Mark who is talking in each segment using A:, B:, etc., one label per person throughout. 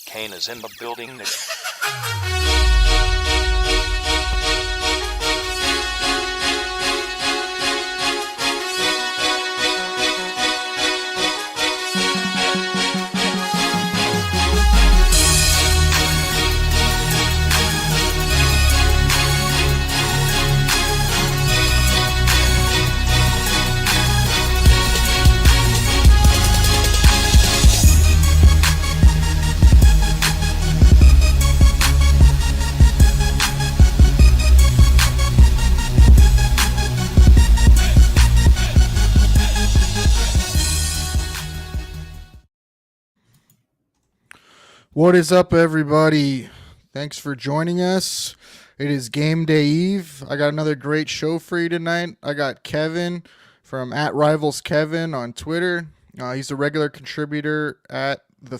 A: Kane is in the building.
B: What is up, everybody? Thanks for joining us. It is game day eve. I got another great show for you tonight. I got Kevin from @RivalsKevin on Twitter. He's a regular contributor at the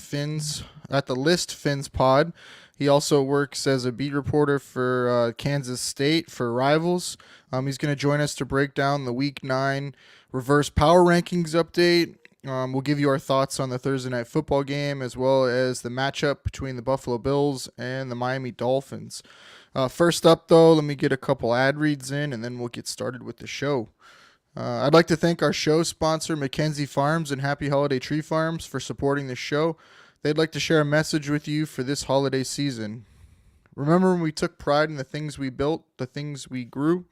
B: List Fins Pod. He also works as a beat reporter for Kansas State for Rivals. He's going to join us to break down the Week 9 reverse power rankings update. We'll give you our thoughts on the Thursday night football game as well as the matchup between the Buffalo Bills and the Miami Dolphins. First up, though, let me get a couple ad reads in and then we'll get started with the show. I'd like to thank our show sponsor, Mackenzie Farms and Happy Holiday Tree Farms, for supporting the show. They'd like to share a message with you for this holiday season. Remember when we took pride in the things we built, the things we grew?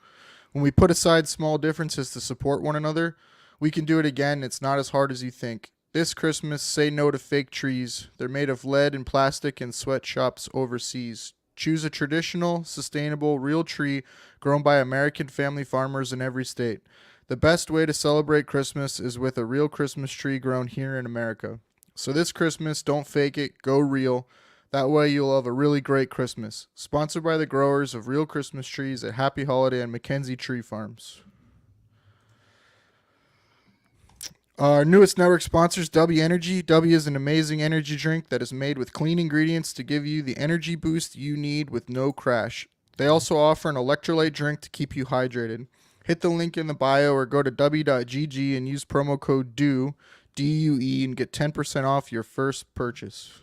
B: When we put aside small differences to support one another? We can do it again. It's not as hard as you think. This Christmas, say no to fake trees. They're made of lead and plastic in sweatshops overseas. Choose a traditional, sustainable, real tree grown by American family farmers in every state. The best way to celebrate Christmas is with a real Christmas tree grown here in America. So this Christmas, don't fake it, go real. That way you'll have a really great Christmas. Sponsored by the growers of real Christmas trees at Happy Holiday and Mackenzie Tree Farms. Our newest network sponsors, W Energy. W is an amazing energy drink that is made with clean ingredients to give you the energy boost you need with no crash. They also offer an electrolyte drink to keep you hydrated. Hit the link in the bio or go to w.gg and use promo code DUE, D-U-E, and get 10% off your first purchase.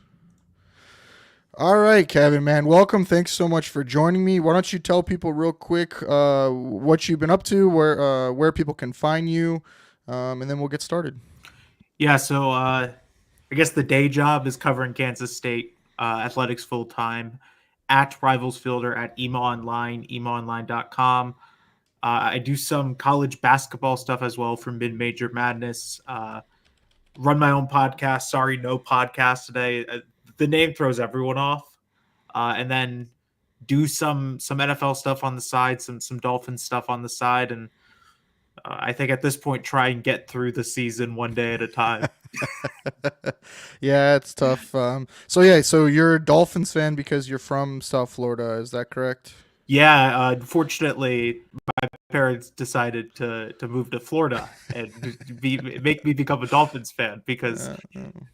B: All right, Kevin, man, welcome. Thanks so much for joining me. Why don't you tell people real quick what you've been up to, where people can find you, and then we'll get started.
C: Yeah, so I guess the day job is covering Kansas State athletics full-time at Rivals Fielder at EMA Online, emaonline.com. I do some college basketball stuff as well for Mid-Major Madness. Run my own podcast. Sorry, no podcast today. The name throws everyone off. And then do some NFL stuff on the side, some Dolphins stuff on the side, and I think at this point, try and get through the season one day at a time.
B: Yeah, it's tough. So you're a Dolphins fan because you're from South Florida. Is that correct?
C: Yeah, unfortunately, my parents decided to move to Florida and make me become a Dolphins fan because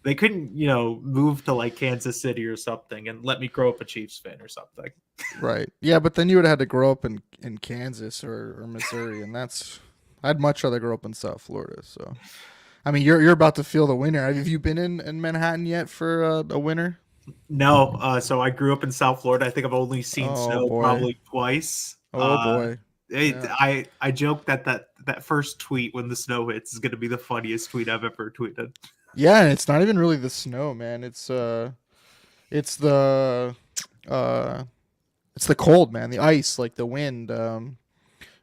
C: they couldn't, move to like Kansas City or something and let me grow up a Chiefs fan or something.
B: Right. Yeah, but then you would have had to grow up in Kansas or Missouri, and I'd much rather grow up in South Florida. So, I mean, you're about to feel the winter. Have you been in Manhattan yet for a winter?
C: No. So I grew up in South Florida. I think I've only seen snow probably twice.
B: Boy.
C: Yeah. I joke that first tweet when the snow hits is going to be the funniest tweet I've ever tweeted.
B: Yeah, and it's not even really the snow, man. It's the cold, man. The ice, like the wind.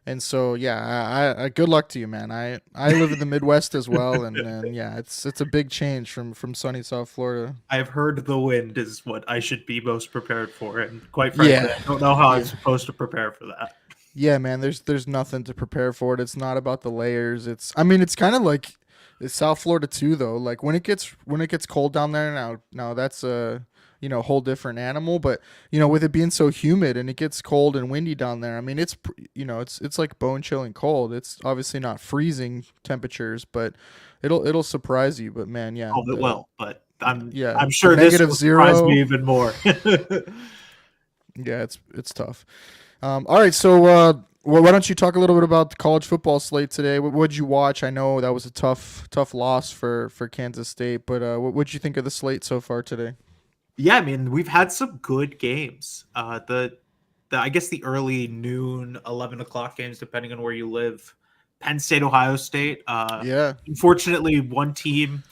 B: And so, yeah, I good luck to you, man. I live in the Midwest as well, and yeah, it's a big change from sunny South Florida.
C: I've heard the wind is what I should be most prepared for, and quite frankly, I don't know how I'm supposed to prepare for that.
B: Yeah, man, there's nothing to prepare for it. It's not about the layers. It's kind of like South Florida too, though. Like when it gets cold down there now that's a whole different animal. But with it being so humid and it gets cold and windy down there, I mean it's like bone chilling cold. It's obviously not freezing temperatures, but it'll surprise you. But man, yeah,
C: it will. But I'm sure this will surprise me even more.
B: Yeah, it's tough. All right, so why don't you talk a little bit about the college football slate today? What did you watch? I know that was a tough loss for Kansas State, but what did you think of the slate so far today?
C: Yeah, I mean, we've had some good games. The I guess the early noon, 11 o'clock games, depending on where you live. Penn State, Ohio State.
B: Yeah.
C: Unfortunately, one team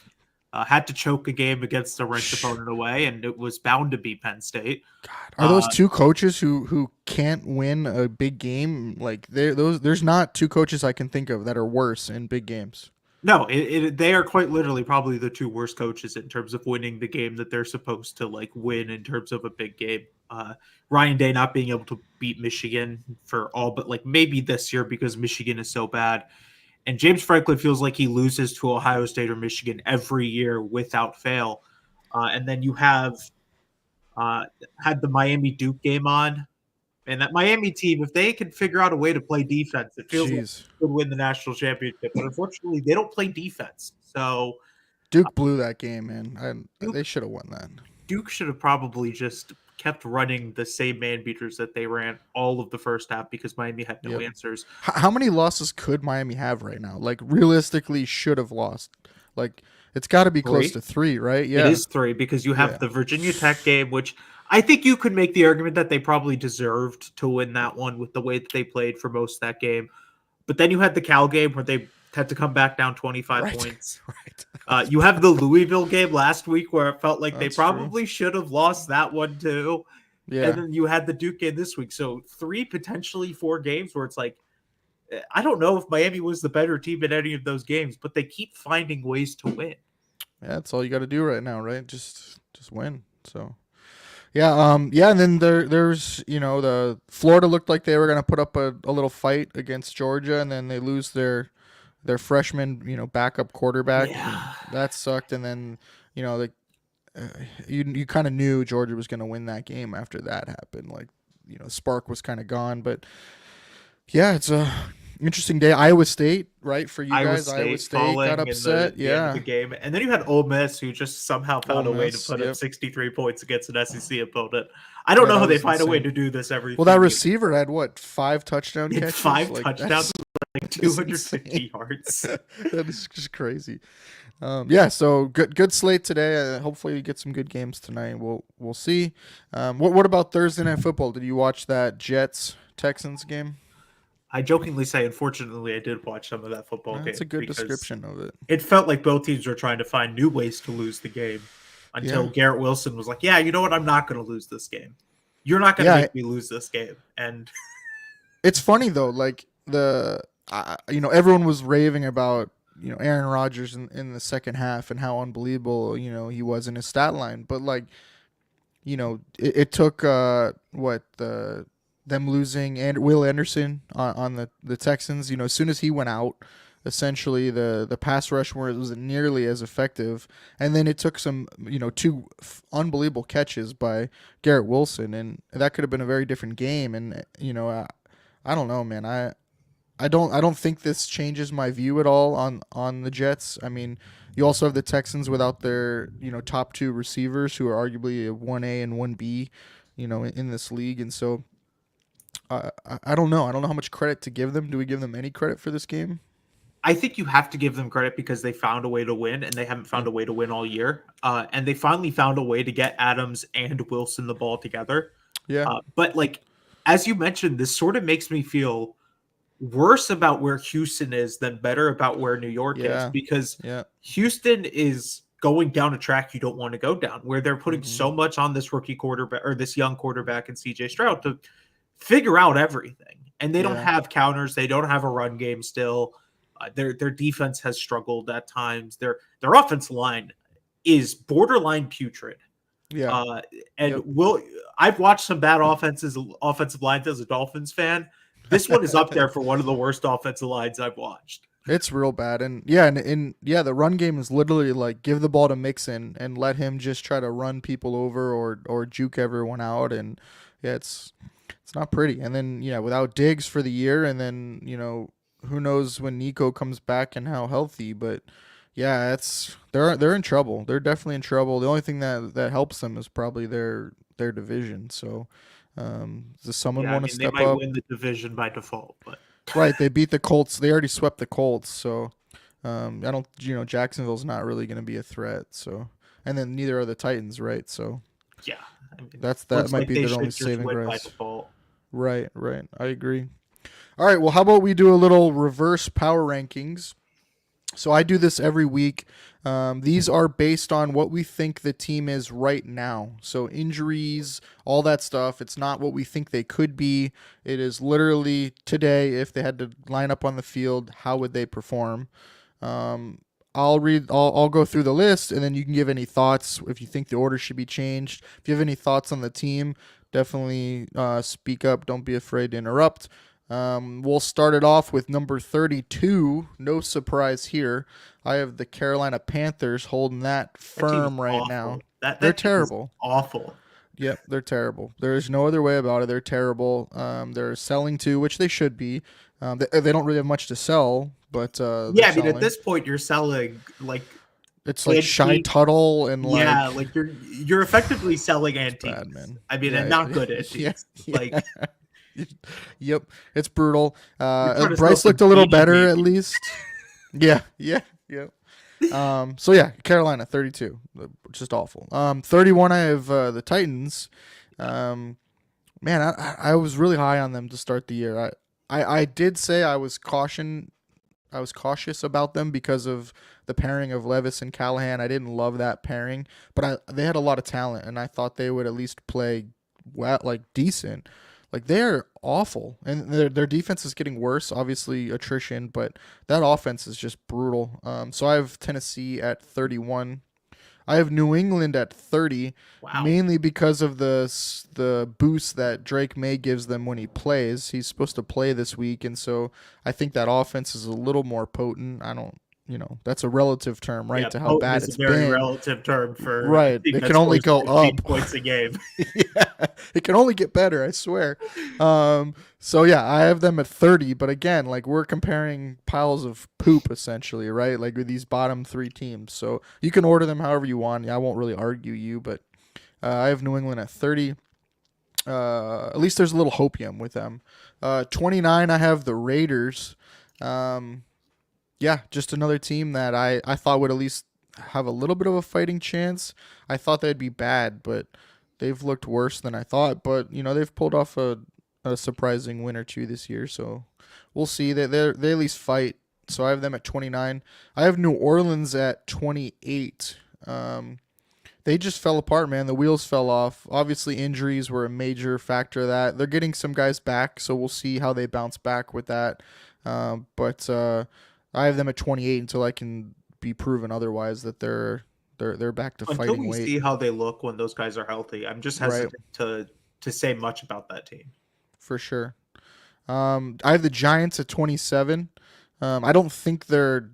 C: had to choke a game against a ranked
B: Shh.
C: opponent away, and it was bound to be Penn State.
B: God, are those
C: Uh,
B: two coaches who can't win a big game? Like they those there's not two coaches I can think of that are worse in big games.
C: no, they are quite literally probably the two worst coaches in terms of winning the game that they're supposed to like win in terms of a big game. Ryan Day not being able to beat Michigan for all but like maybe this year because Michigan is so bad. And James Franklin feels like he loses to Ohio State or Michigan every year without fail. And then you have uh, had the Miami Duke game on, and that Miami team, if they can figure out a way to play defense, it feels like
B: Jeez.
C: they could win the national championship. But unfortunately, they don't play defense. So
B: Duke blew that game, man.
C: Duke
B: They should have won that.
C: Duke should have probably just kept running the same man beaters that they ran all of the first half because Miami had no
B: Yep.
C: answers.
B: How many losses could Miami have right now? Like realistically, should have lost. Like it's got to be close
C: Three.
B: to three, right?
C: It
B: Yeah.
C: is three because you have
B: Yeah.
C: the Virginia Tech game, which I think you could make the argument that they probably deserved to win that one with the way that they played for most of that game. But then you had the Cal game where they had to come back down 25
B: Right.
C: points.
B: Right.
C: You have the Louisville game last week where it felt like they
B: That's true.
C: probably should have lost that one too. And
B: Yeah.
C: then you had the Duke game this week. So three, potentially four games where it's like, I don't know if Miami was the better team in any of those games, but they keep finding ways to win.
B: Yeah, that's all you got to do right now, right? Just win. So yeah, yeah, and then there's the Florida looked like they were gonna put up a little fight against Georgia, and then they lose their freshman backup quarterback, and
C: Yeah.
B: that sucked. And then the uh, you kind of knew Georgia was gonna win that game after that happened. Like spark was kind of gone, but yeah, it's a interesting day. Iowa State, right, for you
C: Iowa
B: guys. Iowa
C: State
B: State got
C: falling in
B: upset.
C: the end of the
B: Yeah,
C: game. And then you had Ole Miss, who just somehow
B: Ole
C: found a way to
B: Miss.
C: put up
B: Yep.
C: 63 points against an SEC opponent. I don't
B: Yeah,
C: know
B: that
C: how they
B: was
C: find a way
B: insane.
C: to do this every
B: Well, that
C: few years.
B: receiver had what, 5 touchdown
C: He had
B: catches?
C: 5
B: Like
C: touchdowns, like
B: that's
C: 250
B: insane.
C: yards.
B: That is just crazy. Yeah, so good slate today. Hopefully, you get some good games tonight. We'll see. What about Thursday night football? Did you watch that Jets Texans game?
C: I jokingly say, unfortunately, I did watch some of that football
B: That's a
C: game
B: good
C: because
B: description of it.
C: it felt like both teams were trying to find new ways to lose the game
B: Yeah,
C: until Garrett Wilson was like, yeah, you know what? I'm not going to lose this game. You're not going to
B: yeah.
C: make me lose this game. And
B: It's funny though. Like everyone was raving about Aaron Rodgers in the second half and how unbelievable he was in his stat line, but like it took them losing and Will Anderson on the Texans. As soon as he went out, essentially the pass rush wasn't nearly as effective, and then it took some two unbelievable catches by Garrett Wilson, and that could have been a very different game. And I don't know, man. I don't think this changes my view at all on the Jets. I mean, you also have the Texans without their top two receivers who are arguably a 1A and 1B, in this league, and so I don't know. I don't know how much credit to give them. Do we give them any credit for this game?
C: I think you have to give them credit because they found a way to win, and they haven't
B: Yeah.
C: found a way to win all year. And they finally found a way to get Adams and Wilson the ball together.
B: Yeah.
C: But like as you mentioned, this sort of makes me feel worse about where Houston is than better about where New York is
B: Yeah.
C: because
B: Yeah.
C: Houston is going down a track you don't want to go down, where they're putting
B: Hmm.
C: so much on this rookie quarterback or this young quarterback and CJ Stroud to figure out everything. And they don't
B: Yeah.
C: have counters, they don't have a run game still. Their defense has struggled at times. Their offensive line is borderline putrid.
B: Yeah.
C: Uh, and
B: Yep.
C: I've watched some bad offensive lines as a Dolphins fan. This one is up there for one of the worst offensive lines I've watched.
B: It's real bad, and yeah, and yeah, the run game is literally like give the ball to Mixon and let him just try to run people over or juke everyone out, and yeah, it's not pretty. And then without Diggs for the year, and then who knows when Nico comes back and how healthy, but yeah, they're in trouble. They're definitely in trouble. The only thing that helps them is probably their division. So, does someone
C: Yeah, I
B: want to
C: mean they
B: step
C: might
B: up?
C: win the division by default, but
B: Right, they beat the Colts. They already swept the Colts, so I don't. Jacksonville's not really going to be a threat. So, and then neither are the Titans, right? So,
C: Yeah, I mean,
B: That
C: looks
B: might
C: like
B: be
C: they
B: their only
C: should just
B: saving
C: win by
B: grace.
C: default.
B: Right, right. I agree. All right, well, how about we do a little reverse power rankings? So I do this every week. These are based on what we think the team is right now. So injuries, all that stuff. It's not what we think they could be. It is literally today. If they had to line up on the field, how would they perform? Um, I'll read. I'll go through the list, and then you can give any thoughts if you think the order should be changed. If you have any thoughts on the team, definitely speak up. Don't be afraid to interrupt. We'll start it off with number 32. No surprise here. I have the Carolina Panthers holding that
C: That team's
B: firm right now.
C: awful. That
B: They're
C: that team is
B: terrible.
C: awful.
B: Yep, they're terrible. There's no other way about it. They're terrible. They're selling too, which they should be. They don't really have much to sell, but they're
C: Yeah, I mean, at
B: selling.
C: this point, you're selling like
B: It's like Shy
C: antique.
B: Tuttle and
C: Yeah,
B: like
C: like you're effectively selling
B: it's bad,
C: antiques.
B: man.
C: I mean, and
B: Yeah,
C: not good
B: yeah,
C: antiques.
B: yeah.
C: Like
B: Yep, it's brutal.
C: you're trying to sell
B: Bryce
C: some
B: looked a little
C: Beanie
B: better at
C: Babies.
B: least. Yeah, yeah, yeah. So yeah, Carolina 32, just awful. 31, I have the Titans. Um, man, I was really high on them to start the year. I did say I was cautious about them because of the pairing of Levis and Callahan. I didn't love that pairing, but they had a lot of talent, and I thought they would at least play well, like decent. Like they're awful, and their defense is getting worse. Obviously, attrition, but that offense is just brutal. So I have Tennessee at 31. I have New England at 30,
C: Wow.
B: mainly because of the boost that Drake May gives them when he plays. He's supposed to play this week, and so I think that offense is a little more potent. I don't, that's a relative term, right,
C: Yeah,
B: to how
C: potent
B: bad
C: is a
B: it's
C: very
B: been.
C: relative term for a
B: Right.
C: team
B: It
C: that
B: can only
C: scores
B: go
C: 15
B: up.
C: points a game.
B: Yeah, it can only get better, I swear. So yeah, I have them at 30, but again, like we're comparing piles of poop essentially, right? Like with these bottom three teams. So you can order them however you want. I won't really argue you, but I have New England at 30. At least there's a little hopium with them. 29, I have the Raiders. Um, yeah, just another team that I thought would at least have a little bit of a fighting chance. I thought they'd be bad, but they've looked worse than I thought. But they've pulled off a surprising win or two this year, so we'll see. They at least fight. So I have them at 29. I have New Orleans at 28. They just fell apart, man. The wheels fell off. Obviously, injuries were a major factor of that. They're getting some guys back, so we'll see how they bounce back with that. But I have them at 28 until I can be proven otherwise that they're back to
C: Until
B: fighting
C: we
B: weight.
C: see how they look when those guys are healthy, I'm just
B: Right,
C: hesitant to say much about that team.
B: for sure. I have the Giants at 27. I don't think they're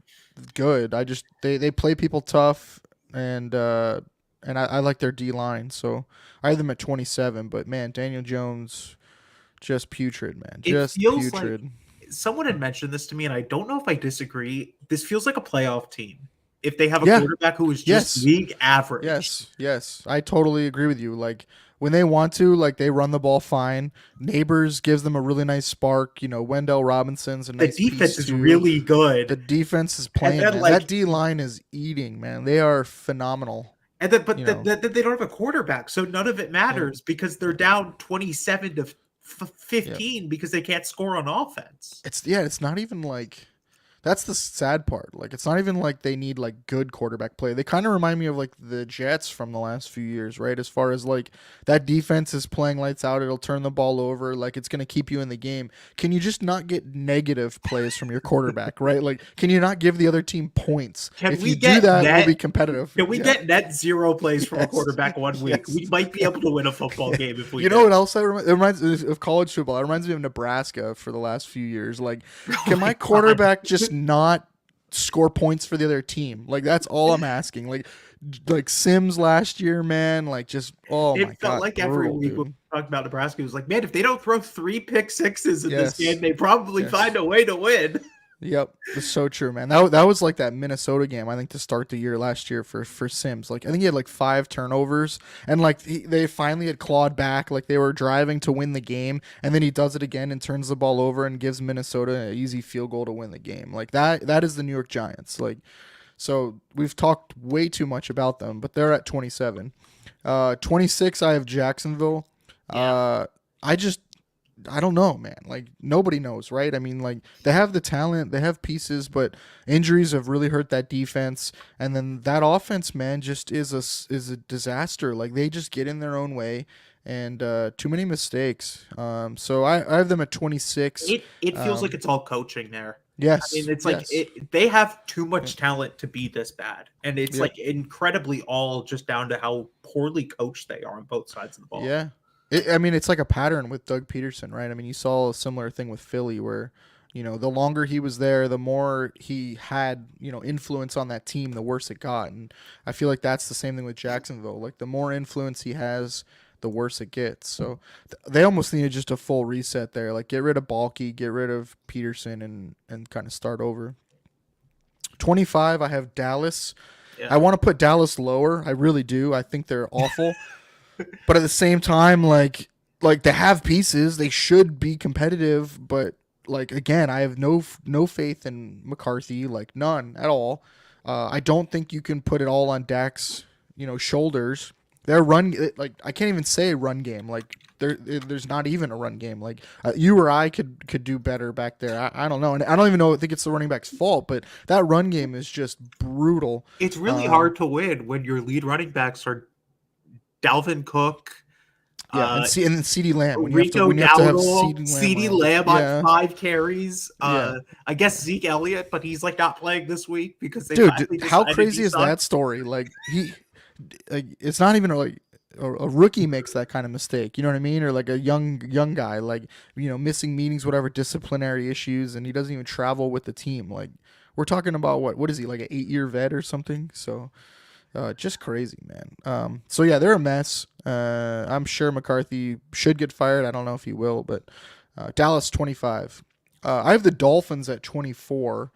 B: good. I just they play people tough, and I like their D line, so I have them at 27. But man, Daniel Jones, just putrid, man,
C: It
B: just
C: feels like
B: putrid.
C: someone had mentioned this to me, and I don't know if I disagree. This feels like a playoff team. If they have a
B: Yeah.
C: quarterback who is just
B: Yes.
C: league average,
B: Yes. I totally agree with you. Like when they want to, like they run the ball fine. Neighbors gives them a really nice spark. Wendell Robinson's a
C: the
B: nice
C: defense
B: piece
C: is
B: too.
C: really
B: The
C: good.
B: defense is
C: And
B: playing,
C: then
B: man.
C: like
B: That D line is eating, man. They are phenomenal.
C: and then but
B: You
C: the,
B: know.
C: they don't have a quarterback, so none of it
B: Yep.
C: matters because they're
B: Yep.
C: down 27 to
B: Yep.
C: 15 because they can't score on offense.
B: It's not even like that's the sad part. Like it's not even like they need like good quarterback play. They kind of remind me of like the Jets from the last few years, right? As far as like that defense is playing lights out, it'll turn the ball over, like it's going to keep you in the game. Can you just not get negative plays from your quarterback, right? Like can you not give the other team points?
C: Can
B: If
C: we
B: you do
C: get
B: that, we'll
C: net
B: be competitive.
C: Can we
B: Yeah.
C: get net zero plays from a
B: Yes.
C: quarterback one week?
B: Yes.
C: We might be able to win a football game if we
B: You know
C: do.
B: what else it reminds me of college football? It reminds me of Nebraska for the last few years. Like,
C: Oh
B: can
C: my
B: my
C: God.
B: quarterback just not score points for the other team? Like, that's all I'm asking. Like Sims last year, man. Like, just my
C: It felt
B: god,
C: like every
B: brutal,
C: week when
B: dude.
C: we talked about Nebraska, it was like, man, if they don't throw 3 pick-sixes in this
B: Yes,
C: game, they probably
B: yes.
C: find a way to win.
B: Yep, it's so true, man. That was like that Minnesota game. I think to start the year last year for Sims. Like I think he had like 5 turnovers, and like they finally had clawed back. Like they were driving to win the game, and then he does it again and turns the ball over and gives Minnesota an easy field goal to win the game. Like that is the New York Giants. Like So we've talked way too much about them, but they're at 27. 26, I have Jacksonville.
C: Yeah.
B: Uh, I just I don't know, man. Like nobody knows, right? I mean, like they have the talent, they have pieces, but injuries have really hurt that defense, and then that offense, man, just is a disaster. Like they just get in their own way, and too many mistakes. So I have them at 26.
C: It feels like
B: Um,
C: it's all coaching there. I mean,
B: yes,
C: it's like
B: yes,
C: they have too
B: yep,
C: much talent to be this bad, and it's
B: yep,
C: like incredibly all just down to how poorly coached they are on both sides of the ball.
B: yeah. I mean, it's like a pattern with Doug Peterson, right? I mean, you saw a similar thing with Philly where, the longer he was there, the more he had, influence on that team, the worse it got. And I feel like that's the same thing with Jacksonville. Like the more influence he has, the worse it gets. So they almost needed just a full reset there. Like get rid of Balky, get rid of Peterson, and kind of start over. 25, I have Dallas. I
C: Yeah,
B: want to put Dallas lower. I really do. I think they're awful. But at the same time, like they have pieces, they should be competitive. But like again, I have no faith in McCarthy, like none at all. I don't think you can put it all on Dak's shoulders. Their run, like I can't even say run game. Like there's not even a run game. Like you or I could do better back there. I don't know, and I don't even know. I think it's the running back's fault, but that run game is just brutal.
C: it's really
B: Um,
C: hard to win when your lead running backs are Dalvin Cook,
B: yeah, and
C: uh,
B: see, and then CD Lamb when you have to
C: Rico
B: when you have to have
C: Dowdle,
B: CD Lamb
C: CeeDee
B: around.
C: Lamb on
B: Yeah,
C: 5 carries.
B: yeah,
C: I guess Zeke Elliott, but he's like not playing this week because they
B: dude,
C: finally
B: how
C: decided he
B: crazy is that
C: sucks.
B: story? Like it's not even like a rookie makes that kind of mistake. You know what I mean? Or like a young guy, like missing meetings, whatever, disciplinary issues, and he doesn't even travel with the team. Like we're talking about what is he, like an 8-year vet or something? So just crazy, man. So yeah, they're a mess. I'm sure McCarthy should get fired. I don't know if he will, but Dallas 25. I have the Dolphins at 24.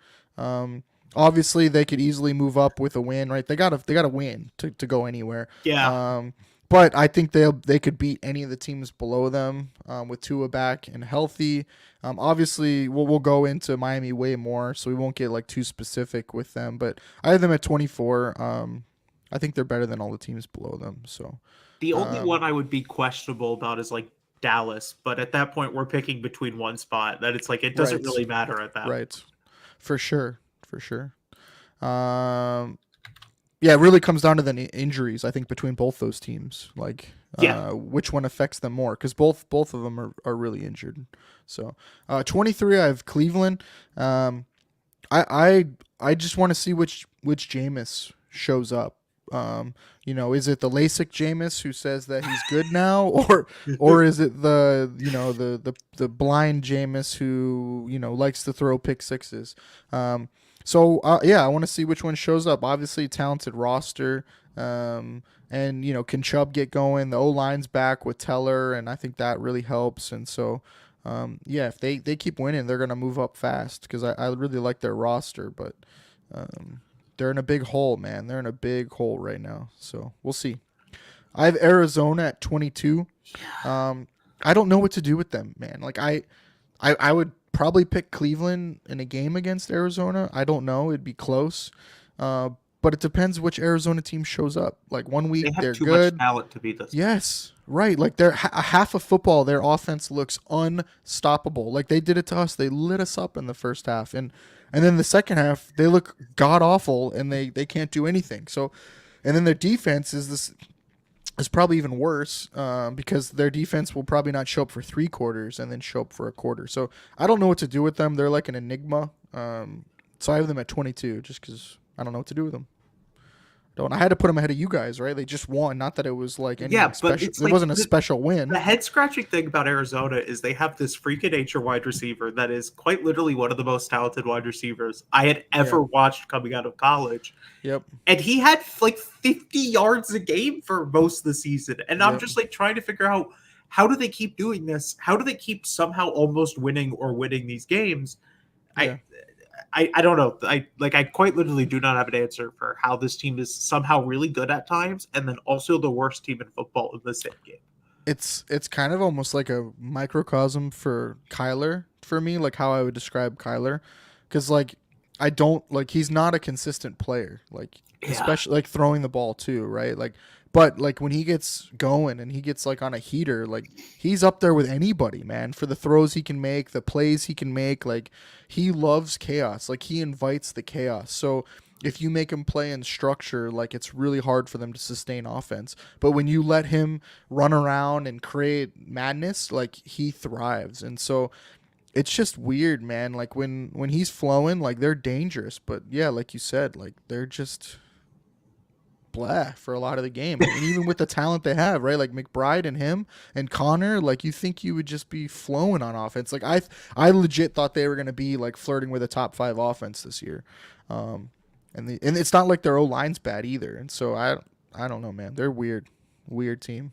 B: Obviously, they could easily move up with a win, right? They got to win to go anywhere.
C: Yeah,
B: But I think they could beat any of the teams below them with Tua back and healthy. Obviously, we'll go into Miami way more, so we won't get like too specific with them. But I have them at 24. I think they're better than all the teams below them. So,
C: the only
B: um,
C: one I would be questionable about is like Dallas, but at that point we're picking between one spot. That it's like it doesn't
B: right,
C: really matter at that point.
B: right, for sure, for sure. Um, yeah, it really comes down to the injuries. I think between both those teams, like
C: Yeah,
B: which one affects them more, because both of them are really injured. So, 23, I have Cleveland. Um, I just want to see which Jameis shows up. Is it the LASIK Jameis who says that he's good now, or is it the blind Jameis who likes to throw pick sixes? Yeah, I want to see which one shows up. Obviously, talented roster. And can Chubb get going? The O line's back with Teller, and I think that really helps. And so, yeah, if they keep winning, they're gonna move up fast because I really like their roster, but um, they're in a big hole, man. They're in a big hole right now. So we'll see. I have Arizona at 22. Um, I don't know what to do with them, man. Like I would probably pick Cleveland in a game against Arizona. I don't know. It'd be close. Uh, but it depends which Arizona team shows up. Like one
C: they
B: week
C: have
B: they're
C: too much
B: good.
C: talent to be this bad.
B: Yes, right. Like they're half of football, their offense looks unstoppable. Like they did it to us. They lit us up in the first half, and then the second half they look god awful, and they can't do anything. So, and then their defense is probably even worse because their defense will probably not show up for 3 quarters and then show up for a quarter. So I don't know what to do with them. They're like an enigma. So I have them at 22 just because I don't know what to do with them. Don't. I had to put them ahead of you guys, right? They just won. Not that it was like anything
C: Yeah, but
B: special.
C: it's
B: It
C: like
B: wasn't a special
C: the
B: win.
C: head scratching thing about Arizona is they have this freak of nature wide receiver that is quite literally one of the most talented wide receivers I had
B: Yeah.
C: ever watched coming out of college.
B: Yep.
C: And he had like 50 yards a game for most of the season. And I'm
B: Yep.
C: just like trying to figure out how do they keep doing this? How do they keep somehow almost winning or winning these games? I
B: Yeah.
C: I don't know. I quite literally do not have an answer for how this team is somehow really good at times and then also the worst team in football in the same game.
B: It's kind of almost like a microcosm for Kyler for me, like how I would describe Kyler, because like I don't like he's not a consistent player. Like
C: Yeah.
B: especially like throwing the ball too, right? Like but like when he gets going and he gets like on a heater, like he's up there with anybody, man, for the throws he can make, the plays he can make. Like he loves chaos. Like he invites the chaos. So if you make him play in structure, like it's really hard for them to sustain offense. But when you let him run around and create madness, like he thrives. And so it's just weird, man. Like when he's flowing, like they're dangerous, but yeah, like you said, like they're just blah for a lot of the game. And even with the talent they have, right? Like McBride and him and Connor, like you think you would just be flowing on offense. Like I legit thought they were gonna be like flirting with a top 5 offense this year. Um, and it's not like their O line's bad either. And so I don't know, man. They're weird, weird team.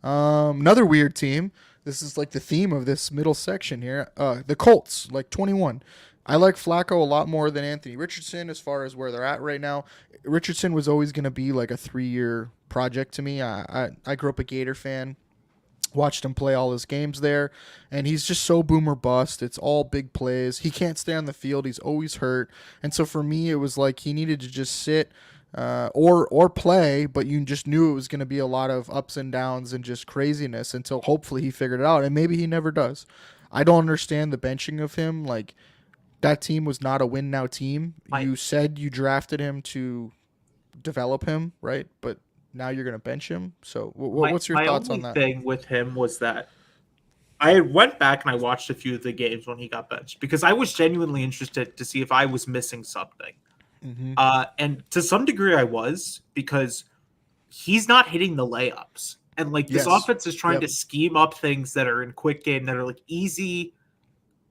B: Another weird team. This is like the theme of this middle section here. The Colts, like 21. I like Flacco a lot more than Anthony Richardson as far as where they're at right now. Richardson was always going to be like a 3-year project to me. I grew up a Gator fan, watched him play all his games there, and he's just so boomer bust. It's all big plays. He can't stay on the field. He's always hurt, and so for me, it was like he needed to just sit or play, but you just knew it was going to be a lot of ups and downs and just craziness until hopefully he figured it out, and maybe he never does. I don't understand the benching of him. Like that team was not a win now team.
C: My
B: You said you drafted him to develop him, right? But now you're going to bench him. So
C: my
B: what's your
C: my
B: thoughts
C: only
B: on that?
C: thing with him was that I went back and I watched a few of the games when he got benched because I was genuinely interested to see if I was missing something.
B: Mm-hmm.
C: And to some degree, I was because he's not hitting the layups. And like this
B: Yes.
C: offense is trying
B: Yep.
C: to scheme up things that are in quick game that are like easy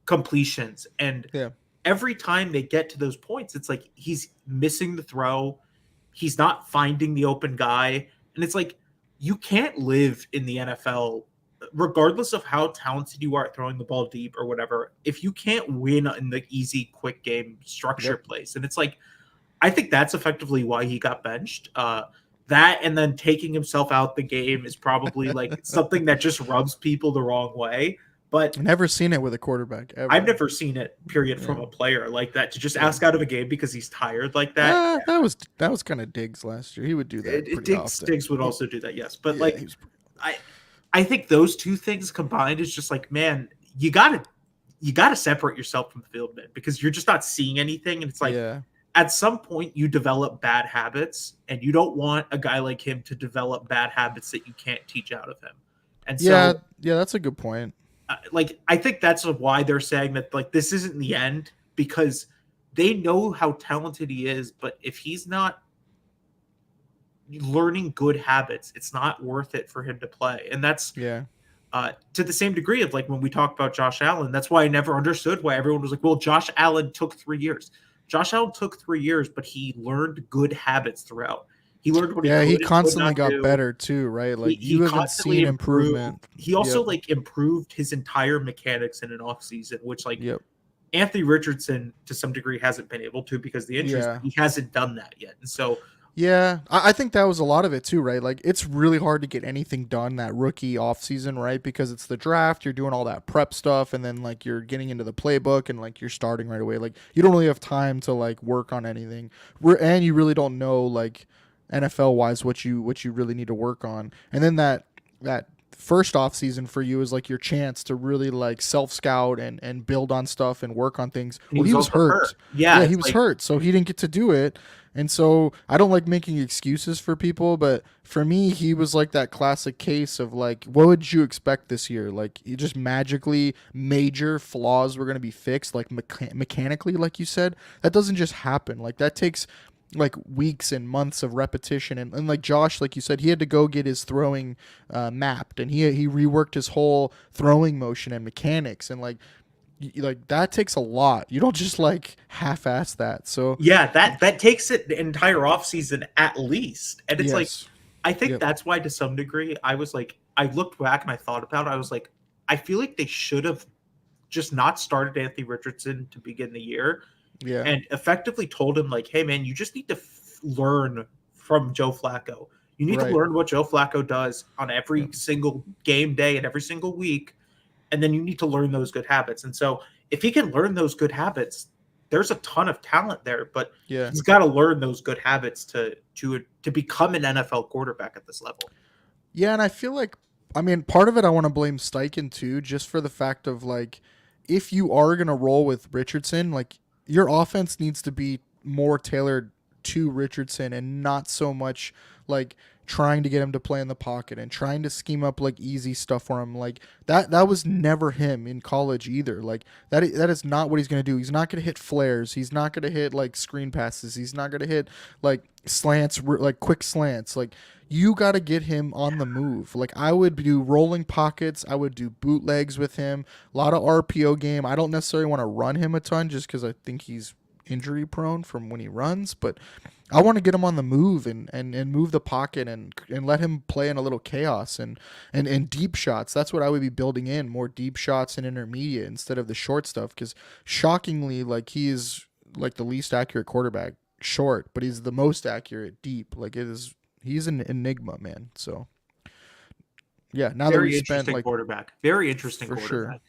C: completions. And
B: Yeah.
C: every time they get to those points, it's like he's missing the throw. He's not finding the open guy. And it's like you can't live in the NFL, regardless of how talented you are at throwing the ball deep or whatever, if you can't win in the easy, quick game structure
B: Yep.
C: plays. And it's like, I think that's effectively why he got benched. That and then taking himself out the game is probably like something that just rubs people the wrong way. But
B: Never seen it with a quarterback
C: I've
B: ever.
C: never seen it, period,
B: Yeah.
C: from a player like that to just
B: Yeah.
C: ask out of a game because he's tired like that.
B: That was kind of Diggs last year. He would do that
C: It
B: pretty often.
C: Diggs would also do that, yes. But
B: Yeah, he
C: like
B: was.
C: I I think those two things combined is just like, man, you gotta separate yourself from the field, man, because you're just not seeing anything. And it's like
B: Yeah.
C: at some point you develop bad habits, and you don't want a guy like him to develop bad habits that you can't teach out of him. And
B: Yeah.
C: so
B: Yeah. That's a good point.
C: like I think that's why they're saying that like this isn't the end, because they know how talented he is, but if he's not learning good habits, it's not worth it for him to play. And that's
B: Yeah.
C: to the same degree of like when we talk about Josh Allen. That's why I never understood why everyone was like, well, Josh Allen took 3 years. Josh Allen took 3 years, but he learned good habits throughout. He learned what he
B: Yeah. He
C: could and could
B: constantly
C: not
B: got
C: do.
B: better too, right?
C: He,
B: Like
C: he
B: you haven't
C: constantly
B: seen
C: improved.
B: improvement.
C: He also
B: Yep.
C: like improved his entire mechanics in an off season, which like
B: Yep.
C: Anthony Richardson to some degree hasn't been able to because of the injuries.
B: Yeah.
C: But he hasn't done that yet, and so
B: Yeah, I think that was a lot of it too, right? Like it's really hard to get anything done that rookie offseason, right? Because it's the draft, you're doing all that prep stuff, and then like you're getting into the playbook and like you're starting right away. Like you don't really have time to like work on anything. And you really don't know like NFL wise what you really need to work on. And then that first off season for you is like your chance to really like self scout and build on stuff and work on things.
C: and he
B: Well,
C: was
B: he was
C: also hurt.
B: hurt.
C: Yeah,
B: Yeah, he
C: it's
B: was
C: like
B: hurt, so he didn't get to do it. And so I don't like making excuses for people, but for me, he was like that classic case of like, what would you expect this year? Like, you just magically major flaws were going to be fixed, like mechanically, like you said. That doesn't just happen. Like, that takes like weeks and months of repetition. And like Josh, like you said, he had to go get his throwing mapped, and he reworked his whole throwing motion and mechanics. And like that takes a lot. You don't just like half-ass that. So
C: yeah, that takes it the entire offseason at least. And it's like
B: yes.
C: I think
B: Yep.
C: that's why to some degree I was like I looked back and I thought about it. I was like, I feel like they should have just not started Anthony Richardson to begin the year
B: Yeah.
C: and effectively told him like, hey man, you just need to learn from Joe Flacco. You need to
B: Right.
C: learn what Joe Flacco does on every
B: Yep.
C: single game day and every single week, and then you need to learn those good habits. And so if he can learn those good habits, there's a ton of talent there, but
B: Yeah.
C: he's got to learn those good habits to become an NFL quarterback at this level.
B: Yeah, and I feel like, I mean, part of it I want to blame Steichen too, just for the fact of like, if you are gonna roll with Richardson, like your offense needs to be more tailored to Richardson and not so much like trying to get him to play in the pocket and trying to scheme up like easy stuff for him. Like that was never him in college either. Like that is not what he's gonna do. He's not gonna hit flares. He's not gonna hit like screen passes. He's not gonna hit like slants, like quick slants. Like you got to get him on the move. Like I would do rolling pockets. I would do bootlegs with him. A lot of RPO game. I don't necessarily want to run him a ton just because I think he's injury prone from when he runs, but I want to get him on the move and move the pocket and let him play in a little chaos and deep shots. That's what I would be building in, more deep shots and intermediate instead of the short stuff, because shockingly, like he is like the least accurate quarterback short, but he's the most accurate deep. Like it is, he's an enigma, man. So yeah, now that
C: Very
B: we spent
C: interesting
B: like
C: quarterback. Very interesting
B: for
C: quarterback.
B: sure.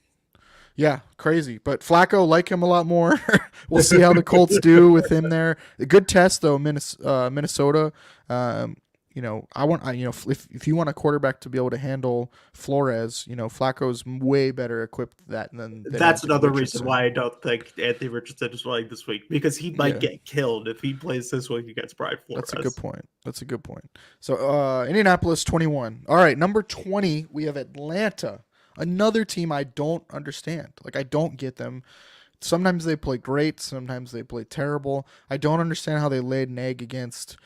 B: Yeah, crazy. But Flacco, like him a lot more. We'll see how the Colts do with him there. A good test though, Minnesota. If you want a quarterback to be able to handle Flores, Flacco's way better equipped than
C: That's
B: Anthony
C: another
B: Richardson.
C: reason why I don't think Anthony Richardson is playing this week, because he might get killed if he plays this week against Brian Flores.
B: That's a good point. So Indianapolis 21. All right, number 20, we have Atlanta. Another team I don't understand. Like I don't get them. Sometimes they play great, sometimes they play terrible. I don't understand how they laid an egg against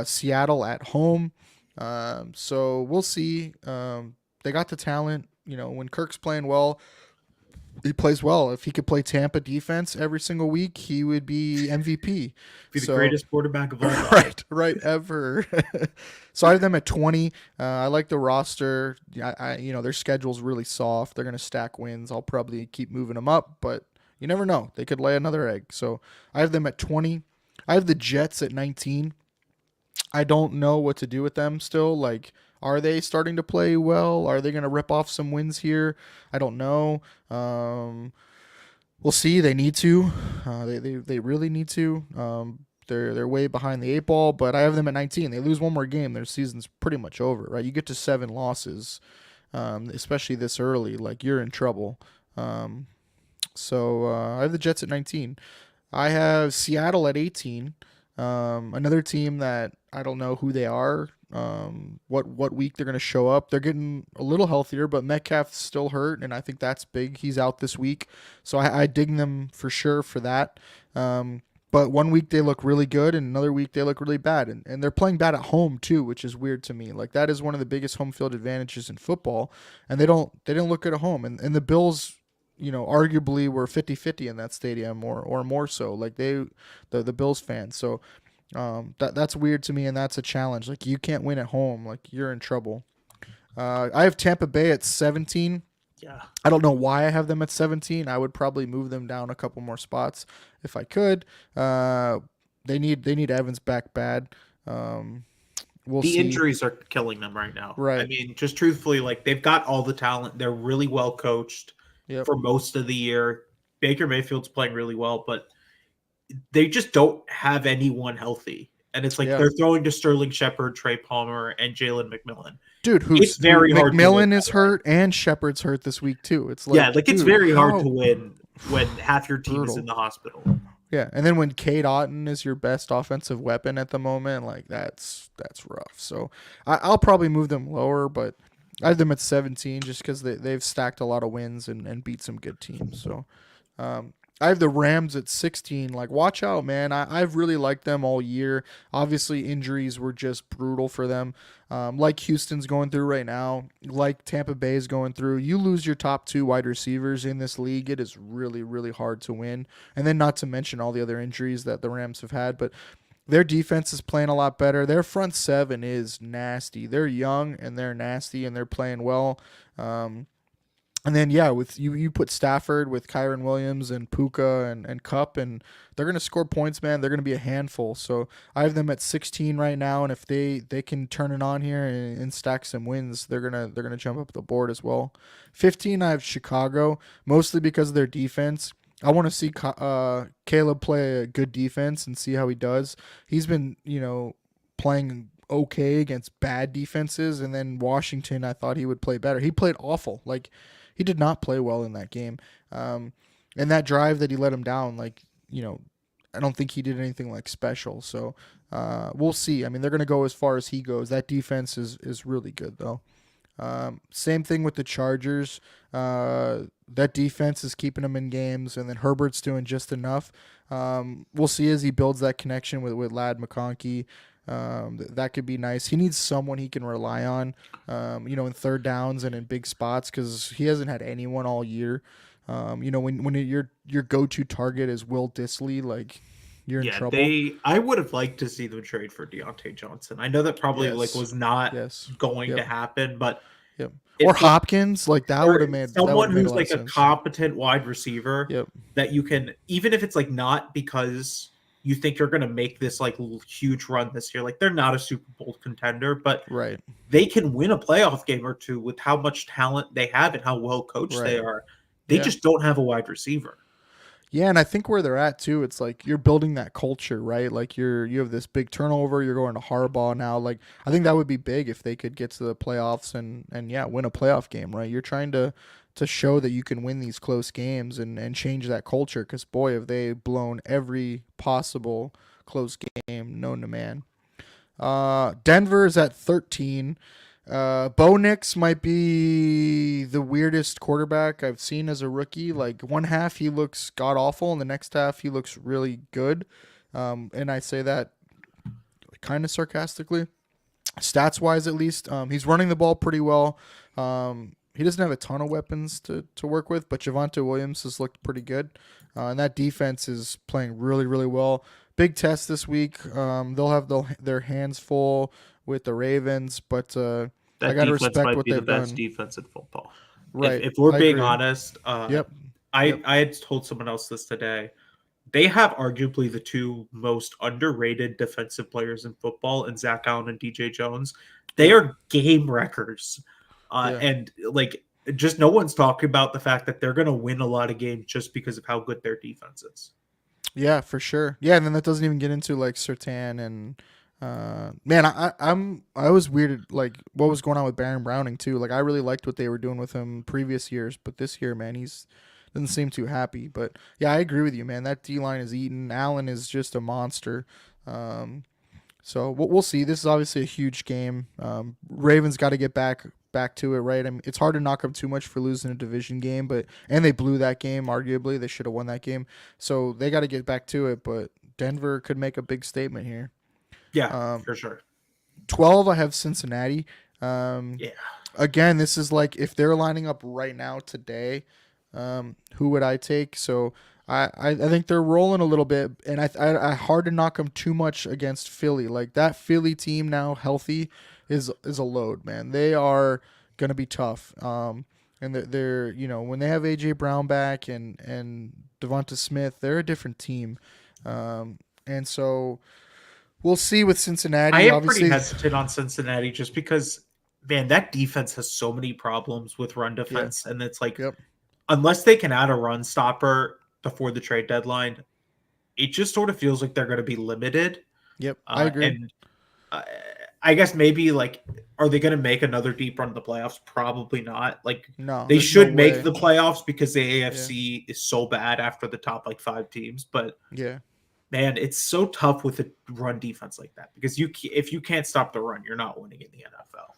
B: Seattle at home. So we'll see. They got the talent. When Kirk's playing well, he plays well. If he could play Tampa defense every single week, he would be MVP.
C: Be the greatest quarterback of all time.
B: Right, ever. So I have them at 20. I like the roster. Their schedule's really soft. They're gonna stack wins. I'll probably keep moving them up, but you never know. They could lay another egg. So I have them at 20. I have the Jets at 19. I don't know what to do with them still. Like, are they starting to play well? Are they going to rip off some wins here? I don't know. We'll see. They need to. They really need to. They're way behind the eight ball, but I have them at 19. They lose one more game, their season's pretty much over, right? You get to 7 losses, especially this early, like you're in trouble. So I have the Jets at 19. I have Seattle at 18. Another team that I don't know who they are, what week they're going to show up. They're getting a little healthier, but Metcalf's still hurt, and I think that's big. He's out this week, so I dig them for sure for that. But one week they look really good, and another week they look really bad, and they're playing bad at home too, which is weird to me. Like that is one of the biggest home field advantages in football, and they didn't look good at home, and the Bills, arguably were 50-50 in that stadium or more so, like the Bills fans. So that's weird to me, and that's a challenge. Like you can't win at home, like you're in trouble. I have Tampa Bay at 17.
C: Yeah.
B: I don't know why I have them at 17. I would probably move them down a couple more spots if I could. They need Evans back bad. We'll see.
C: The injuries are killing them right now.
B: Right.
C: I mean, just truthfully, like they've got all the talent. They're really well coached for most of the year. Baker Mayfield's playing really well, but they just don't have anyone healthy. And it's like they're throwing to Sterling Shepard, Trey Palmer, and Jalen McMillan.
B: Dude,
C: it's very hard.
B: McMillan is hurt, and Shepard's hurt this week too. It's like
C: it's very hard to win when half your team is in the hospital.
B: Yeah, and then when Cade Otton is your best offensive weapon at the moment, like that's rough. So I'll probably move them lower, but I have them at 17 just because they've stacked a lot of wins and beat some good teams. So I have the Rams at 16. Like, watch out, man. I've really liked them all year. Obviously, injuries were just brutal for them. Like Houston's going through right now, like Tampa Bay is going through. You lose your top 2 wide receivers in this league, it is really, really hard to win. And then not to mention all the other injuries that the Rams have had. But their defense is playing a lot better. Their front 7 is nasty. They're young, and they're nasty, and they're playing well. And then, with you put Stafford with Kyron Williams and Puka and Kupp, and they're going to score points, man. They're going to be a handful. So I have them at 16 right now, and if they can turn it on here and stack some wins, they're gonna jump up the board as well. 15, I have Chicago, mostly because of their defense. I want to see Caleb play a good defense and see how he does. He's been, playing okay against bad defenses, and then Washington, I thought he would play better. He played awful. Like, he did not play well in that game. Um, and that drive that he let him down, like, I don't think he did anything like special. So we'll see. I mean, they're going to go as far as he goes. That defense is really good, though. Same thing with the Chargers. That defense is keeping them in games, and then Herbert's doing just enough. We'll see as he builds that connection with Lad McConkey. That could be nice. He needs someone he can rely on, in third downs and in big spots because he hasn't had anyone all year. When your go-to target is Will Disley, like you're in
C: Yeah,
B: trouble.
C: I would have liked to see them trade for Deontay Johnson. I know that probably like
B: Yes.
C: was not
B: Yes.
C: going to
B: Yep.
C: happen, but
B: Yep. Or
C: it feels
B: Hopkins, like
C: or
B: that would
C: someone
B: have made a
C: who's
B: lot of
C: like a
B: sense.
C: competent wide receiver
B: Yep.
C: that you can, even if it's like not because you think you're going to make this like huge run this year, like they're not a Super Bowl contender, but
B: Right.
C: they can win a playoff game or two with how much talent they have and how well coached they
B: Right.
C: are. They
B: Yeah.
C: just don't have a wide receiver.
B: Yeah, and I think where they're at too, it's like you're building that culture, right? Like you have this big turnover, you're going to Harbaugh now. Like I think that would be big if they could get to the playoffs and yeah, win a playoff game, right? You're trying to show that you can win these close games and change that culture cuz boy, have they blown every possible close game known to man. Denver is at 13. Bo Nix might be the weirdest quarterback I've seen as a rookie. Like one half he looks god awful, and the next half he looks really good. And I say that kind of sarcastically. Stats wise, at least, he's running the ball pretty well. He doesn't have a ton of weapons to work with, but Javonte Williams has looked pretty good. And that defense is playing really, really well. Big test this week. They'll have their hands full with the Ravens, but I
C: That
B: got to
C: defense
B: respect
C: might
B: what
C: be the
B: they've
C: best
B: done.
C: defense in football.
B: Right.
C: If we're
B: I
C: being
B: agree.
C: honest,
B: Yep.
C: I
B: Yep.
C: I had told someone else this today. They have arguably the two most underrated defensive players in football, in Zach Allen and DJ Jones. They
B: Yep.
C: are game wreckers,
B: Yeah.
C: and like just no one's talking about the fact that they're going to win a lot of games just because of how good their defense is.
B: Yeah, for sure. Yeah, and then that doesn't even get into like Sertan and man, I was weirded like what was going on with Baron Browning too. Like I really liked what they were doing with him previous years, but this year, man, he's doesn't seem too happy. But yeah, I agree with you, man. That D line is eaten. Allen is just a monster. Um, so we'll see. This is obviously a huge game. Ravens got to get back to it, right? I mean, it's hard to knock them too much for losing a division game, but and they blew that game. Arguably, they should have won that game. So they got to get back to it. But Denver could make a big statement here.
C: Yeah,
B: Um,
C: for sure.
B: 12, I have Cincinnati. Um,
C: Yeah,
B: Again, this is like if they're lining up right now today, who would I take? So I think they're rolling a little bit, and I hard to knock them too much against Philly. Like that Philly team now healthy is a load, man. They are gonna be tough. And they're when they have AJ Brown back and Devonta Smith, they're a different team. And so we'll see with
C: I
B: Cincinnati.
C: am pretty
B: Obviously,
C: hesitant on Cincinnati just because, man, that defense has so many problems with run
B: yeah,
C: defense, and it's like
B: yep,
C: unless they can add a run stopper before the trade deadline, it just sort of feels like they're going to be limited.
B: yep, I agree.
C: And uh, I guess maybe like, are they going to make another deep run in the playoffs? Probably not. Like
B: No,
C: they
B: there's no
C: should make
B: way.
C: the playoffs because the
B: Yeah,
C: AFC is so bad after the top like five teams. But
B: yeah.
C: man, it's so tough with a run defense like that because if you can't stop the run, you're not winning in the NFL.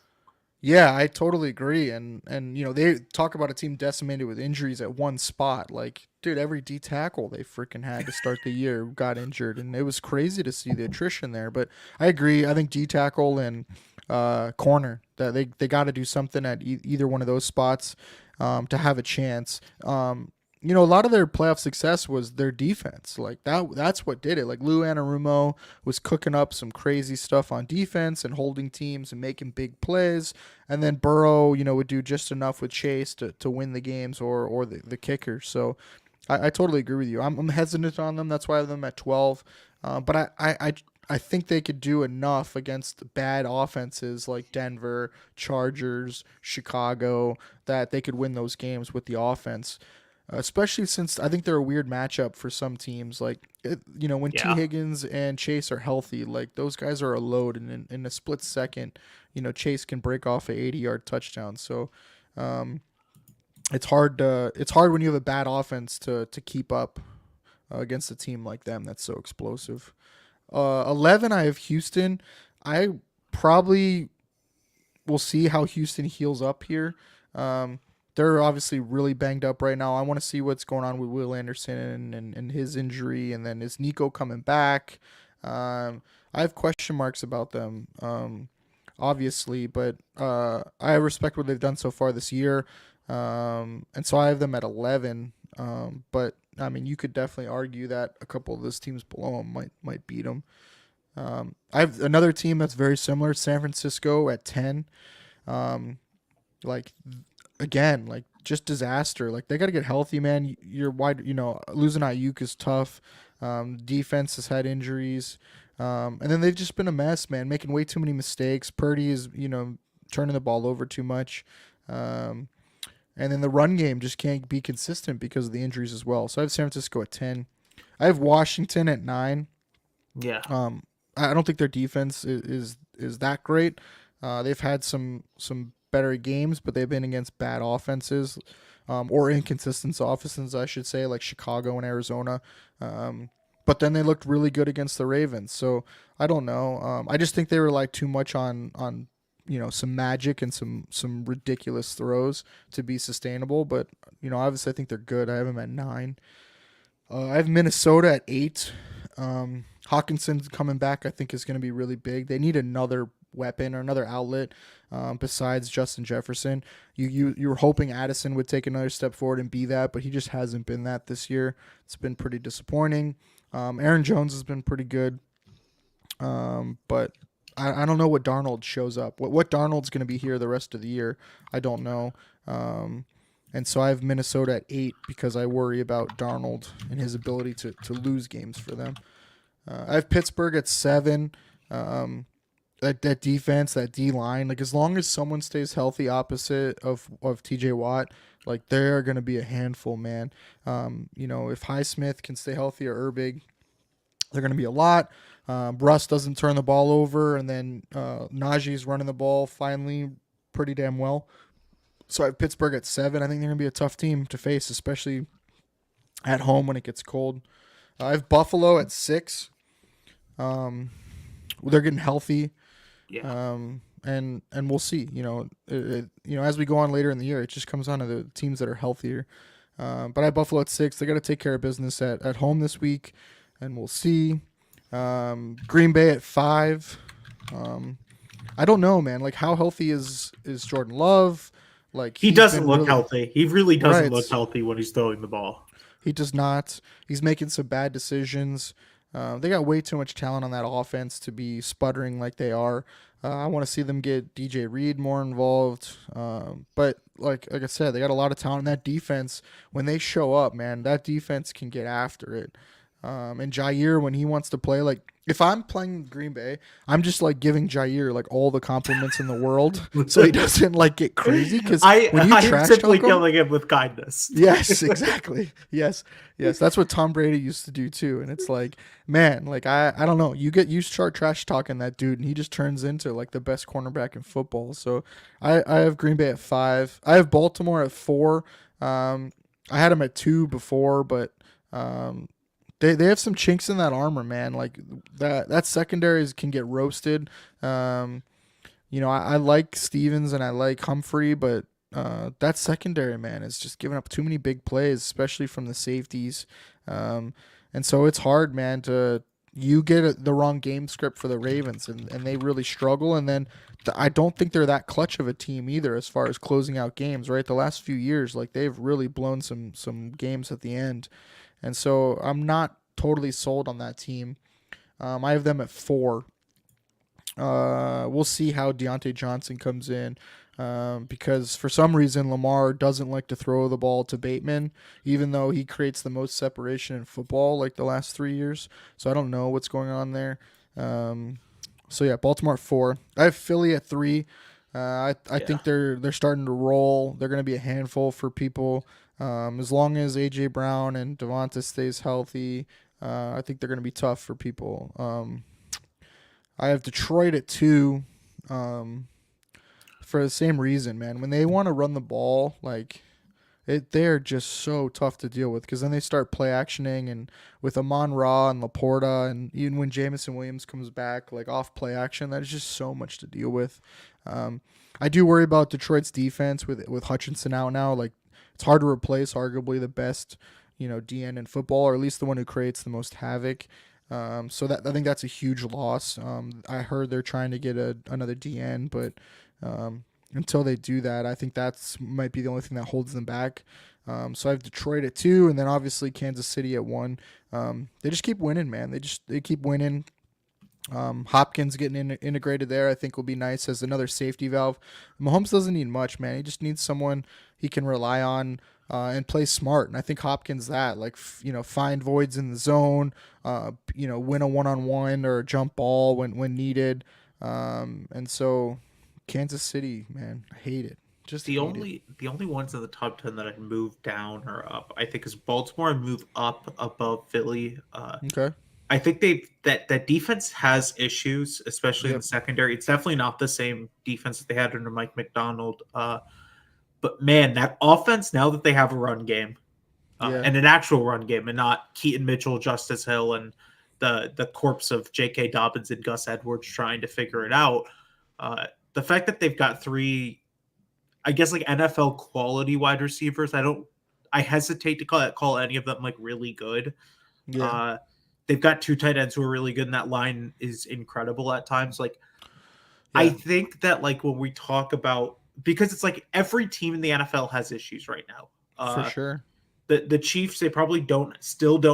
B: Yeah, I totally agree. And they talk about a team decimated with injuries at one spot. Like, dude, every D tackle they freaking had to start the year got injured, and it was crazy to see the attrition there. But I agree. I think D tackle and corner that they got to do something at either one of those spots to have a chance. A lot of their playoff success was their defense. Like that's what did it. Like Lou Anarumo was cooking up some crazy stuff on defense and holding teams and making big plays. And then Burrow, would do just enough with Chase to win the games or the kicker. So I totally agree with you. I'm hesitant on them. That's why I have them at 12. But I think they could do enough against bad offenses like Denver, Chargers, Chicago that they could win those games with the offense. especially since I think they're a weird matchup for some teams. Like, when T.
C: Yeah.
B: Higgins and Chase are healthy, like those guys are a load, and in a split second, Chase can break off a 80-yard touchdown. So, um, it's hard when you have a bad offense to keep up against a team like them that's so explosive. 11, I have Houston. I probably will see how Houston heals up here. Um, they're obviously really banged up right now. I want to see what's going on with Will Anderson and his injury, and then is Nico coming back? I have question marks about them, obviously, but I respect what they've done so far this year, and so I have them at 11. But I mean, you could definitely argue that a couple of those teams below them might beat them. I have another team that's very similar, San Francisco at 10. Um, like again, like just disaster. Like they got to get healthy, man. You're wide, losing Ayuk is tough. Defense has had injuries, and then they've just been a mess, man. Making way too many mistakes. Purdy is, turning the ball over too much. Um, and then the run game just can't be consistent because of the injuries as well. So I have San Francisco at 10. I have Washington at 9.
C: Yeah.
B: Um, I don't think their defense is that great. They've had some better games, but they've been against bad offenses, or inconsistent offenses, I should say, like Chicago and Arizona. But then they looked really good against the Ravens. So I don't know. I just think they rely too much on some magic and some ridiculous throws to be sustainable. But obviously I think they're good. I have them at 9. I have Minnesota at 8. Hawkinson's coming back, I think, is going to be really big. They need another weapon or another outlet besides Justin Jefferson. You were hoping Addison would take another step forward and be that, but he just hasn't been that this year. It's been pretty disappointing. Aaron Jones has been pretty good, but I don't know what Darnold shows up. What Darnold's going to be here the rest of the year, I don't know. And so I have Minnesota at 8 because I worry about Darnold and his ability to lose games for them. I have Pittsburgh at 7. That defense, that D line, like as long as someone stays healthy opposite of TJ Watt, like they're gonna be a handful, man. If Highsmith can stay healthy or Urbig, they're gonna be a lot. Russ doesn't turn the ball over, and then Najee's running the ball finally pretty damn well. So I have Pittsburgh at 7. I think they're gonna be a tough team to face, especially at home when it gets cold. I have Buffalo at 6. They're getting healthy.
C: Yeah.
B: And we'll see. As we go on later in the year, it just comes down to the teams that are healthier. But I have Buffalo at 6. They got to take care of business at home this week, and we'll see. Green Bay at 5. I don't know, man. Like, how healthy is Jordan Love? Like,
C: He doesn't look healthy. He really doesn't
B: Right.
C: look healthy when he's throwing the ball.
B: He does not. He's making some bad decisions. They got way too much talent on that offense to be sputtering like they are. I want to see them get DJ Reed more involved. But like I said, they got a lot of talent in that defense. When they show up, man, that defense can get after it. And Jair, when he wants to play, like if I'm playing Green Bay, I'm just like giving Jair like all the compliments in the world, so he doesn't like get crazy. Because when you
C: I'm
B: trash
C: simply
B: talk him,
C: killing him with kindness.
B: yes, exactly. Yes, that's what Tom Brady used to do too. And it's like, man, like I don't know. You start trash talking that dude, and he just turns into like the best cornerback in football. So I have Green Bay at 5. I have Baltimore at 4. I had them at 2 before, but they have some chinks in that armor, man. Like that secondaries can get roasted. I like Stevens and I like Humphrey, but that secondary, man, is just giving up too many big plays, especially from the safeties. And so it's hard, man, you get the wrong game script for the Ravens, and they really struggle. And then I don't think they're that clutch of a team either as far as closing out games, right? The last few years, like they've really blown some games at the end. And so I'm not totally sold on that team. I have them at 4. We'll see how Deontay Johnson comes in, because for some reason Lamar doesn't like to throw the ball to Bateman, even though he creates the most separation in football like the last 3 years. So I don't know what's going on there. So yeah, Baltimore at 4. I have Philly at 3. I
C: Yeah.
B: think they're starting to roll. They're going to be a handful for people. As long as AJ Brown and Devonta stays healthy, I think they're going to be tough for people. I have Detroit at 2, um, for the same reason, man. When they want to run the ball, like they're just so tough to deal with because then they start play actioning and with Amon Ra and Laporta and even when Jamison Williams comes back, like off play action, that is just so much to deal with. Um, I do worry about Detroit's defense with Hutchinson out now. Like it's hard to replace arguably the best, DN in football, or at least the one who creates the most havoc. So that I think that's a huge loss. I heard they're trying to get another DN, but um, until they do that, I think that's might be the only thing that holds them back. So I have Detroit at 2, and then obviously Kansas City at 1. They just keep winning, man. They keep winning. Hopkins getting integrated there, I think, will be nice as another safety valve. Mahomes doesn't need much, man. He just needs someone he can rely on and play smart. And I think Hopkins that, like, find voids in the zone, win a one-on-one or a jump ball when needed. And so Kansas City, man, I hate it. Just
C: The
B: hate it.
C: only the only ones in the top 10 that I'd move down or up, I think, is Baltimore and move up above Philly.
B: Okay.
C: I think that defense has issues, especially in the
B: Yep.
C: secondary. It's definitely not the same defense that they had under Mike McDonald. But man, that offense, now that they have a run game,
B: Yeah.
C: and an actual run game, and not Keaton Mitchell, Justice Hill, and the corpse of J.K. Dobbins and Gus Edwards trying to figure it out. Uh, the fact that they've got three, I guess, like NFL quality wide receivers, I hesitate to call any of them like really good.
B: Yeah.
C: Uh, they've got two tight ends who are really good, and that line is incredible at times. Like, I
B: Yeah.
C: think that, like, when we talk about, because it's like every team in the NFL has issues right now.
B: For sure.
C: The Chiefs, they probably don't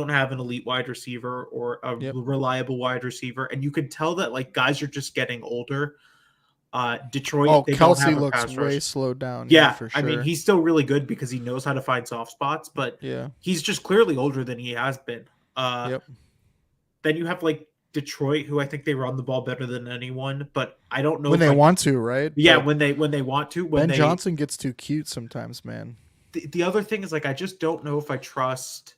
C: have an elite wide receiver or a
B: Yep.
C: reliable wide receiver, and you can tell that like guys are just getting older. Detroit,
B: Oh,
C: they don't have
B: Kelsey
C: a
B: looks
C: pass
B: way
C: rush.
B: slowed down. Yeah,
C: Yeah,
B: for
C: I mean
B: sure.
C: he's still really good because he knows how to find soft spots, but
B: Yeah.
C: he's just clearly older than he has been.
B: Yep.
C: Then you have like Detroit, who I think they run the ball better than anyone, but I don't know
B: When
C: if
B: they
C: I.
B: want to, right?
C: Yeah,
B: But
C: when they want to,
B: Ben Johnson gets too cute sometimes, man.
C: the other thing is like I just don't know if I trust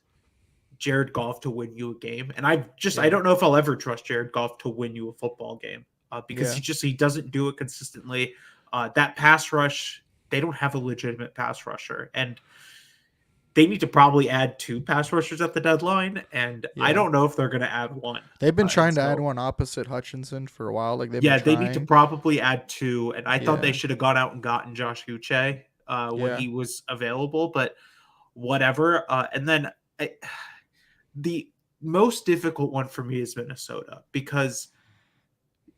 C: Jared Goff to win you a game, and I
B: Yeah.
C: don't know if I'll ever trust Jared Goff to win you a football game because
B: Yeah.
C: he doesn't do it consistently. That pass rush, they don't have a legitimate pass rusher, and they need to probably add two pass rushers at the deadline, and I
B: Yeah.
C: don't know if they're going to add one.
B: They've been
C: And
B: trying to add
C: so,
B: one opposite Hutchinson for a while. Like they've been
C: yeah, they need to
B: trying.
C: probably add two, and I thought they
B: Yeah.
C: should have gone out and gotten Josh Uche when
B: Yeah.
C: he was available, but whatever. And then the most difficult one for me is Minnesota because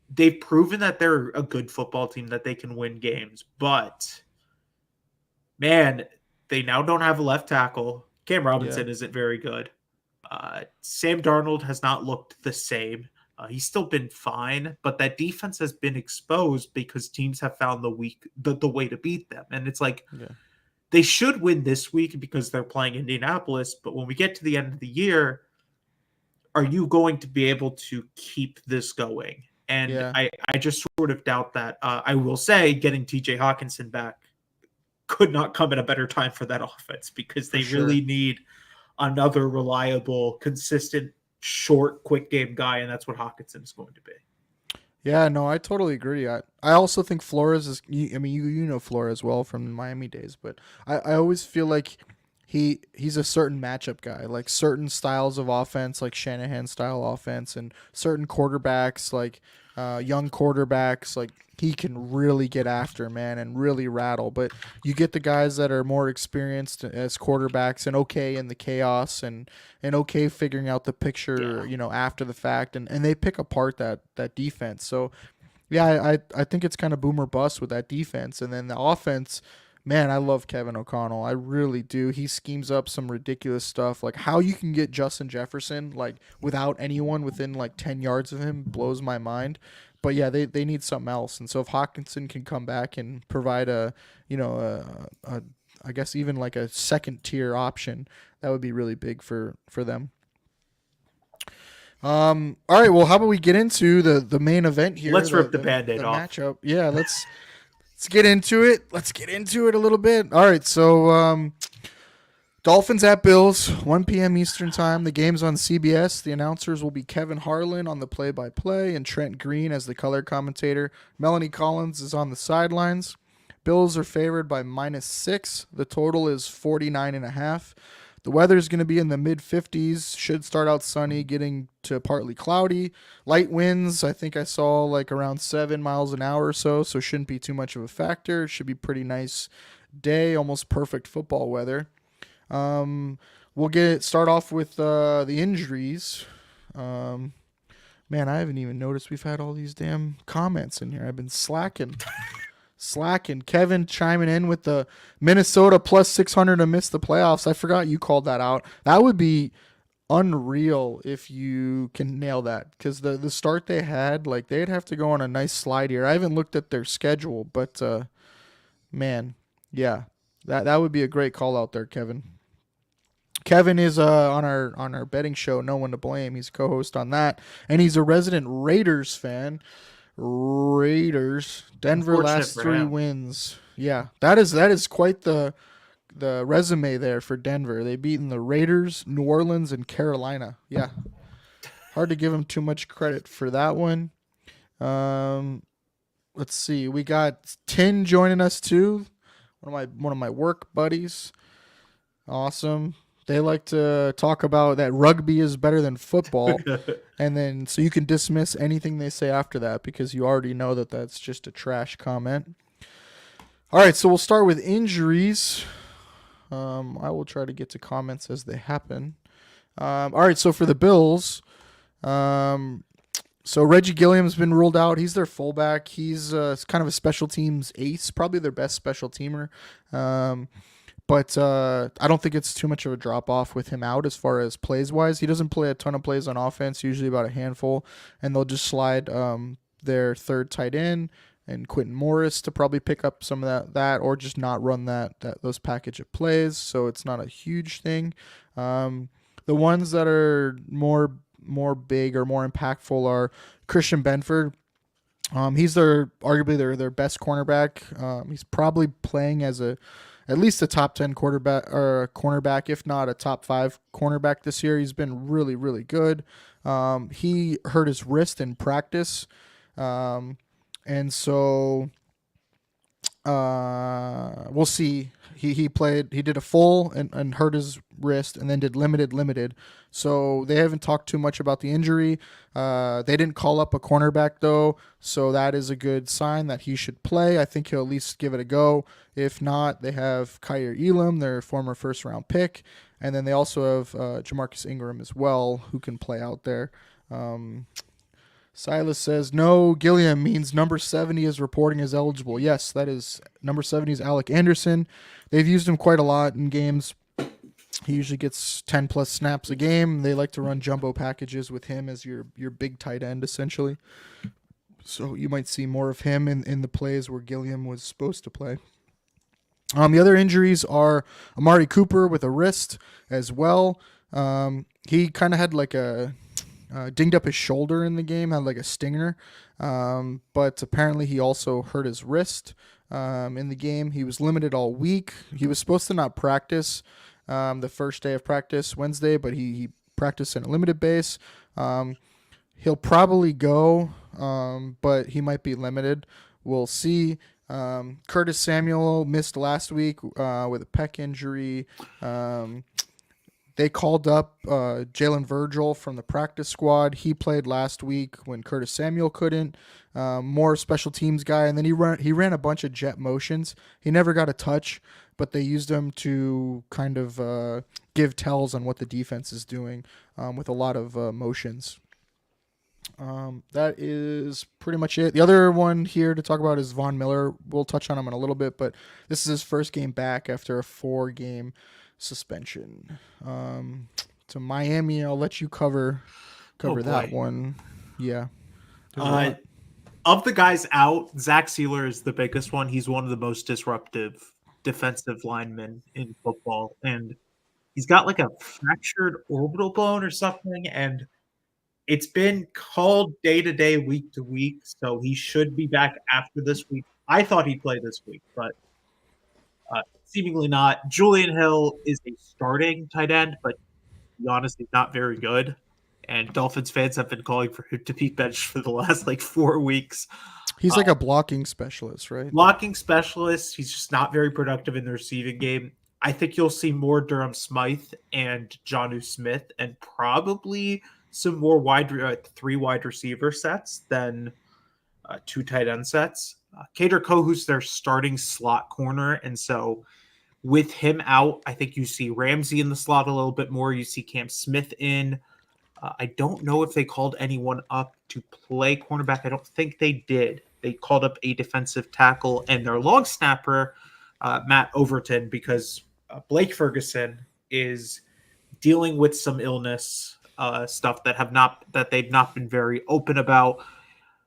C: they've proven that they're a good football team, that they can win games, but man, they now don't have a left tackle. Cam
B: Yeah.
C: Robinson isn't very good. Sam Darnold has not looked the same. He's still been fine, but that defense has been exposed because teams have found the way to beat them. And it's like
B: Yeah.
C: they should win this week because they're playing Indianapolis. But when we get to the end of the year, are you going to be able to keep this going? And
B: Yeah.
C: I just sort of doubt that. I will say getting TJ Hawkinson back could not come at a better time for that offense because
B: For
C: they
B: sure.
C: really need another reliable, consistent, short, quick game guy, and that's what Hawkinson is going to be.
B: Yeah, no, I totally agree. I also think Flores is. I mean, you know Flores well from the Miami days, but I always feel like he's a certain matchup guy, like certain styles of offense, like Shanahan style offense, and certain quarterbacks, like young quarterbacks, like he can really get after, man, and really rattle. But you get the guys that are more experienced as quarterbacks and okay in the chaos and okay figuring out the picture,
C: Yeah.
B: after the fact, and they pick apart that defense. So yeah, I think it's kind of boomer bust with that defense, and then the offense. Man, I love Kevin O'Connell. I really do. He schemes up some ridiculous stuff. Like how you can get Justin Jefferson like without anyone within like 10 yards of him blows my mind. But yeah, they need something else. And so if Hawkinson can come back and provide a I guess even like a second tier option, that would be really big for them. All right, well, how about we get into the main event here,
C: Let's
B: the
C: rip the
B: the
C: band-aid
B: the
C: off.
B: matchup. Yeah, let's get into it. Let's get into it a little bit. All right, so Dolphins at Bills, 1 p.m. Eastern Time. The game's on CBS. The announcers will be Kevin Harlan on the play-by-play and Trent Green as the color commentator. Melanie Collins is on the sidelines. Bills are favored by -6. The total is 49.5. The weather is going to be in the mid 50s. Should start out sunny, getting to partly cloudy. Light winds, I think I saw like around 7 miles an hour or so shouldn't be too much of a factor. It should be pretty nice day, almost perfect football weather. Um, we'll start off with the injuries. Um, Man, I haven't even noticed we've had all these damn comments in here. I've been slacking. Kevin chiming in with the Minnesota plus 600 to miss the playoffs. I forgot you called that out. That would be unreal if you can nail that, because the start they had, like, they'd have to go on a nice slide here. I haven't looked at their schedule, but man, yeah, that would be a great call out there, Kevin. Kevin is on our betting show, No One to Blame. He's a co-host on that, and he's a resident Raiders fan. Raiders. Denver last 3 wins. Yeah, that is quite the resume there for Denver. They beaten the Raiders, New Orleans, and Carolina. Yeah, hard to give them too much credit for that one. Um, let's see. We got Tin joining us too. One of my work buddies. Awesome. They like to talk about that rugby is better than football. And then so you can dismiss anything they say after that because you already know that that's just a trash comment. All right, so we'll start with injuries. I will try to get to comments as they happen. All right, so for the Bills, so Reggie Gilliam's been ruled out. He's their fullback. He's kind of a special teams ace, probably their best special teamer. But I don't think it's too much of a drop off with him out as far as plays wise. He doesn't play a ton of plays on offense, usually about a handful, and they'll just slide their third tight end and Quentin Morris to probably pick up some of that or just not run those package of plays. So it's not a huge thing. The ones that are more big or more impactful are Christian Benford. He's arguably their best cornerback. He's probably playing as at least a top 10 quarterback or cornerback, if not a top 5 cornerback this year. He's been really, really good. He hurt his wrist in practice. And so we'll see. He did a full and hurt his wrist and then did limited. So they haven't talked too much about the injury. They didn't call up a cornerback though, so that is a good sign that he should play. I think he'll at least give it a go. If not, they have Kyer Elam, their former first round pick, and then they also have Jamarcus Ingram as well, who can play out there. Silas says, no, Gilliam means number 70 is reporting as eligible. Yes, that is number 70 is Alec Anderson. They've used him quite a lot in games. He usually gets 10 plus snaps a game. They like to run jumbo packages with him as your big tight end, essentially. So you might see more of him in the plays where Gilliam was supposed to play. The other injuries are Amari Cooper with a wrist as well. He kind of had like dinged up his shoulder in the game, had like a stinger, but apparently he also hurt his wrist in the game. He was limited all week. He was supposed to not practice the first day of practice, Wednesday, but he practiced in a limited base. He'll probably go, but he might be limited. We'll see. Curtis Samuel missed last week with a pec injury. They called up Jalen Virgil from the practice squad. He played last week when Curtis Samuel couldn't. More special teams guy, and then he ran a bunch of jet motions. He never got a touch, but they used him to kind of give tells on what the defense is doing with a lot of motions. That is pretty much it. The other one here to talk about is Von Miller. We'll touch on him in a little bit, but this is his first game back after a 4-game suspension. To Miami, I'll let you cover that one. Yeah.
C: Of the guys out, Zach Sealer is the biggest one. He's one of the most disruptive defensive linemen in football, and he's got like a fractured orbital bone or something, and it's been called day to day, week to week, so he should be back after this week I thought he'd play this week, but seemingly not. Julian Hill is a starting tight end, but to be honest, he's not very good. And Dolphins fans have been calling for him to be benched for the last like 4 weeks.
B: He's like a blocking specialist, right?
C: Blocking specialist, he's just not very productive in the receiving game. I think you'll see more Durham Smythe and Jonnu Smith and probably some more three wide receiver sets than two tight end sets. Kader Kohu's their starting slot corner. And so with him out, I think you see Ramsey in the slot a little bit more. You see Cam Smith in. I don't know if they called anyone up to play cornerback. I don't think they did. They called up a defensive tackle and their long snapper, Matt Overton, because Blake Ferguson is dealing with some illness stuff that they've not been very open about.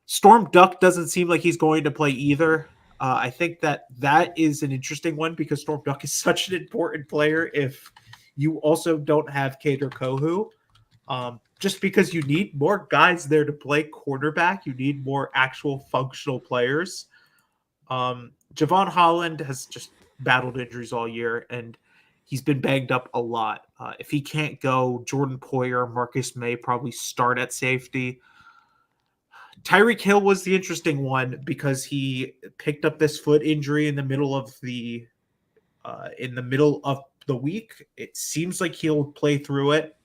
C: Storm Duck doesn't seem like he's going to play either. I think that is an interesting one because Storm Duck is such an important player. If you also don't have Kader Kohu, just because you need more guys there to play quarterback, you need more actual functional players. Javon Holland has just battled injuries all year, and he's been banged up a lot. If he can't go, Jordan Poyer, Marcus May probably start at safety. Tyreek Hill was the interesting one because he picked up this foot injury in the middle of the week. It seems like he'll play through it.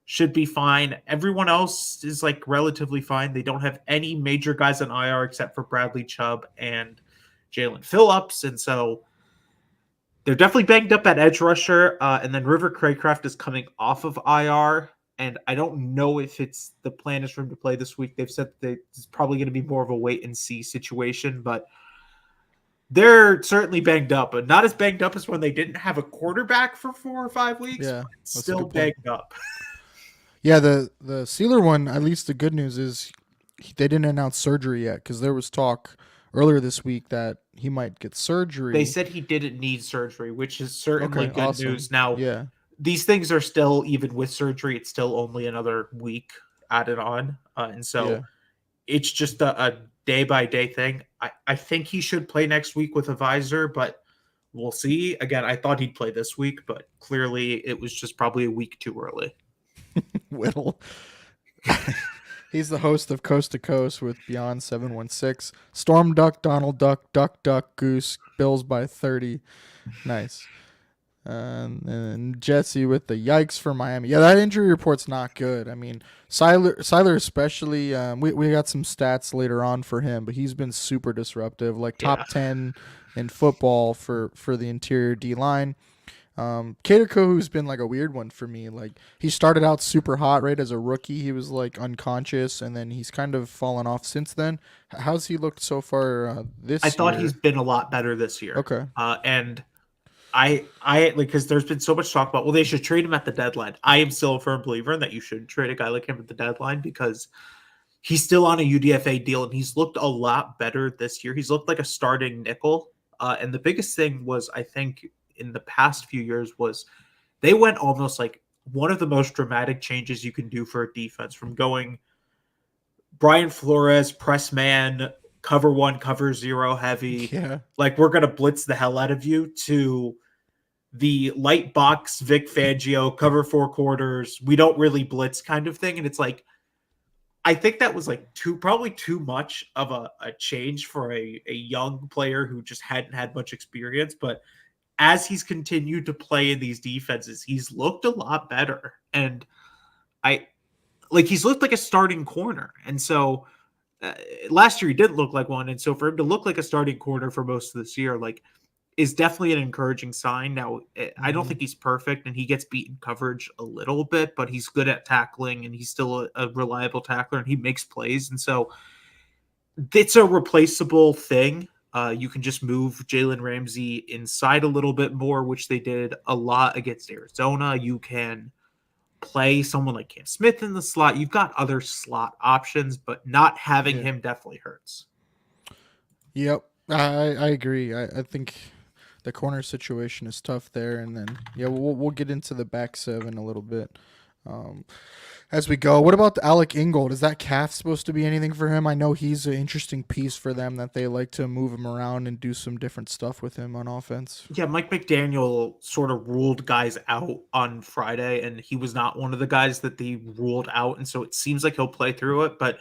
C: Should be fine. Everyone else is like relatively fine. They don't have any major guys on IR except for Bradley Chubb and Jalen Phillips. And so they're definitely banged up at edge rusher. And then River Craycraft is coming off of IR. And I don't know if it's the plan is for him to play this week. They've said that it's probably going to be more of a wait and see situation, but they're certainly banged up, but not as banged up as when they didn't have a quarterback for 4 or 5 weeks.
B: Yeah,
C: Still banged up.
B: Yeah, the Sealer one, at least the good news is they didn't announce surgery yet because there was talk earlier this week that he might get surgery.
C: They said he didn't need surgery, which is certainly good news. Now,
B: yeah,
C: these things are still, even with surgery, it's still only another week added on. And so it's just a day-by-day thing. I think he should play next week with a visor, but we'll see. Again, I thought he'd play this week, but clearly it was just probably a week too early.
B: Whittle. He's the host of Coast to Coast with Beyond 716. Storm Duck, Donald Duck, Duck Duck, Goose, Bills by 30. Nice. And Jesse with the yikes for Miami. Yeah, that injury report's not good. I mean, Siler especially, we got some stats later on for him, but he's been super disruptive, like top 10 in football for the interior D-line. Kader Kohu's been like a weird one for me. Like he started out super hot, right? As a rookie, he was like unconscious, and then he's kind of fallen off since then. How's he looked so far this year?
C: I thought he's been a lot better this year.
B: Okay.
C: And I like because there's been so much talk about they should trade him at the deadline. I am still a firm believer in that you should trade a guy like him at the deadline because he's still on a UDFA deal and he's looked a lot better this year. He's looked like a starting nickel. And the biggest thing was, I think, in the past few years was they went almost like one of the most dramatic changes you can do for a defense from going Brian Flores, press man, cover 1, cover 0 heavy.
B: Yeah.
C: Like we're going to blitz the hell out of you to the light box Vic Fangio, cover 4 quarters. We don't really blitz kind of thing. And it's like, I think that was like probably too much of a change for a young player who just hadn't had much experience. But as he's continued to play in these defenses, he's looked a lot better. And he's looked like a starting corner. And so last year he didn't look like one. And so for him to look like a starting corner for most of this year, like is definitely an encouraging sign. Now, I don't think he's perfect and he gets beaten coverage a little bit, but he's good at tackling and he's still a reliable tackler and he makes plays. And so it's a replaceable thing. You can just move Jalen Ramsey inside a little bit more, which they did a lot against Arizona. You can play someone like Cam Smith in the slot. You've got other slot options, but not having him definitely hurts.
B: Yep, I agree. I think the corner situation is tough there, and then we'll get into the back seven a little bit. Um, as we go, what about Alec Ingold? Is that calf supposed to be anything for him? I know he's an interesting piece for them that they like to move him around and do some different stuff with him on offense.
C: Yeah, Mike McDaniel sort of ruled guys out on Friday, and he was not one of the guys that they ruled out, and so it seems like he'll play through it. But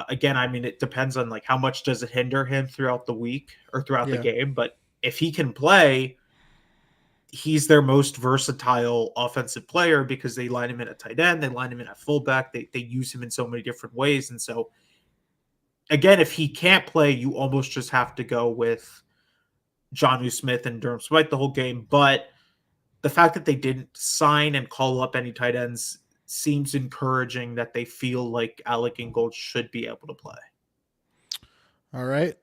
C: again, I mean, it depends on like how much does it hinder him throughout the week or throughout the
B: Yeah.
C: game. But if he can play, he's their most versatile offensive player because they line him in at tight end, they line him in at fullback, they use him in so many different ways. And so, again, if he can't play, you almost just have to go with Jonnu Smith and Durham Smythe the whole game. But the fact that they didn't sign and call up any tight ends seems encouraging that they feel like Alec Ingold should be able to play.
B: All right.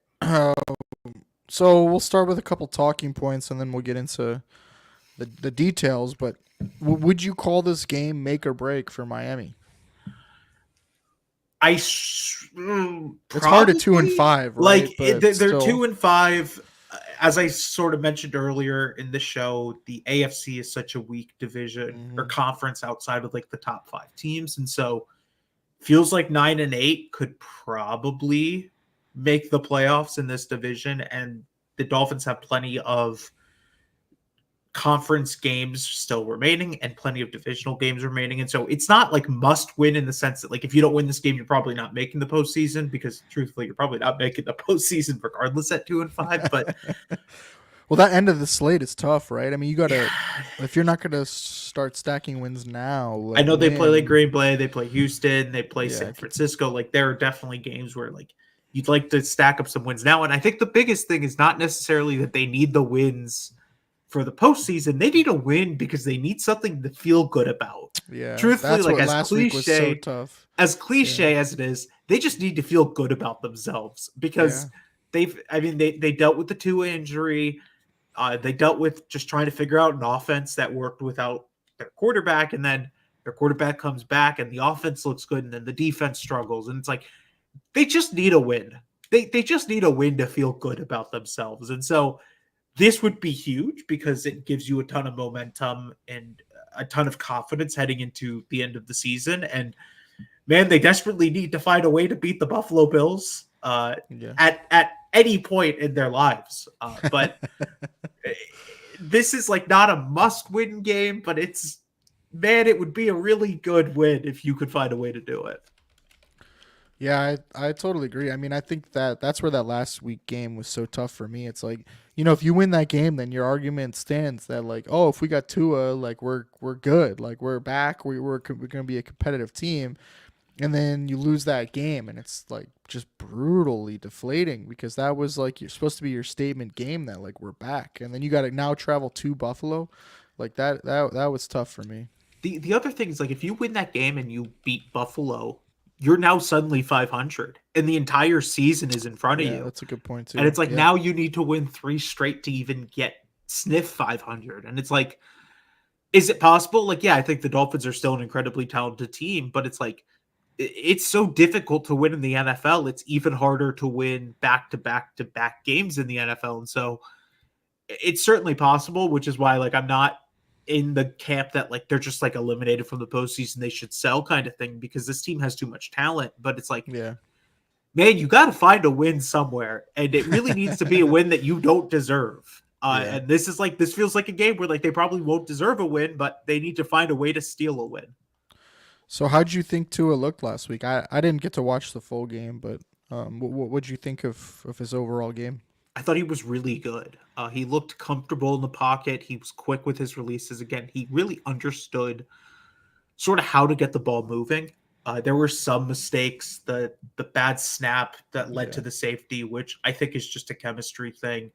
B: So we'll start with a couple talking points and then we'll get into the details. But would you call this game make or break for Miami? It's hard at 2-5, right?
C: Like
B: But
C: they're
B: still,
C: 2-5. As I sort of mentioned earlier in the show, the AFC is such a weak division or conference outside of like the top 5 teams, and so feels like 9-8 could probably make the playoffs in this division, and the Dolphins have plenty of conference games still remaining and plenty of divisional games remaining. And so it's not like must win in the sense that like if you don't win this game, you're probably not making the postseason, because truthfully, you're probably not making the postseason regardless at 2-5. But
B: well, that end of the slate is tough, right? I mean, you gotta if you're not gonna start stacking wins now.
C: I
B: Like
C: know they play like
B: win,
C: Green Bay, they play Houston, they play
B: yeah,
C: San Francisco. Like there are definitely games where like you'd like to stack up some wins now. And I think the biggest thing is not necessarily that they need the wins for the postseason. They need a win because they need something to feel good about.
B: yeah.
C: Truthfully,
B: That's
C: like
B: what last week was so tough.
C: as cliche as it is, they just need to feel good about themselves because
B: Yeah.
C: they dealt with the Tua injury. They dealt with just trying to figure out an offense that worked without their quarterback, and then their quarterback comes back and the offense looks good, and then the defense struggles. And it's like they just need a win. They just need a win to feel good about themselves. And so this would be huge because it gives you a ton of momentum and a ton of confidence heading into the end of the season. And man, they desperately need to find a way to beat the Buffalo Bills
B: Yeah.
C: at any point in their lives. But this is like not a must-win game, but it's, man, it would be a really good win if you could find a way to do it.
B: Yeah, I totally agree. I mean, I think that's where that last week game was so tough for me. It's like, if you win that game, then your argument stands that like, oh, if we got Tua, like we're good, like we're back, we're going to be a competitive team, and then you lose that game, and it's like just brutally deflating because that was like you're supposed to be your statement game that like we're back, and then you got to now travel to Buffalo, like that was tough for me.
C: The other thing is like if you win that game and you beat Buffalo, you're now suddenly 500 and the entire season is in front of
B: Yeah,
C: you.
B: that's a good point too.
C: And it's like
B: Yeah,
C: now you need to win 3 straight to even get sniff 500. And it's like, is it possible? Like, yeah, I think the Dolphins are still an incredibly talented team, but it's like it's so difficult to win in the NFL. It's even harder to win back to back to back games in the NFL. And so it's certainly possible, which is why like I'm not in the camp that like they're just like eliminated from the postseason, they should sell kind of thing, because this team has too much talent. But it's like,
B: yeah.
C: man, you got to find a win somewhere, and it really needs to be a win that you don't deserve.
B: Yeah.
C: And this feels like a game where like they probably won't deserve a win, but they need to find a way to steal a win.
B: So how'd you think Tua looked last week? I didn't get to watch the full game, but what'd you think of his overall game?
C: I thought he was really good. He looked comfortable in the pocket. He was quick with his releases. Again, he really understood sort of how to get the ball moving. There were some mistakes, the bad snap that led to the safety, which I think is just a chemistry thing.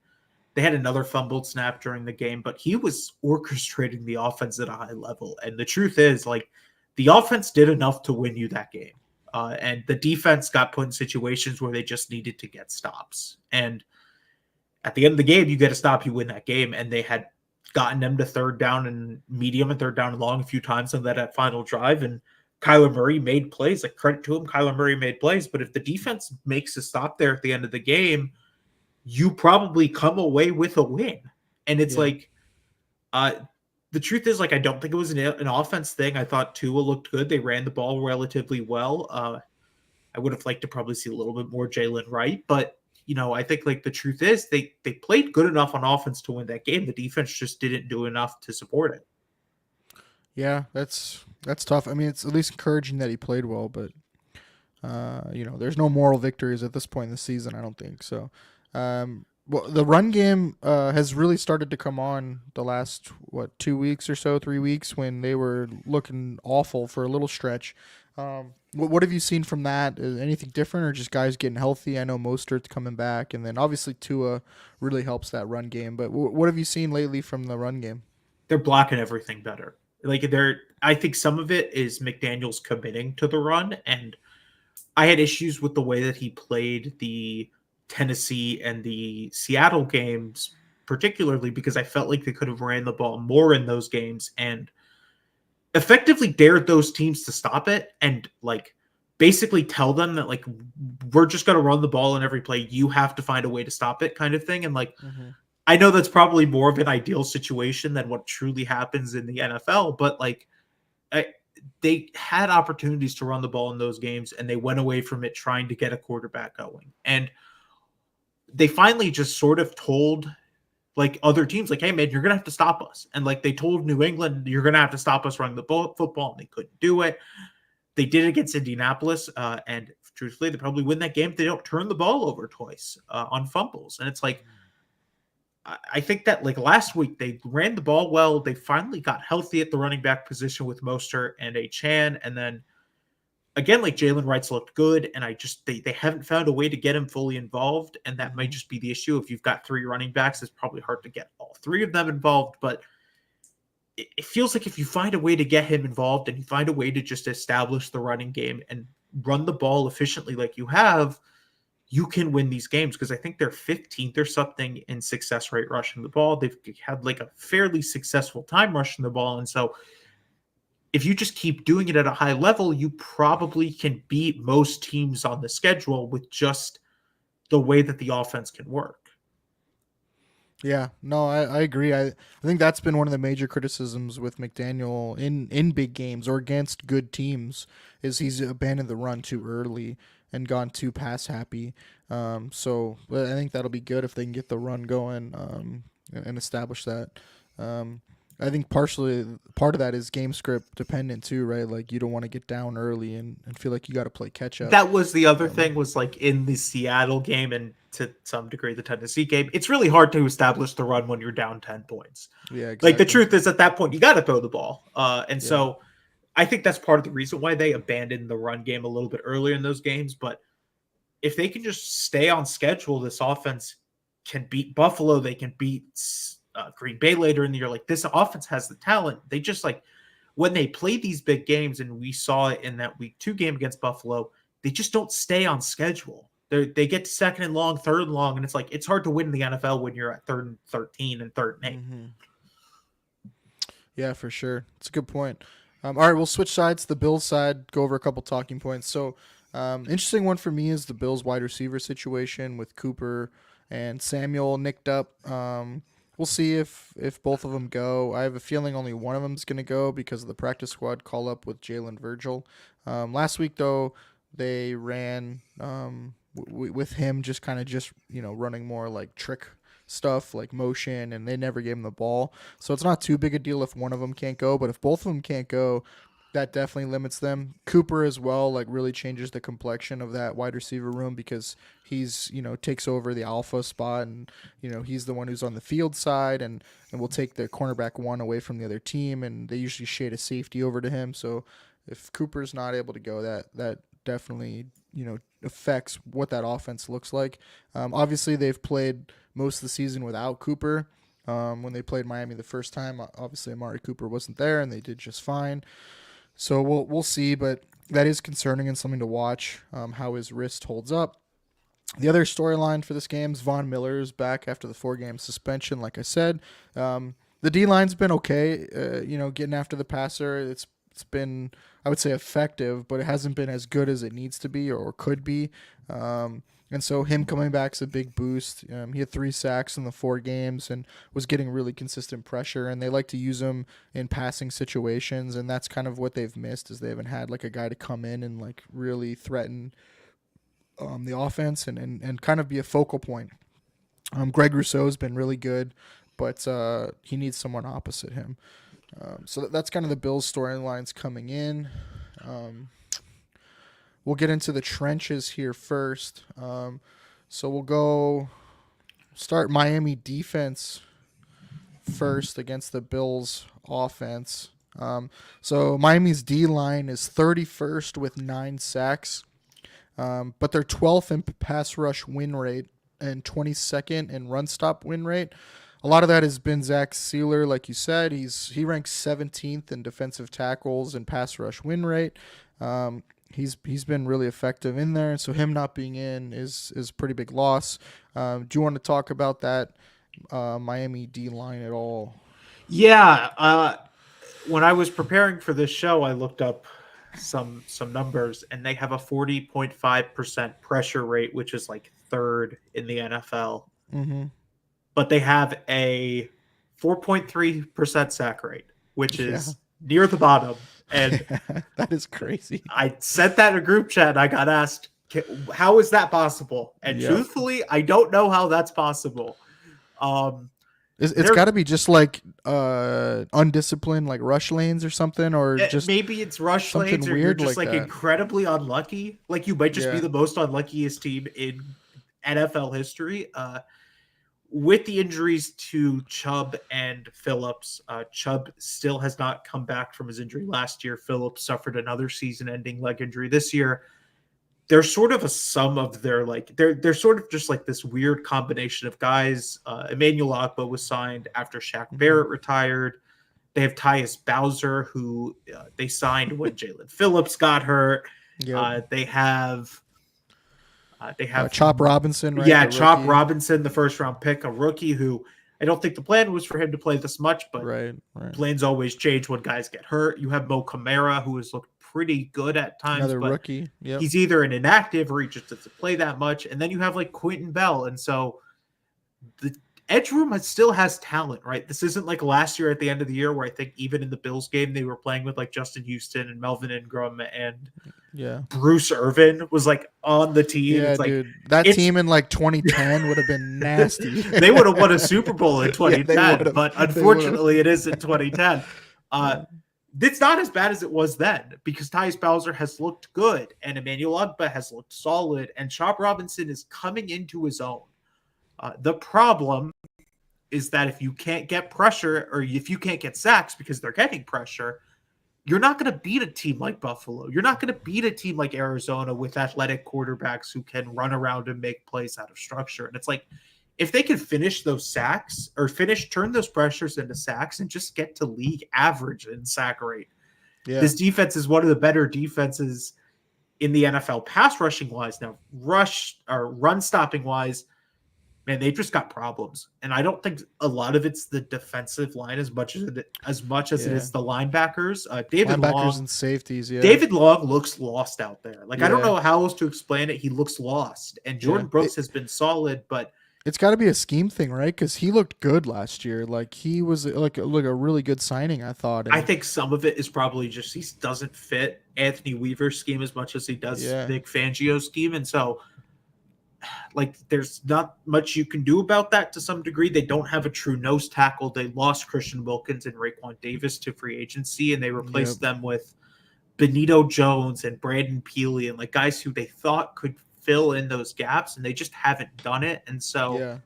C: They had another fumbled snap during the game, but he was orchestrating the offense at a high level. And the truth is, like, the offense did enough to win you that game. And the defense got put in situations where they just needed to get stops. And at the end of the game, you get a stop, you win that game. And they had gotten them to third down and medium and third down and long a few times on that final drive. And Kyler Murray made plays. Like, credit to him, Kyler Murray made plays. But if the defense makes a stop there at the end of the game, you probably come away with a win. And it's like the truth is, like, I don't think it was an offense thing. I thought Tua looked good. They ran the ball relatively well. I would have liked to probably see a little bit more Jalen Wright, but I think like the truth is they played good enough on offense to win that game. The defense just didn't do enough to support it.
B: Yeah, that's tough. I mean, it's at least encouraging that he played well, but there's no moral victories at this point in the season. I don't think so. Well, the run game has really started to come on the last 2 weeks or so, 3 weeks when they were looking awful for a little stretch. What have you seen from that? Is anything different, or just guys getting healthy? I know Mostert's coming back, and then obviously Tua really helps that run game. But what have you seen lately from the run game?
C: They're blocking everything better. Like I think some of it is McDaniel's committing to the run, and I had issues with the way that he played the Tennessee and the Seattle games, particularly because I felt like they could have ran the ball more in those games and effectively dared those teams to stop it and like basically tell them that like we're just going to run the ball in every play. You have to find a way to stop it, kind of thing. And like
B: Mm-hmm.
C: I know that's probably more of an ideal situation than what truly happens in the NFL, but like I, they had opportunities to run the ball in those games and they went away from it trying to get a quarterback going. And they finally just sort of told like other teams, like, hey man, you're gonna have to stop us. And like they told New England, you're gonna have to stop us running the football, and they couldn't do it. They did it against Indianapolis, and truthfully, they probably win that game if they don't turn the ball over twice on fumbles. And it's like I think that like last week they ran the ball well. They finally got healthy at the running back position with Mostert and Chan, and then again, like Jalen Wright's looked good, and they haven't found a way to get him fully involved, and that might just be the issue. If you've got three running backs, it's probably hard to get all three of them involved, but it feels like if you find a way to get him involved and you find a way to just establish the running game and run the ball efficiently like you have, you can win these games because I think they're 15th or something in success rate rushing the ball. They've had like a fairly successful time rushing the ball, and so if you just keep doing it at a high level, you probably can beat most teams on the schedule with just the way that the offense can work.
B: Yeah, no, I agree. I think that's been one of the major criticisms with McDaniel in big games or against good teams is he's abandoned the run too early and gone too pass happy. But I think that'll be good if they can get the run going and establish that. I think partially part of that is game script dependent too, right? Like you don't want to get down early and feel like you got to play catch up.
C: That was the other thing was like in the Seattle game and to some degree the Tennessee game, it's really hard to establish the run when you're down 10 points.
B: Yeah, exactly.
C: Like the truth is at that point, you got to throw the ball. So I think that's part of the reason why they abandoned the run game a little bit earlier in those games. But if they can just stay on schedule, this offense can beat Buffalo. They can beat Green Bay later in the year. Like this offense has the talent. They just like when they play these big games, and we saw it in that week 2 game against Buffalo, they just don't stay on schedule. They get to second and long, third and long, and it's like it's hard to win in the NFL when you're at 3rd and 13 and 3rd and 8.
B: Mm-hmm. Yeah, for sure. It's a good point. All right, we'll switch sides. The Bills side, go over a couple talking points. So, interesting one for me is the Bills wide receiver situation with Cooper and Samuel nicked up. We'll see if both of them go. I have a feeling only one of them is going to go because of the practice squad call up with Jalen Virgil. Last week, though, they ran with him just kind of running more like trick stuff like motion, and they never gave him the ball. So it's not too big a deal if one of them can't go, but if both of them can't go, that definitely limits them. Cooper as well, like really changes the complexion of that wide receiver room because he's, takes over the alpha spot and, he's the one who's on the field side and will take the cornerback one away from the other team. And they usually shade a safety over to him. So if Cooper's not able to go, that definitely, affects what that offense looks like. Obviously they've played most of the season without Cooper. When they played Miami the first time, obviously Amari Cooper wasn't there and they did just fine. So we'll see, but that is concerning and something to watch, how his wrist holds up. The other storyline for this game is Von Miller's back after the 4-game suspension, like I said. The D-line's been okay, getting after the passer. It's been, I would say, effective, but it hasn't been as good as it needs to be or could be. And And so him coming back is a big boost. He had 3 sacks in the 4 games and was getting really consistent pressure. And they like to use him in passing situations, and that's kind of what they've missed is they haven't had like a guy to come in and like really threaten the offense and kind of be a focal point. Greg Rousseau's been really good, but he needs someone opposite him. So that's kind of the Bills' storylines coming in. Um, we'll get into the trenches here first. So we'll go start Miami defense first against the Bills offense. So Miami's D line is 31st with 9 sacks, but they're 12th in pass rush win rate and 22nd in run stop win rate. A lot of that has been Zach Sealer, like you said. He ranks 17th in defensive tackles and pass rush win rate. He's been really effective in there, so him not being in is a pretty big loss. Do you want to talk about that Miami D line at all?
C: Yeah, when I was preparing for this show, I looked up some numbers, and they have a 40.5% pressure rate, which is like third in the NFL.
B: Mm-hmm.
C: But they have a 4.3% sack rate, which
B: Yeah,
C: is near the bottom. And
B: that is crazy.
C: I sent that in a group chat, and I got asked, how is that possible? And
B: Yep.
C: truthfully, I don't know how that's possible.
B: It's got to be just like undisciplined, like rush lanes or something, or just
C: maybe it's rush
B: something
C: lanes, or you're
B: weird
C: just
B: like
C: like
B: that.
C: incredibly unlucky. Like you might just be
B: Yeah.
C: the most unluckiest team in NFL history. With the injuries to Chubb and Phillips, Chubb still has not come back from his injury last year. Phillips suffered another season-ending leg injury this year. They're sort of a sum of their they're sort of just like this weird combination of guys. Emmanuel Ogba was signed after Shaq Barrett retired. They have Tyus Bowser, who they signed when Jalen Phillips got hurt.
B: Yep.
C: They have
B: Chop Robinson, right?
C: yeah,
B: The
C: Chop
B: rookie.
C: Robinson, the first round pick, a rookie who I don't think the plan was for him to play this much, but
B: Right.
C: plans always change when guys get hurt. You have Mo Camara, who has looked pretty good at times,
B: Another
C: but
B: rookie. Yep.
C: he's either an inactive or he just doesn't play that much. And then you have like Quentin Bell. And so the edge room still has talent, right? This isn't like last year at the end of the year where I think even in the Bills game, they were playing with like Justin Houston and Melvin Ingram and
B: Yeah.
C: Bruce Irvin was like on the team.
B: Yeah,
C: It's like,
B: dude. That
C: it's
B: team in like 2010 would have been nasty.
C: they would have won a Super Bowl in
B: Yeah, they
C: 2010,
B: would've.
C: but
B: They would've.
C: unfortunately, it is in 2010.
B: Yeah.
C: It's not as bad as it was then because Tyus Bowser has looked good and Emmanuel Ogba has looked solid, and Chop Robinson is coming into his own. The problem is that if you can't get pressure or if you can't get sacks because they're getting pressure, you're not going to beat a team like Buffalo. You're not going to beat a team like Arizona with athletic quarterbacks who can run around and make plays out of structure. And it's like, if they can finish those sacks or turn those pressures into sacks and just get to league average in sack rate,
B: Yeah.
C: this defense is one of the better defenses in the NFL pass rushing wise. Now, rush or run stopping wise, man, they just got problems. And I don't think a lot of it's the defensive line as much as it is the linebackers. David
B: Linebackers
C: Long
B: and safeties. Yeah.
C: David Long looks lost out there. Like, I don't
B: Yeah.
C: know how else to explain it. He looks lost. And Jordan
B: Yeah.
C: Brooks has been solid, but
B: It's got to be a scheme thing, right? Because he looked good last year. Like he was like a really good signing, I thought.
C: I think some of it is probably just he doesn't fit Anthony Weaver's scheme as much as he does Vic Fangio's scheme. And so, like, there's not much you can do about that to some degree. They don't have a true nose tackle. They lost Christian Wilkins and Raekwon Davis to free agency, and they replaced them with Benito Jones and Brandon Peely and like guys who they thought could fill in those gaps, and they just haven't done it. And so,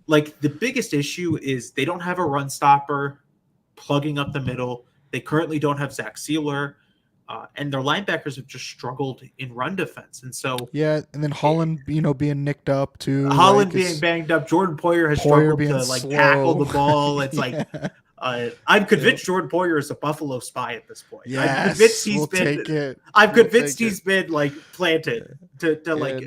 C: like, the biggest issue is they don't have a run stopper plugging up the middle. They currently don't have Zach Sealer, and their linebackers have just struggled in run defense. And so,
B: and then Holland, being nicked up too.
C: Holland being banged up, Jordan Poyer has struggled to like
B: slow.
C: tackle the ball. It's like I'm convinced Jordan Poyer is a Buffalo spy at this point. I'm convinced he's been like planted to like.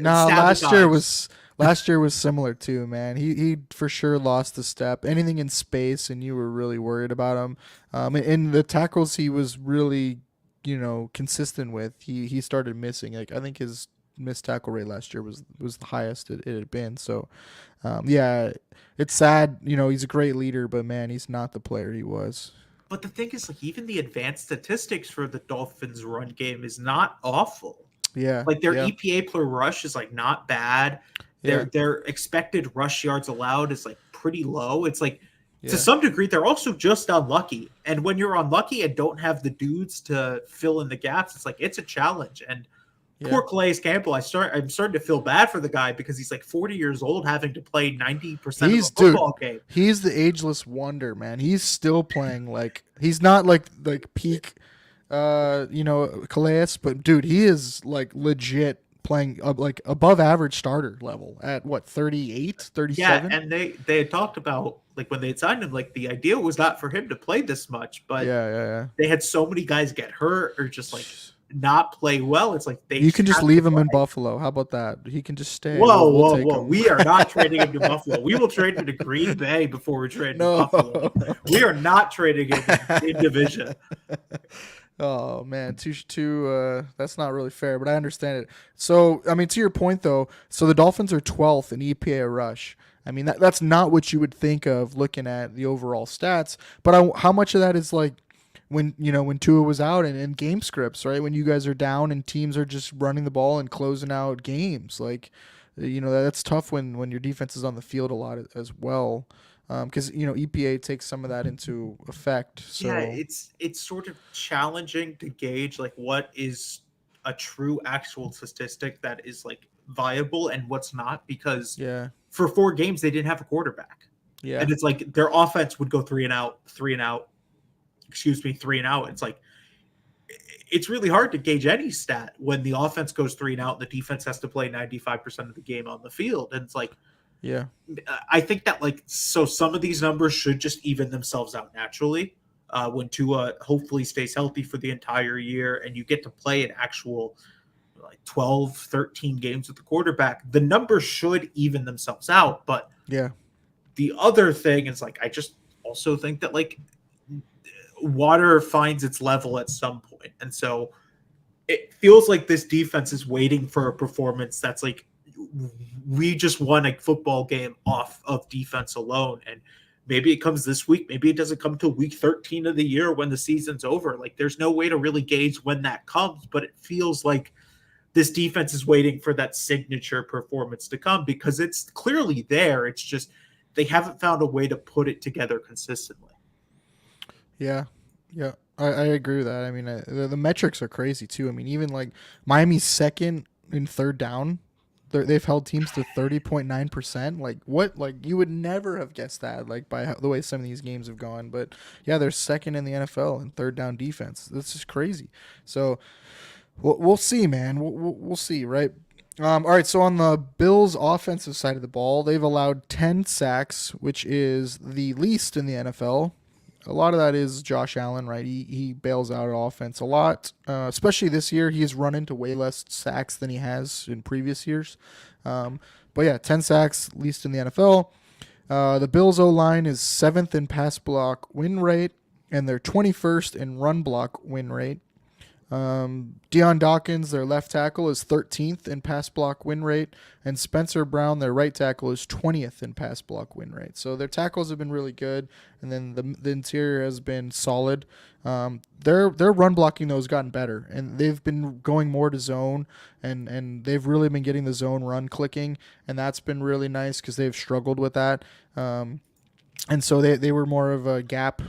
B: Last year was similar too, man. He for sure lost the step. Anything in space, and you were really worried about him. In the tackles, he was really consistent with. He started missing. Like I think his missed tackle rate last year was the highest it had been. So, yeah, it's sad. He's a great leader, but man, he's not the player he was.
C: But the thing is, like, even the advanced statistics for the Dolphins' run game is not awful.
B: Yeah,
C: Like their
B: yeah,
C: EPA per rush is like not bad. Their
B: yeah,
C: their expected rush yards allowed is like pretty low. It's like to
B: yeah,
C: some degree they're also just unlucky. And when you're unlucky and don't have the dudes to fill in the gaps, it's like it's a challenge. And
B: yeah.
C: poor Calais Campbell, I'm starting to feel bad for the guy because he's like 40 years old having to play 90% of a
B: Dude.
C: football game.
B: He's the ageless wonder, man. He's still playing like he's not like peak, Calais, but dude, he is like legit playing like above average starter level at what 38,
C: Yeah,
B: 37.
C: and they had talked about like when they had signed him, like the idea was not for him to play this much, but
B: Yeah, yeah,
C: they had so many guys get hurt or just like
B: yeah.
C: not play well. It's like they
B: You
C: just
B: can just
C: have to
B: leave him in
C: play.
B: Buffalo. How about that? He can just stay.
C: Whoa,
B: We'll
C: whoa,
B: take
C: whoa.
B: him.
C: We are not trading him to Buffalo. We will trade him to Green Bay before we trade him to Buffalo.
B: No.
C: We are not trading him in division.
B: Oh man, that's not really fair, but I understand it. So, I mean, to your point though, so the Dolphins are 12th in EPA rush. I mean, that's not what you would think of looking at the overall stats, but how much of that is like when Tua was out and game scripts, right? When you guys are down and teams are just running the ball and closing out games, like that's tough when your defense is on the field a lot as well, because EPA takes some of that into effect.
C: Yeah,
B: So
C: it's sort of challenging to gauge like what is a true actual statistic that is like viable and what's not because
B: yeah,
C: for 4 games they didn't have a quarterback.
B: yeah,
C: And it's like their offense would go three and out, excuse me, three and out. It's like it's really hard to gauge any stat when the offense goes three and out and the defense has to play 95% of the game on the field. And it's like
B: yeah,
C: I think that like so some of these numbers should just even themselves out naturally when Tua hopefully stays healthy for the entire year and you get to play an actual like 12, 13 games with the quarterback. The numbers should even themselves out. But
B: yeah,
C: the other thing is like I just also think that like water finds its level at some point. And so it feels like this defense is waiting for a performance that's like we just won a football game off of defense alone. And maybe it comes this week, maybe it doesn't come till week 13 of the year when the season's over. Like there's no way to really gauge when that comes, but it feels like this defense is waiting for that signature performance to come because it's clearly there. It's just they haven't found a way to put it together consistently.
B: yeah, yeah. I agree with that. I mean, the metrics are crazy too. I mean, even like Miami's second in third down. They've held teams to 30.9%. Like what? Like you would never have guessed that. Like by the way some of these games have gone. But yeah, they're second in the NFL in third down defense. That's just crazy. So we'll see, man. We'll see, right? All right. So on the Bills' offensive side of the ball, they've allowed 10 sacks, which is the least in the NFL. A lot of that is Josh Allen, right? He bails out offense a lot, especially this year. He's run into way less sacks than he has in previous years. But yeah, 10 sacks, least in the NFL. The Bills' O line is 7th in pass block win rate, and they're 21st in run block win rate. Deion Dawkins, their left tackle, is 13th in pass block win rate, and Spencer Brown, their right tackle, is 20th in pass block win rate. So their tackles have been really good, and then the interior has been solid. Their run blocking though has gotten better, and they've been going more to zone, and they've really been getting the zone run clicking, and that's been really nice because they've struggled with that. And so they were more of a gap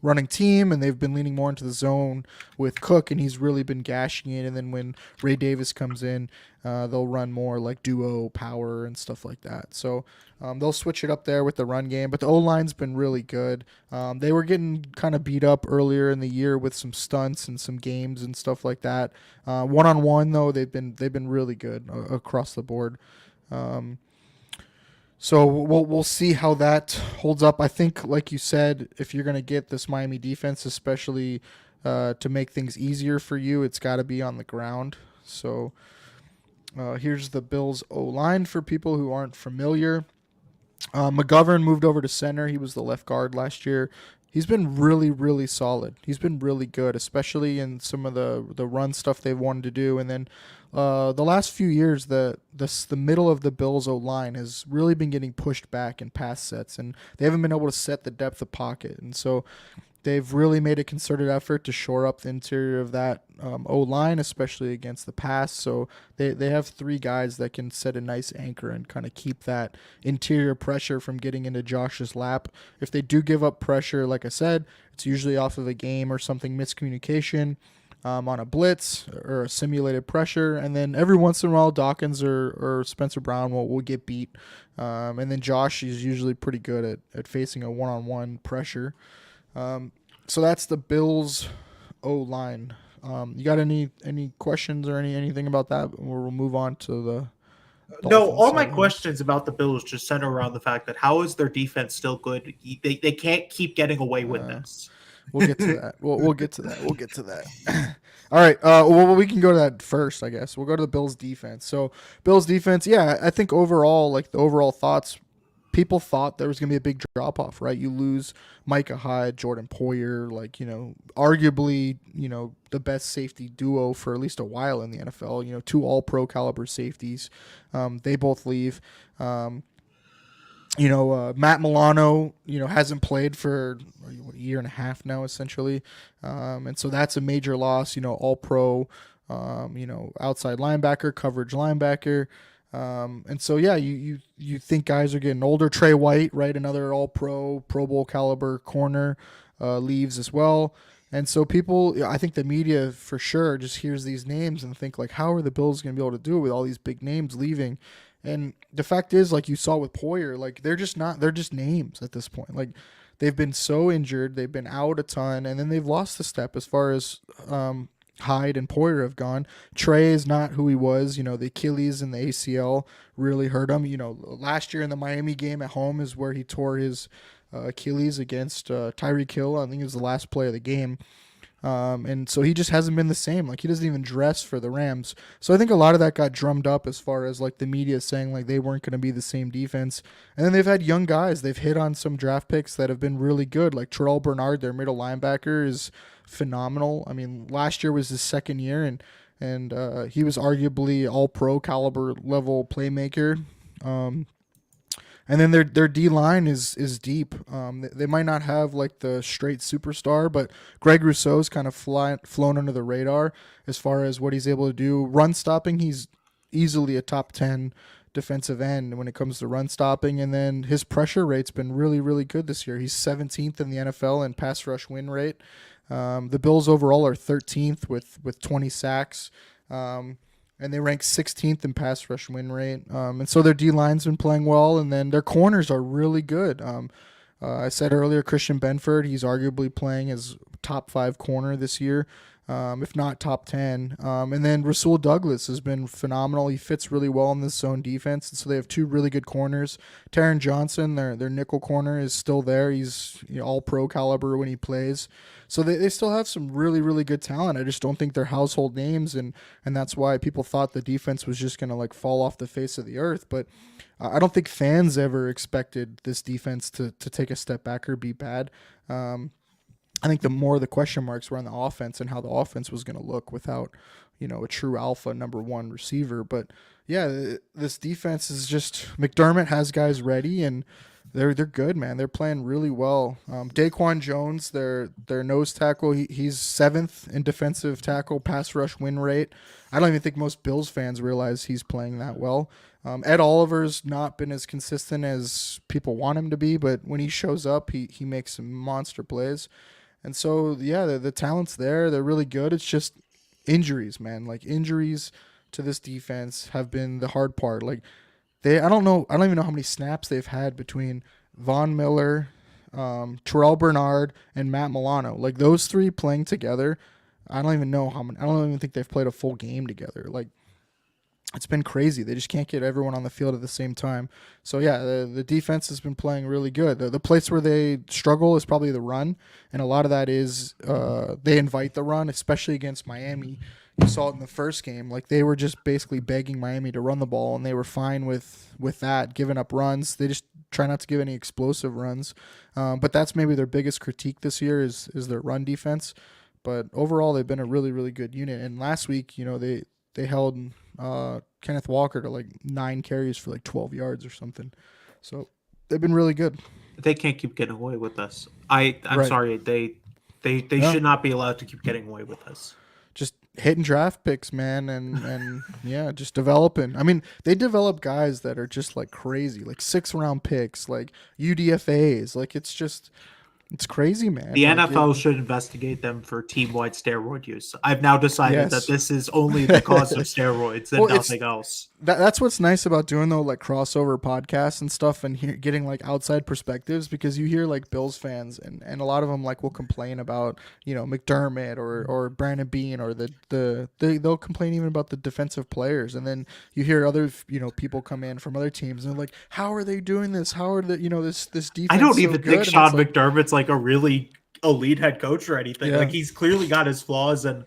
B: running team, and they've been leaning more into the zone with Cook, and he's really been gashing it. And then when Ray Davis comes in, they'll run more like duo power and stuff like that. So they'll switch it up there with the run game. But the O-line's been really good. They were getting kind of beat up earlier in the year with some stunts and some games and stuff like that. One-on-one, though, they've been really good across the board. So we'll see how that holds up. I think, like you said, if you're going to get this Miami defense, especially to make things easier for you, it's got to be on the ground. So here's the Bills O-line for people who aren't familiar. McGovern moved over to center. He was the left guard last year. He's been really, really solid. He's been really good, especially in some of the run stuff they've wanted to do. And then the last few years, the middle of the Bills O line has really been getting pushed back in pass sets, and they haven't been able to set the depth of pocket. And so they've really made a concerted effort to shore up the interior of that O line, especially against the pass. So they have three guys that can set a nice anchor and kind of keep that interior pressure from getting into Josh's lap. If they do give up pressure, like I said, it's usually off of a game or something miscommunication. On a blitz or a simulated pressure, and then every once in a while Dawkins or Spencer Brown will get beat, and then Josh is usually pretty good at facing a one-on-one pressure. So that's the Bills O line. You got any questions or anything about that? Or we'll move on to the
C: No,
B: Dolphins
C: all
B: side
C: my
B: of things.
C: questions about the Bills just center around the fact that how is their defense still good? They can't keep getting away with
B: Uh,
C: this.
B: we'll get to that. We'll get to that. We'll get to that. All right. Well, we can go to that first, I guess. We'll go to the Bills defense. So, Bills defense, yeah, I think overall, like the overall thoughts, people thought there was going to be a big drop off, right? You lose Micah Hyde, Jordan Poyer, like, arguably, the best safety duo for at least a while in the NFL, two all pro caliber safeties. They both leave. Matt Milano, hasn't played for a year and a half now, essentially. And so that's a major loss, all pro, outside linebacker, coverage linebacker. And so, yeah, you think guys are getting older. Trey White, right? Another all pro, Pro Bowl caliber corner, leaves as well. And so people, I think the media for sure just hears these names and think like, how are the Bills going to be able to do it with all these big names leaving? And the fact is, like you saw with Poyer, like they're just names at this point. Like they've been so injured, they've been out a ton, and then they've lost the step as far as Hyde and Poyer have gone. Trey is not who he was. The Achilles and the ACL really hurt him. Last year in the Miami game at home is where he tore his Achilles against Tyreek Hill. I think it was the last play of the game. And so he just hasn't been the same. Like he doesn't even dress for the Rams. So I think a lot of that got drummed up as far as like the media saying like they weren't going to be the same defense. And then they've had young guys. They've hit on some draft picks that have been really good. Like Terrell Bernard, their middle linebacker, is phenomenal. I mean, last year was his second year, and he was arguably all pro caliber level playmaker. And then their D line is deep. They might not have like the straight superstar, but Greg Rousseau's kind of flown under the radar as far as what he's able to do. Run stopping, he's easily a top 10 defensive end when it comes to run stopping. And then his pressure rate's been really, really good this year. He's 17th in the NFL in pass rush win rate. The Bills overall are 13th with 20 sacks. And they rank 16th in pass rush win rate. And so their D line's been playing well, and then their corners are really good. I said earlier, Christian Benford, he's arguably playing as top 5 corner this year, if not top 10. And then Rasul Douglas has been phenomenal. He fits really well in this zone defense, and so they have 2 really good corners. Taron Johnson, their nickel corner, is still there. He's all pro caliber when he plays. So they still have some really, really good talent. I just don't think they're household names, and that's why people thought the defense was just going to like fall off the face of the earth. But I don't think fans ever expected this defense to take a step back or be bad. I think the more the question marks were on the offense and how the offense was going to look without, a true alpha number 1 receiver. But yeah, this defense is just McDermott has guys ready, and they're good, man. They're playing really well. Daquan Jones, their nose tackle, he's 7th in defensive tackle pass rush win rate. I don't even think most Bills fans realize he's playing that well. Ed Oliver's not been as consistent as people want him to be, but when he shows up, he makes some monster plays. And so, yeah, the talent's there. They're really good. It's just injuries, man. Like injuries to this defense have been the hard part. Like I don't even know how many snaps they've had between Von Miller, Terrell Bernard, and Matt Milano. Like those 3 playing together, I don't even know how many. I don't even think they've played a full game together. Like it's been crazy. They just can't get everyone on the field at the same time. So yeah, the defense has been playing really good. The place where they struggle is probably the run, and a lot of that is they invite the run, especially against Miami. you saw it in the first game. Like they were just basically begging Miami to run the ball, and they were fine with that, giving up runs. They just try not to give any explosive runs. But that's maybe their biggest critique this year is their run defense. But overall, they've been a really really good unit. And last week, they held Kenneth Walker to like 9 carries for like 12 yards or something. So they've been really good.
C: They can't keep getting away with us. I'm
B: Right.
C: sorry. They
B: No,
C: should not be allowed to keep getting away with us.
B: just hitting draft picks, man, and yeah, just developing. I mean, they develop guys that are just like crazy, like 6 round picks, like UDFA's. Like it's crazy, man.
C: The
B: Like
C: NFL should investigate them for team-wide steroid use. I've now decided that
B: yes.
C: this is only the cause of steroids and
B: Well, it's
C: nothing else.
B: that's what's nice about doing though, like crossover podcasts and stuff, and getting like outside perspectives, because you hear like Bills fans, and a lot of them like will complain about McDermott or Brandon Bean, or they'll complain even about the defensive players, and then you hear other people come in from other teams and they're like, how are they doing this? How are this
C: I
B: defense
C: don't
B: so
C: even
B: good?
C: think
B: And
C: Sean
B: it's like,
C: McDermott's like a really elite head coach or anything.
B: yeah,
C: Like he's clearly got his flaws, and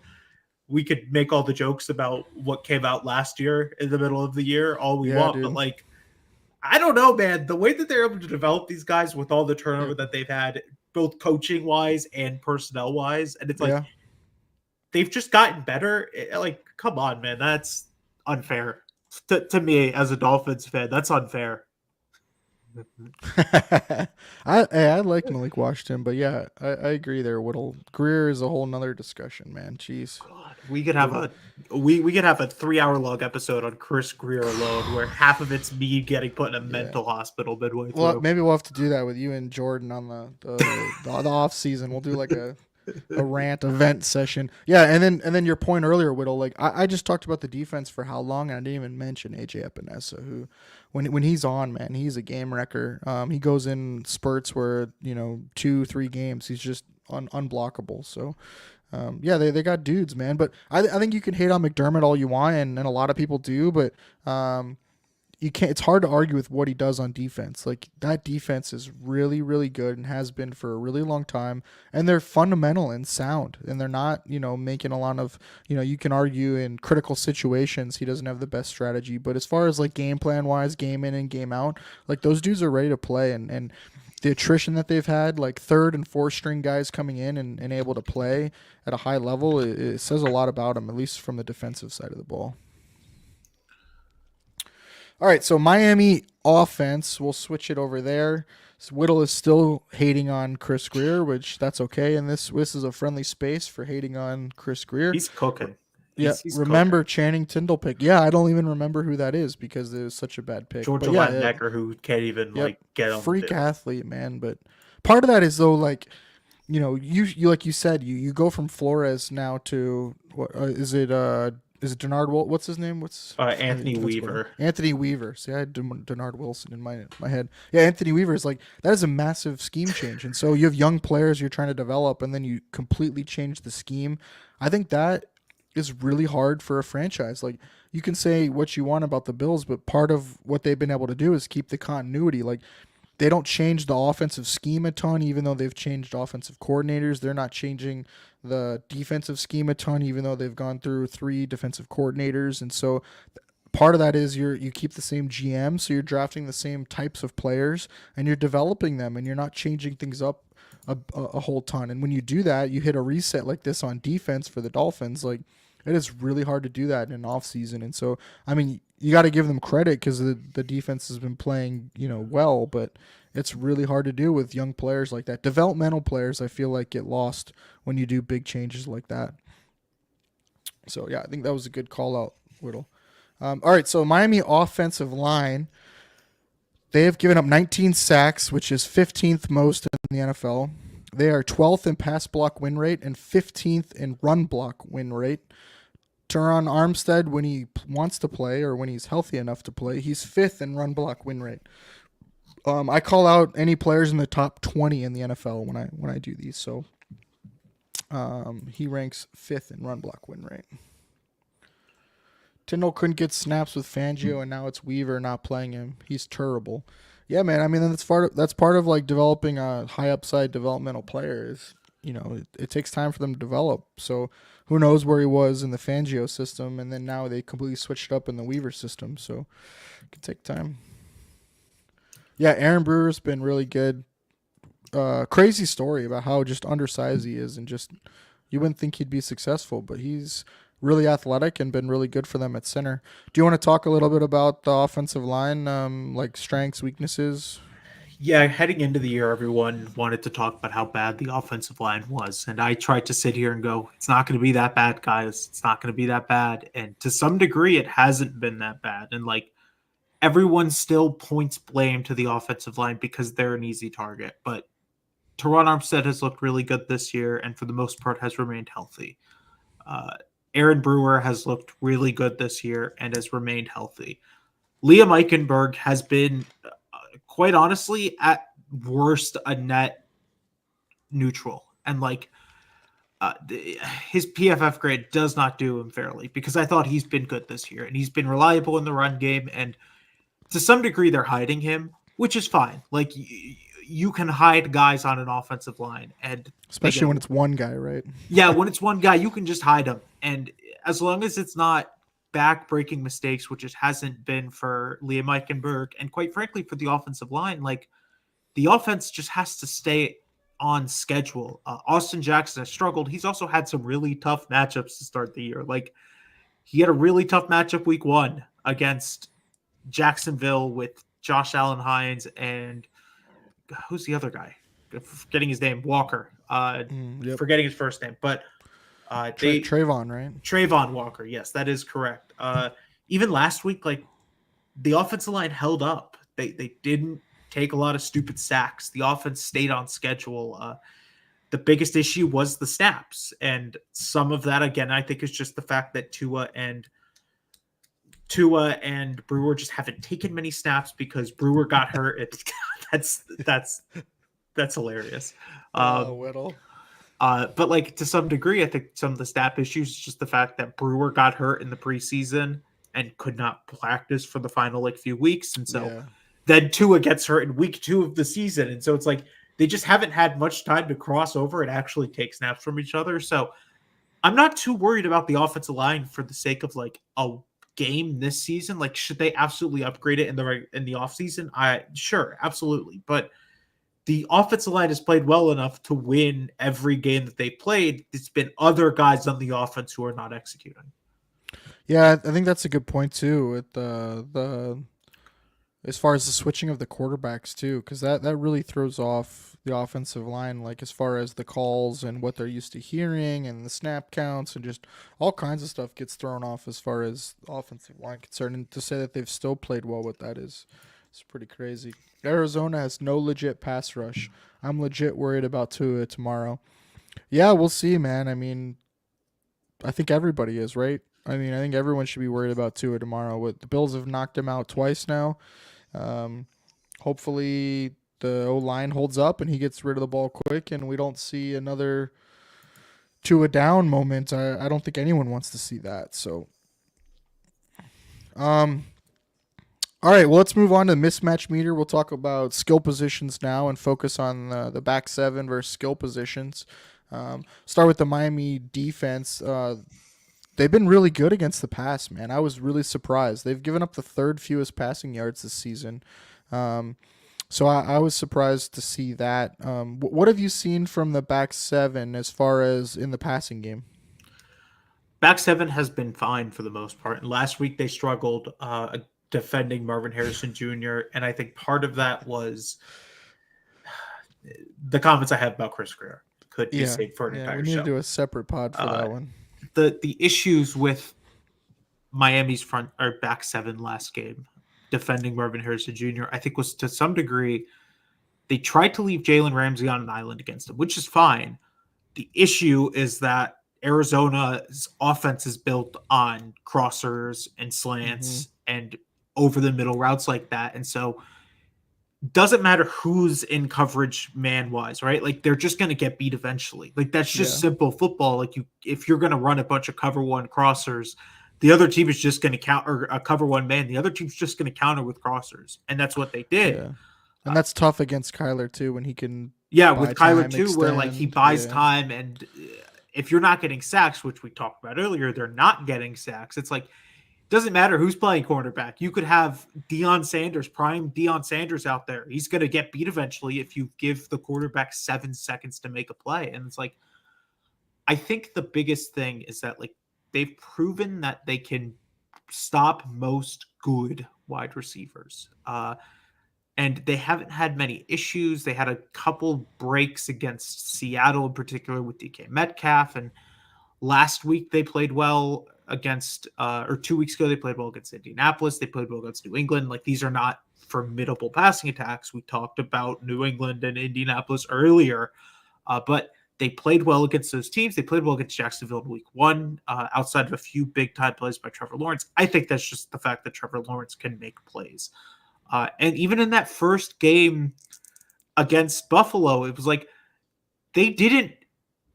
C: we could make all the jokes about what came out last year in the middle of the year all we
B: yeah,
C: want, but
B: dude,
C: like I don't know, man. The way that they're able to develop these guys with all the
B: yeah,
C: turnover that they've had, both coaching wise and personnel wise, and it's like
B: yeah.
C: they've just gotten better. Like, come on, man, that's unfair to me as a Dolphins fan. That's unfair.
B: I like Malik Washington, but yeah, I agree there. Whittle Greer is a whole nother discussion, man. Jeez,
C: God, we could have we could have a 3 hour long episode on Chris Greer alone, where half of it's me getting put in a
B: yeah.
C: mental hospital midway
B: Well,
C: through.
B: maybe we'll have to do that with you and Jordan on the off season. We'll do like a rant event session. Yeah, and then your point earlier, Whittle. Like I just talked about the defense for how long, and I didn't even mention AJ Epinesa, who when he's on, man, he's a game wrecker. He goes in spurts where 2-3 games he's just unblockable. So. Yeah, they got dudes, man. But I think you can hate on McDermott all you want, and a lot of people do, but you can't. It's hard to argue with what he does on defense. Like that defense is really, really good and has been for a really long time. And they're fundamental and sound. And they're not, making a lot of, you can argue in critical situations he doesn't have the best strategy. But as far as like game plan wise, game in and game out, like those dudes are ready to play. And the attrition that they've had, like third and fourth string guys coming in and able to play at a high level, it says a lot about them, at least from the defensive side of the ball. All right, so Miami offense, we'll switch it over there. So Whittle is still hating on Chris Greer, which that's okay. And this is a friendly space for hating on Chris Greer.
C: He's cooking.
B: Yeah,
C: He's
B: remember
C: cooking.
B: Channing Tindall pick? Yeah, I don't even remember who that is because it was such a bad pick.
C: Georgia
B: But yeah,
C: Latin who can't even
B: yep,
C: like get on the
B: freak
C: field.
B: athlete, man. But part of that is though, like you like you said, you go from Flores now to what is it Denard? What's his name?
C: Anthony
B: defensive player?
C: Weaver.
B: Anthony Weaver. See, I had Denard Wilson in my head. Yeah, Anthony Weaver is like that is a massive scheme change, and so you have young players you're trying to develop, and then you completely change the scheme. I think that is really hard for a franchise. Like you can say what you want about the Bills, but part of what they've been able to do is keep the continuity. Like they don't change the offensive scheme a ton, even though they've changed offensive coordinators. They're not changing the defensive scheme a ton, even though they've gone through 3 defensive coordinators. And so part of that is you keep the same GM, so you're drafting the same types of players and you're developing them, and you're not changing things up a whole ton. And when you do that, you hit a reset like this on defense for the Dolphins. Like it is really hard to do that in an off season. And so, I mean, you got to give them credit because the defense has been playing, well, but it's really hard to do with young players like that. Developmental players, I feel like, get lost when you do big changes like that. So, yeah, I think that was a good call out, Whittle. All right, so Miami offensive line, they have given up 19 sacks, which is 15th most in the NFL. They are 12th in pass block win rate and 15th in run block win rate. Teron Armstead, when he wants to play or when he's healthy enough to play, he's 5th in run block win rate. I call out any players in the top 20 in the NFL when I do these. So he ranks 5th in run block win rate. Tyndall couldn't get snaps with Fangio, and now it's Weaver not playing him. He's terrible. Yeah, man. I mean, that's part of like developing a high upside developmental player. it takes time for them to develop. So who knows where he was in the Fangio system, and then now they completely switched up in the Weaver system. So it can take time. Yeah, Aaron Brewer's been really good. Crazy story about how just undersized he is, and just you wouldn't think he'd be successful, but he's really athletic and been really good for them at center. Do you want to talk a little bit about the offensive line, like strengths, weaknesses?
C: Yeah, heading into the year, everyone wanted to talk about how bad the offensive line was. And I tried to sit here and go, it's not going to be that bad, guys. It's not going to be that bad. And to some degree, it hasn't been that bad. And like everyone still points blame to the offensive line because they're an easy target. But Teron Armstead has looked really good this year and for the most part has remained healthy. Uh, Aaron Brewer has looked really good this year and has remained healthy. Liam Eichenberg has been, quite honestly, at worst, a net neutral. And like his PFF grade does not do him fairly because I thought he's been good this year and he's been reliable in the run game. And to some degree, they're hiding him, which is fine. Like you can hide guys on an offensive line, and
B: Especially when it's one guy, right?
C: yeah, when it's one guy, you can just hide him, and as long as it's not back-breaking mistakes, which it hasn't been for Liam Eichenberg, and quite frankly for the offensive line, like the offense just has to stay on schedule. Austin Jackson has struggled. He's also had some really tough matchups to start the year. Like he had a really tough matchup week 1 against Jacksonville with Josh Allen Hines and who's the other guy? Forgetting his name, Walker.
B: Yep.
C: Forgetting his first name, but they
B: Trayvon, right?
C: Trayvon Walker. Yes, that is correct. Even last week, like the offensive line held up. They didn't take a lot of stupid sacks. The offense stayed on schedule. The biggest issue was the snaps, and some of that again, I think, is just the fact that Tua and Brewer just haven't taken many snaps because Brewer got hurt. That's hilarious.
B: Whittle.
C: But like to some degree, I think some of the snap issues is just the fact that Brewer got hurt in the preseason and could not practice for the final like few weeks, and so then Tua gets hurt in week 2 of the season, and so it's like they just haven't had much time to cross over and actually take snaps from each other. So I'm not too worried about the offensive line for the sake of like a game this season. Like, should they absolutely upgrade it in the offseason? Sure, absolutely. But the offensive line has played well enough to win every game that they played. It's been other guys on the offense who are not executing.
B: Yeah, I think that's a good point too. With the as far as the switching of the quarterbacks too, because that really throws off the offensive line. Like as far as the calls and what they're used to hearing, and the snap counts, and just all kinds of stuff gets thrown off as far as offensive line concerned. And to say that they've still played well with that is pretty crazy. Arizona has no legit pass rush. I'm legit worried about Tua tomorrow. Yeah, we'll see, man. I mean, I think everybody is, right? I mean, I think everyone should be worried about Tua tomorrow. With the Bills have knocked him out twice now. Um, Hopefully the O line holds up and he gets rid of the ball quick, and we don't see another Tua down moment. I don't think anyone wants to see that. So, um, all right, well, let's move on to the mismatch meter. We'll talk about skill positions now and focus on the back seven versus skill positions. Start with the Miami defense. They've been really good against the pass, man. I was really surprised. They've given up the third fewest passing yards this season. So I was surprised to see that. What have you seen from the back seven as far as in the passing game?
C: Back seven has been fine for the most part. And last week they struggled defending Marvin Harrison Jr. And I think part of that was the comments I have about Chris Greer could be saved for an entire show.
B: We need to do a separate pod for that one.
C: The issues with Miami's front or back seven last game, defending Marvin Harrison Jr., I think was to some degree they tried to leave Jalen Ramsey on an island against him, which is fine. The issue is that Arizona's offense is built on crossers and slants and over the middle routes like that. And so doesn't matter who's in coverage man wise, right? Like they're just going to get beat eventually. Like that's just simple football. Like if you're going to run a bunch of cover one crossers, the other team is just going to counter a cover one man. The other team's just going to counter with crossers. And that's what they did.
B: Yeah. And that's tough against Kyler too, when he can
C: Yeah,
B: buy
C: with Kyler
B: time,
C: too, where like he
B: extend.
C: buys
B: Yeah.
C: time, and if you're not getting sacks, which we talked about earlier, they're not getting sacks. It's like doesn't matter who's playing cornerback. You could have Deion Sanders, prime Deion Sanders out there. He's going to get beat eventually if you give the quarterback 7 seconds to make a play. And it's like, I think the biggest thing is that like they've proven that they can stop most good wide receivers. And they haven't had many issues. They had a couple breaks against Seattle in particular with DK Metcalf, and last week they played well against, or 2 weeks ago they played well against Indianapolis. They played well against New England. Like these are not formidable passing attacks. We talked about New England and Indianapolis earlier, but they played well against those teams. They played well against Jacksonville in week one, outside of a few big time plays by Trevor Lawrence. I think that's just the fact that Trevor Lawrence can make plays. And even in that first game against Buffalo, it was like they didn't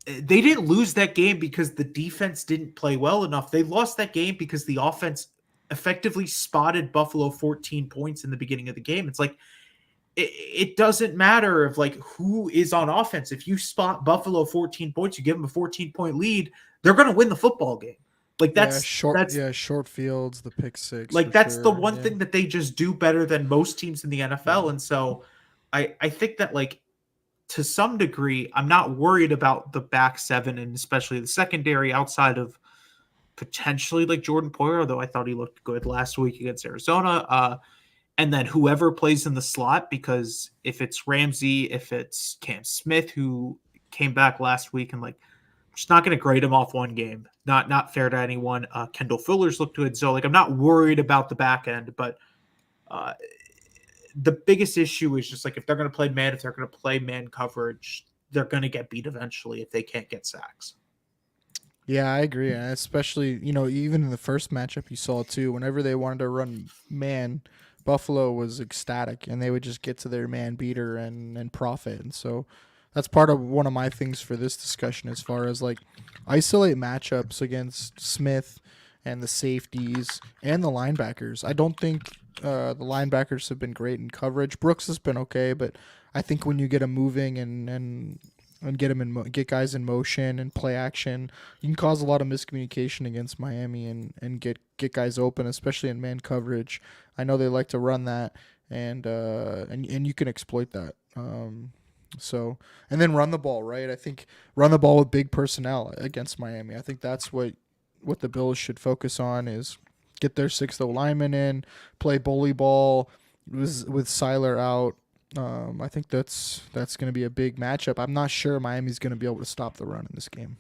C: lose that game because the defense didn't play well enough. They lost that game because the offense effectively spotted Buffalo 14 points in the beginning of the game. It's like it doesn't matter if like who is on offense. If you spot Buffalo 14 points, you give them a 14-point lead, they're going to win the football game. Like that's
B: Short fields, the pick six
C: like
B: for
C: that's the
B: sure.
C: one
B: Yeah.
C: thing that they just do better than most teams in the NFL.
B: Yeah.
C: And so I think that like to some degree, I'm not worried about the back seven and especially the secondary outside of potentially like Jordan Poyer, although I thought he looked good last week against Arizona. And then whoever plays in the slot, because if it's Ramsey, if it's Cam Smith, who came back last week and like, just not going to grade him off one game. Not fair to anyone. Kendall Fuller's looked good. So like, I'm not worried about the back end, but uh, the biggest issue is just like if they're going to play man, if they're going to play man coverage, they're going to get beat eventually if they can't get sacks.
B: Yeah, I agree. And especially, even in the first matchup you saw too, whenever they wanted to run man, Buffalo was ecstatic and they would just get to their man beater and profit. And so that's part of one of my things for this discussion as far as like isolate matchups against Smith and the safeties and the linebackers. I don't think the linebackers have been great in coverage. Brooks has been okay, but I think when you get them moving and get them get guys in motion and play action, you can cause a lot of miscommunication against Miami and get guys open, especially in man coverage. I know they like to run that, and you can exploit that. And then run the ball, right? I think run the ball with big personnel against Miami. I think that's what the Bills should focus on is get their sixth lineman in, play bully ball with Seiler out. I think that's going to be a big matchup. I'm not sure Miami's going to be able to stop the run in this game.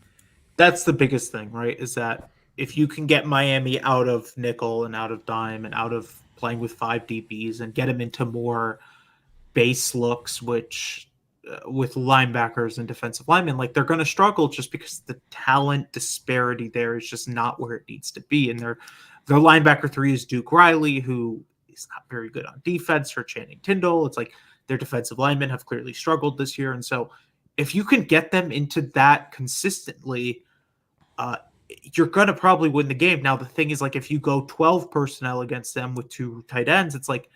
C: That's the biggest thing, right? Is that if you can get Miami out of nickel and out of dime and out of playing with 5 DBs and get them into more base looks, which with linebackers and defensive linemen, like they're going to struggle just because the talent disparity there is just not where it needs to be. And their linebacker 3 is Duke Riley, who is not very good on defense, or Channing Tindall. It's like their defensive linemen have clearly struggled this year. And so if you can get them into that consistently, you're going to probably win the game. Now, the thing is, like, if you go 12 personnel against them with 2 tight ends, it's like,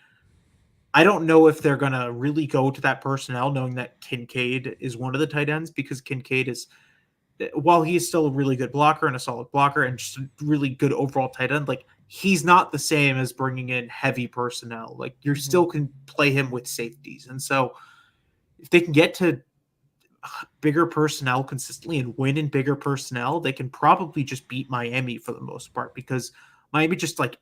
C: I don't know if they're going to really go to that personnel knowing that Kincaid is one of the tight ends, because Kincaid is, while he is still a really good blocker and a solid blocker and just a really good overall tight end, like he's not the same as bringing in heavy personnel. Like you still can play him with safeties. And so if they can get to bigger personnel consistently and win in bigger personnel, they can probably just beat Miami for the most part, because Miami just like,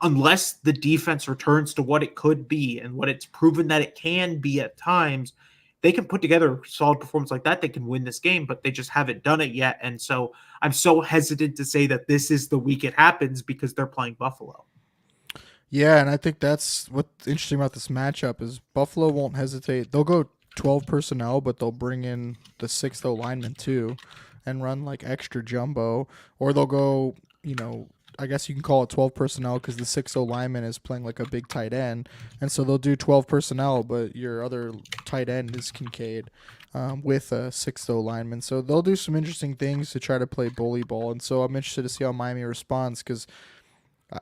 C: unless the defense returns to what it could be and what it's proven that it can be at times, they can put together a solid performance like that. They can win this game, but they just haven't done it yet. And so I'm so hesitant to say that this is the week it happens because they're playing Buffalo.
B: Yeah, and I think that's what's interesting about this matchup is Buffalo won't hesitate. They'll go 12 personnel, but they'll bring in the sixth lineman too and run like extra jumbo. Or they'll go, I guess you can call it 12 personnel because the 6 lineman is playing like a big tight end. And so they'll do 12 personnel, but your other tight end is Kincaid with a 6 lineman. So they'll do some interesting things to try to play bully ball. And so I'm interested to see how Miami responds because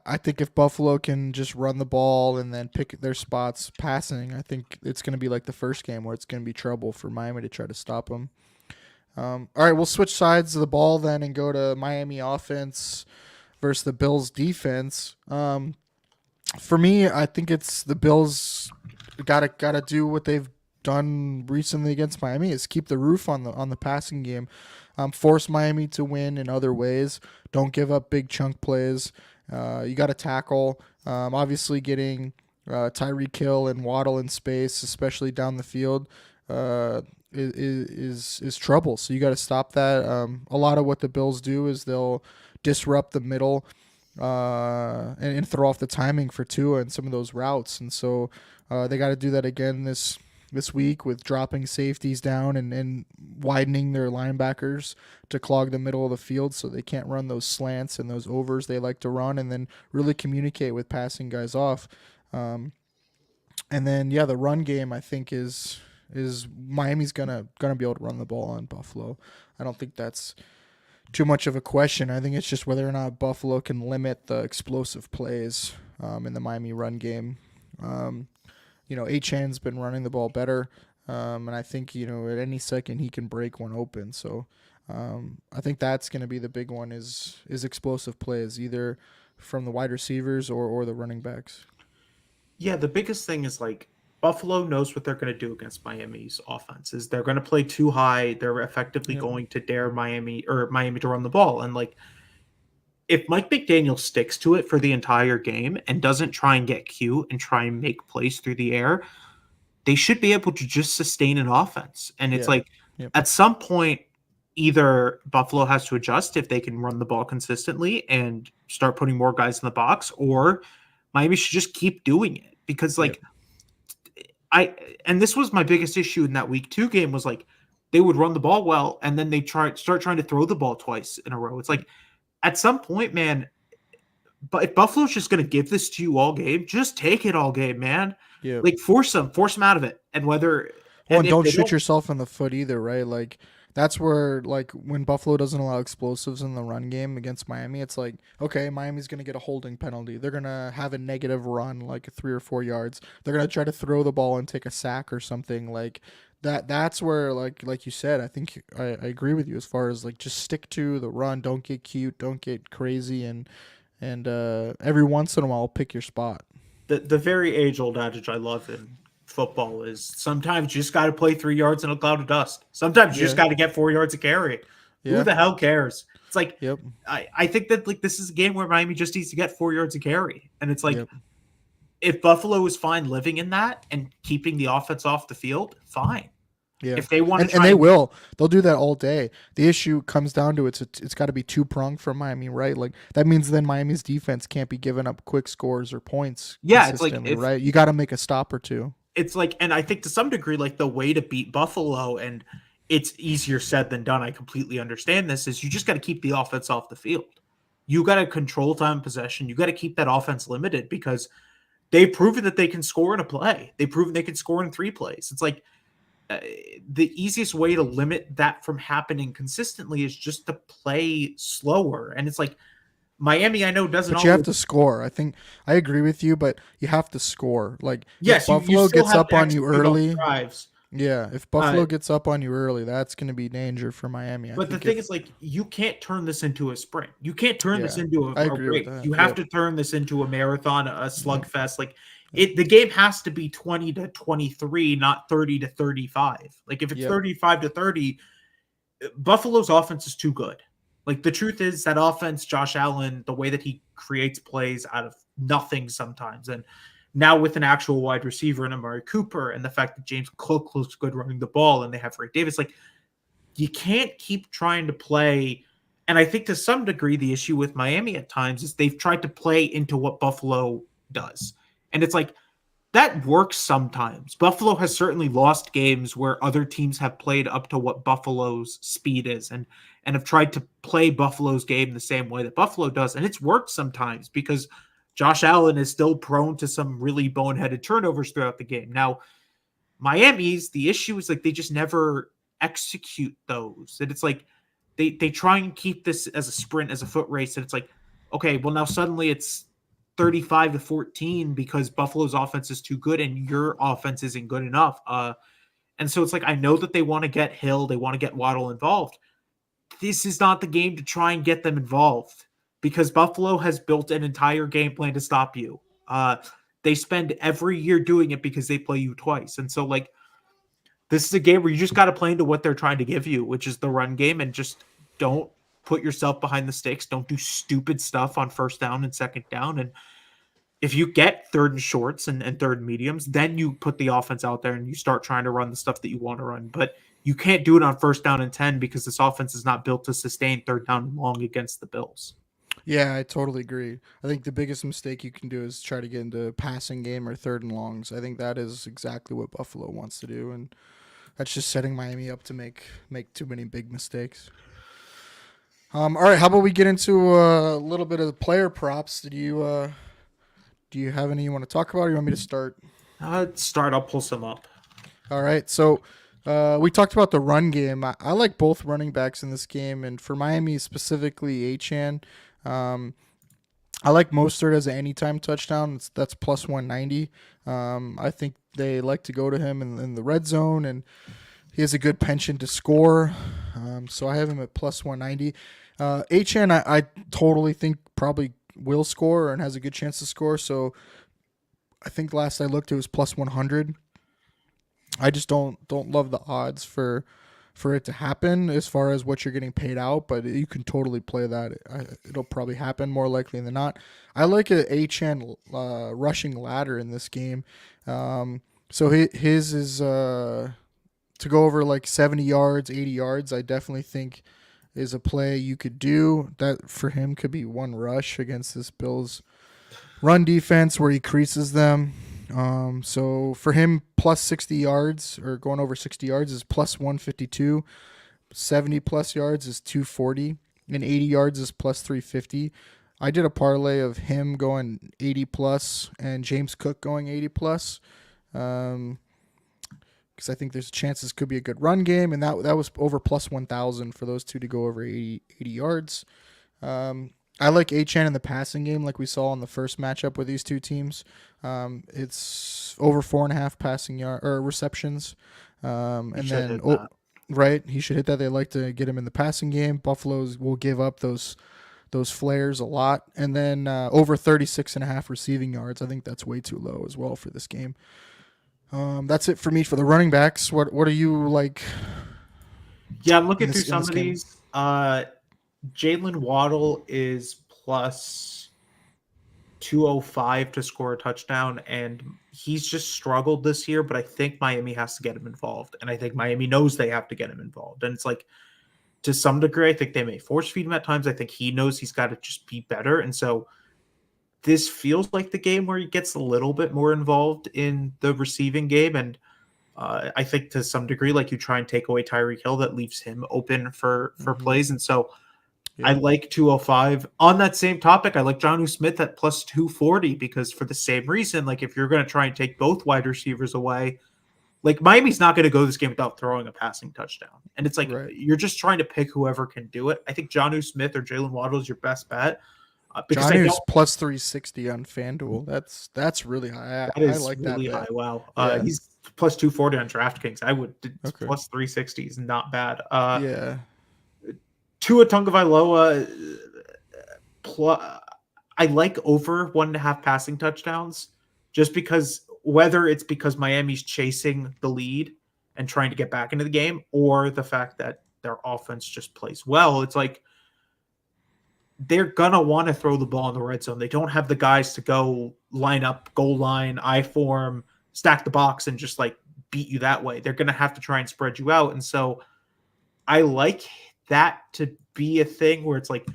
B: I think if Buffalo can just run the ball and then pick their spots passing, I think it's going to be like the first game where it's going to be trouble for Miami to try to stop them. All right, we'll switch sides of the ball then and go to Miami offense versus the Bills defense. For me, I think it's the Bills gotta do what they've done recently against Miami is keep the roof on the passing game, force Miami to win in other ways. Don't give up big chunk plays. You got to tackle. Obviously, getting Tyreek Hill and Waddle in space, especially down the field, is trouble. So you got to stop that. A lot of what the Bills do is they'll disrupt the middle and throw off the timing for Tua and some of those routes. And so they got to do that again this week with dropping safeties down and widening their linebackers to clog the middle of the field so they can't run those slants and those overs they like to run, and then really communicate with passing guys off. And then yeah, the run game I think is Miami's gonna be able to run the ball on Buffalo. I don't think that's too much of a question. I think it's just whether or not Buffalo can limit the explosive plays in the Miami run game. Achan's been running the ball better, and I think at any second he can break one open. So I think that's going to be the big one is explosive plays, either from the wide receivers or the running backs.
C: Yeah, the biggest thing is like Buffalo knows what they're going to do against Miami's offense. Is they're going to play too high. They're effectively going to dare Miami to run the ball. And like if Mike McDaniel sticks to it for the entire game and doesn't try and get cute and try and make plays through the air, they should be able to just sustain an offense. And it's at some point, either Buffalo has to adjust if they can run the ball consistently and start putting more guys in the box, or Miami should just keep doing it. Because and this was my biggest issue in that week 2 game was like they would run the ball well and then they start trying to throw the ball twice in a row. It's like at some point, man, but if Buffalo's just going to give this to you all game, just take it all game, man.
B: Yeah.
C: Like force them out of it. And whether
B: and don't shoot yourself in the foot either, right? Like that's where like when Buffalo doesn't allow explosives in the run game against Miami, it's like, okay, Miami's going to get a holding penalty. They're going to have a negative run like 3 or 4 yards. They're going to try to throw the ball and take a sack or something like that. That's where like you said, I think I agree with you as far as like just stick to the run, don't get cute, don't get crazy, and every once in a while pick your spot.
C: The very age-old adage I love in football is sometimes you just got to play 3 yards in a cloud of dust. Sometimes you just got to get 4 yards of carry. Who the hell cares? It's like I think that like this is a game where Miami just needs to get 4 yards of carry, and it's like if Buffalo is fine living in that and keeping the offense off the field, fine.
B: Yeah.
C: If they want to,
B: and they will, they'll do that all day. The issue comes down to it's got to be 2-pronged from Miami, right? Like that means then Miami's defense can't be giving up quick scores or points.
C: Yeah, it's like
B: right. You got to make a stop or two.
C: It's like, and I think to some degree, like the way to beat Buffalo, and it's easier said than done. I completely understand this. Is you just got to keep the offense off the field. You got to control time possession. You got to keep that offense limited because they've proven that they can score in a play. They've proven they can score in 3 plays. It's like. The easiest way to limit that from happening consistently is just to play slower. And it's like Miami, I know doesn't.
B: But you have to score. I think I agree with you, but you have to score. Like
C: yes,
B: if Buffalo gets up on you early.
C: Drives.
B: Yeah, if Buffalo gets up on you early, that's going to be danger for Miami.
C: But the thing is, like, you can't turn this into a sprint. You can't turn this into a race. You have to turn this into a marathon, a slugfest. Like. The game has to be 20-23, not 30-35. Like if it's 35-30, Buffalo's offense is too good. Like the truth is that offense, Josh Allen, the way that he creates plays out of nothing sometimes, and now with an actual wide receiver in Amari Cooper, and the fact that James Cook looks good running the ball, and they have Ray Davis, like you can't keep trying to play. And I think to some degree, the issue with Miami at times is they've tried to play into what Buffalo does. And it's like, that works sometimes. Buffalo has certainly lost games where other teams have played up to what Buffalo's speed is and have tried to play Buffalo's game the same way that Buffalo does. And it's worked sometimes because Josh Allen is still prone to some really boneheaded turnovers throughout the game. Now, Miami's, the issue is like they just never execute those. And it's like they try and keep this as a sprint, as a foot race. And it's like, okay, well now suddenly it's 35-14 because Buffalo's offense is too good and your offense isn't good enough. And so it's like, I know that they want to get Hill, they want to get Waddle involved. This is not the game to try and get them involved because Buffalo has built an entire game plan to stop you. They spend every year doing it because they play you twice. And so, like, this is a game where you just got to play into what they're trying to give you, which is the run game, and just don't put yourself behind the sticks. Don't do stupid stuff on first down and second down. And if you get third and shorts and third and mediums, then you put the offense out there and you start trying to run the stuff that you want to run. But you can't do it on first down and 10 because this offense is not built to sustain third down and long against the Bills.
B: Yeah, I totally agree. I think the biggest mistake you can do is try to get into passing game or third and longs. I think that is exactly what Buffalo wants to do, and that's just setting Miami up to make too many big mistakes. All right, how about we get into a little bit of the player props? Do you have any you want to talk about, or you want me to start?
C: I'll pull some up.
B: All right, so we talked about the run game. I like both running backs in this game, and for Miami specifically, Achan. I like Mostert as an anytime touchdown. That's plus 190. I think they like to go to him in the red zone, and he has a good penchant to score. So I have him at plus 190. Achan, I totally think probably will score and has a good chance to score. So I think last I looked, it was plus 100. I just don't love the odds for it to happen as far as what you're getting paid out, but you can totally play that. It'll probably happen more likely than not. I like a HN rushing ladder in this game. So his is to go over like 70 yards, 80 yards. I definitely think is a play you could do. That for him could be one rush against this Bills run defense where he creases them. So for him, plus 60 yards or going over 60 yards is plus 152. 70 plus yards is 240, and 80 yards is plus 350. I did a parlay of him going 80 plus and James Cook going 80 plus. Because I think there's chances could be a good run game, and that was over plus 1,000 for those two to go over 80 yards. I like HN in the passing game, like we saw in the first matchup with these two teams. It's over 4.5 passing yard or receptions, and then right, he should hit that. They like to get him in the passing game. Buffaloes will give up those flares a lot, and then over 36.5 receiving yards. I think that's way too low as well for this game. That's it for me for the running backs. What are you like?
C: Yeah, I'm looking through some of these. Jalen Waddle is plus 205 to score a touchdown, and he's just struggled this year, but I think Miami has to get him involved, and I think Miami knows they have to get him involved. And it's like, to some degree, I think they may force feed him at times. I think he knows he's got to just be better, and so this feels like the game where he gets a little bit more involved in the receiving game. And I think to some degree, like, you try and take away Tyreek Hill, that leaves him open for plays. And so I like 205. On that same topic, I like Jonnu Smith at plus 240 because for the same reason, like, if you're going to try and take both wide receivers away, like, Miami's not going to go this game without throwing a passing touchdown. And it's like, you're just trying to pick whoever can do it. I think Jonnu Smith or Jalen Waddle is your best bet.
B: Because Jonnu's plus 360 on FanDuel. That's really high.
C: I like really that high. Wow. He's plus 240 on DraftKings. Plus 360 is not bad. Tua Tagovailoa, I like over 1.5 passing touchdowns, just because, whether it's because Miami's chasing the lead and trying to get back into the game, or the fact that their offense just plays well. It's like, they're going to want to throw the ball in the red zone. They don't have the guys to go line up, goal line, I form, stack the box, and just like beat you that way. They're going to have to try and spread you out. And so I like that to be a thing where it's like,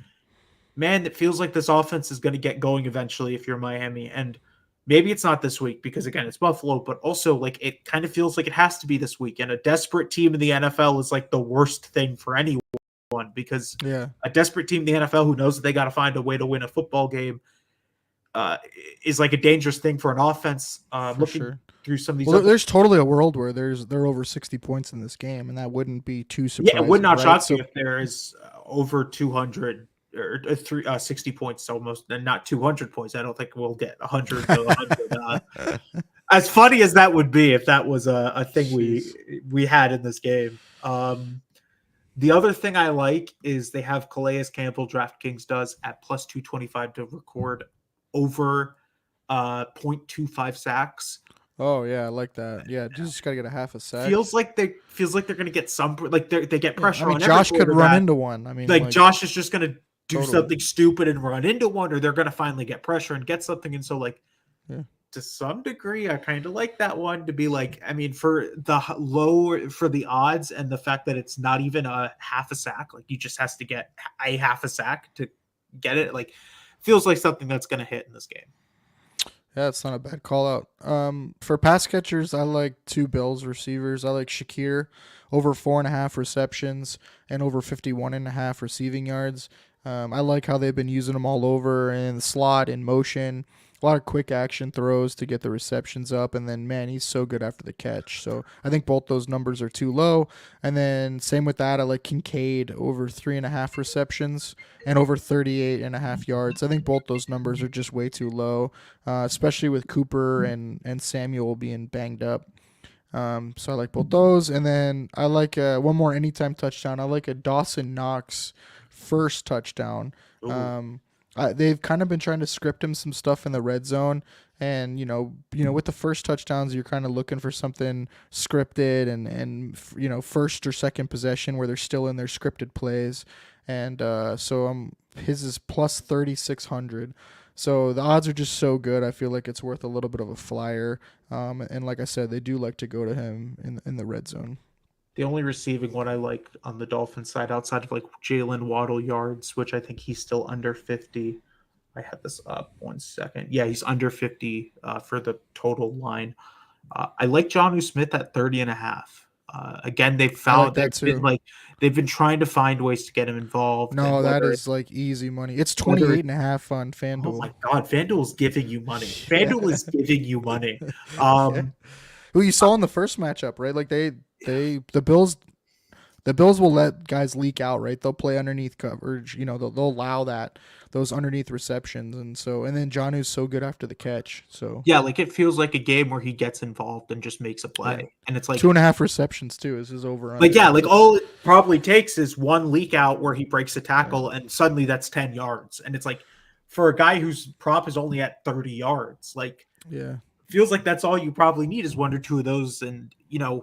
C: man, it feels like this offense is going to get going eventually if you're Miami. And maybe it's not this week because, again, it's Buffalo, but also, like, it kind of feels like it has to be this week. And a desperate team in the NFL is like the worst thing for anyone. Because a desperate team in the NFL who knows that they got to find a way to win a football game is like a dangerous thing for an offense. Through some of these,
B: there's totally a world where they're over 60 points in this game, and that wouldn't be too surprising.
C: Yeah, it would not shock you if there is over 200 or 60 points almost, and not 200 points. I don't think we'll get 100 to 100. As funny as that would be if that was a thing
B: Jeez.
C: we had in this game. The other thing I like is they have Calais Campbell, DraftKings does, at plus 225 to record over 0.25 sacks.
B: Oh yeah, I like that. Yeah, you just gotta get a half a sack.
C: Feels like they're gonna get some, like they get pressure
B: I mean,
C: on
B: Josh
C: every
B: could run
C: quarterback.
B: into one. I mean,
C: Like Josh is just gonna do
B: totally.
C: something stupid and run into one, or they're gonna finally get pressure and get something. And so, like,
B: Yeah.
C: to some degree, I kind of like that one to be like, I mean, for the odds and the fact that it's not even a half a sack, like you just has to get a half a sack to get it. Like, feels like something that's gonna hit in this game.
B: Yeah, it's not a bad call out. For pass catchers, I like two Bills receivers. I like Shakir over 4.5 receptions and over 51.5 receiving yards. I like how they've been using them all over in the slot, in motion. A lot of quick action throws to get the receptions up, and then man, he's so good after the catch. So I think both those numbers are too low. And then same with that, I like Kincaid over 3.5 receptions and over 38.5 yards. I think both those numbers are just way too low, especially with Cooper and Samuel being banged up. So I like both those, and then I like one more anytime touchdown. I like a Dawson Knox first touchdown. They've kind of been trying to script him some stuff in the red zone, and with the first touchdowns, you're kind of looking for something scripted and first or second possession where they're still in their scripted plays, and so his is plus 3,600. So the odds are just so good. I feel like it's worth a little bit of a flyer. And like I said, they do like to go to him in the red zone.
C: The only receiving one I like on the Dolphins side, outside of like Jalen Waddle yards, which I think he's still under 50. I had this up 1 second. Yeah, he's under 50 for the total line. I like Jonnu Smith at 30.5. Again, they've been trying to find ways to get him involved.
B: No, that is like easy money. It's 28.5 on FanDuel.
C: Oh my God, FanDuel is giving you money. FanDuel is giving you money.
B: Who you saw in the first matchup, right? Like the Bills will let guys leak out, right? They'll play underneath coverage. They'll allow those underneath receptions, and then Jonnu's so good after the catch. So
C: yeah, like it feels like a game where he gets involved and just makes a play,
B: yeah.
C: And it's like
B: 2.5 receptions too is his over.
C: Like yeah, like all it probably takes is one leak out where he breaks a tackle, and suddenly that's 10 yards, and it's like for a guy whose prop is only at 30 yards, like feels like that's all you probably need is one or two of those, and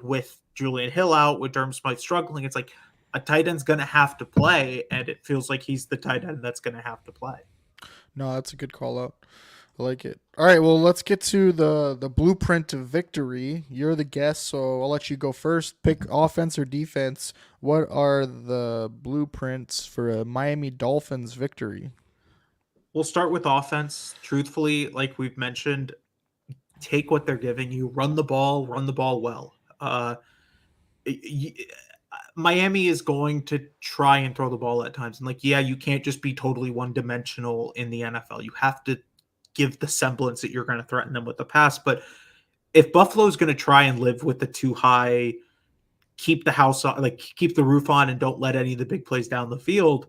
C: with Julian Hill out, with Durham Smythe struggling, it's like a tight end's going to have to play, and it feels like he's the tight end that's going to have to play.
B: No, that's a good call out. I like it. All right, well, let's get to the blueprint of victory. You're the guest, so I'll let you go first. Pick offense or defense. What are the blueprints for a Miami Dolphins victory?
C: We'll start with offense. Truthfully, like we've mentioned, take what they're giving you. Run the ball well. Miami is going to try and throw the ball at times. And like, yeah, you can't just be totally one-dimensional in the NFL. You have to give the semblance that you're going to threaten them with the pass. But if Buffalo's going to try and live with the too high, keep the house on, like keep the roof on and don't let any of the big plays down the field,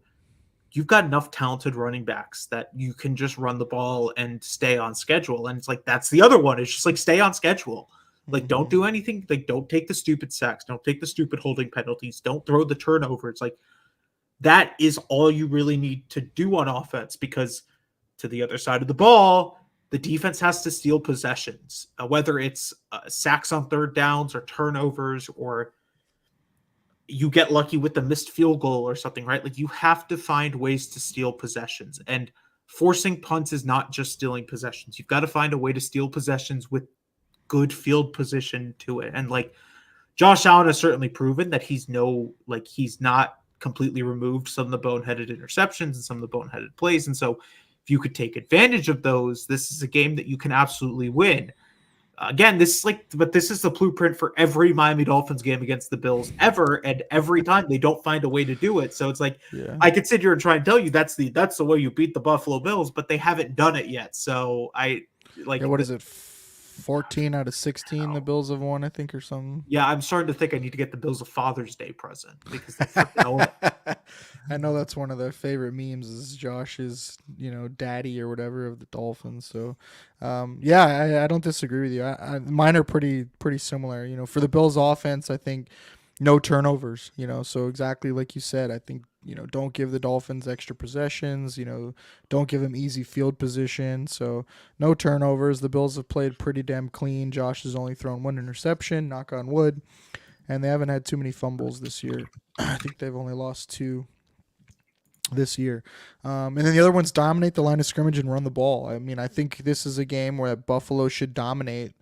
C: you've got enough talented running backs that you can just run the ball and stay on schedule. And it's like, that's the other one. It's just like, stay on schedule. Like, don't do anything. Like, don't take the stupid sacks. Don't take the stupid holding penalties. Don't throw the turnover. It's like, that is all you really need to do on offense, because to the other side of the ball, the defense has to steal possessions, whether it's sacks on third downs or turnovers, or you get lucky with the missed field goal or something, right? Like, you have to find ways to steal possessions, and forcing punts is not just stealing possessions. You've got to find a way to steal possessions with good field position to it. And like, Josh Allen has certainly proven that he's not completely removed some of the boneheaded interceptions and some of the boneheaded plays. And so if you could take advantage of those, this is a game that you can absolutely win. Again, this is the blueprint for every Miami Dolphins game against the Bills ever, and every time they don't find a way to do it. So it's like, I could sit here and try and tell you that's the way you beat the Buffalo Bills, but they haven't done it yet. So what is it?
B: 14 out of 16 the
C: Wow.
B: Bills have won, I think, or something.
C: Yeah, I'm starting to think I need to get the Bills a Father's Day present because they freaking own it.
B: I know that's one of their favorite memes is Josh's, daddy or whatever of the Dolphins. So, yeah, I don't disagree with you. Mine are pretty similar. For the Bills offense, I think no turnovers. So exactly like you said, I think don't give the Dolphins extra possessions. Don't give them easy field position. So no turnovers. The Bills have played pretty damn clean. Josh has only thrown one interception. Knock on wood. And they haven't had too many fumbles this year. I think they've only lost two this year. And then the other ones dominate the line of scrimmage and run the ball. I mean, I think this is a game where Buffalo should dominate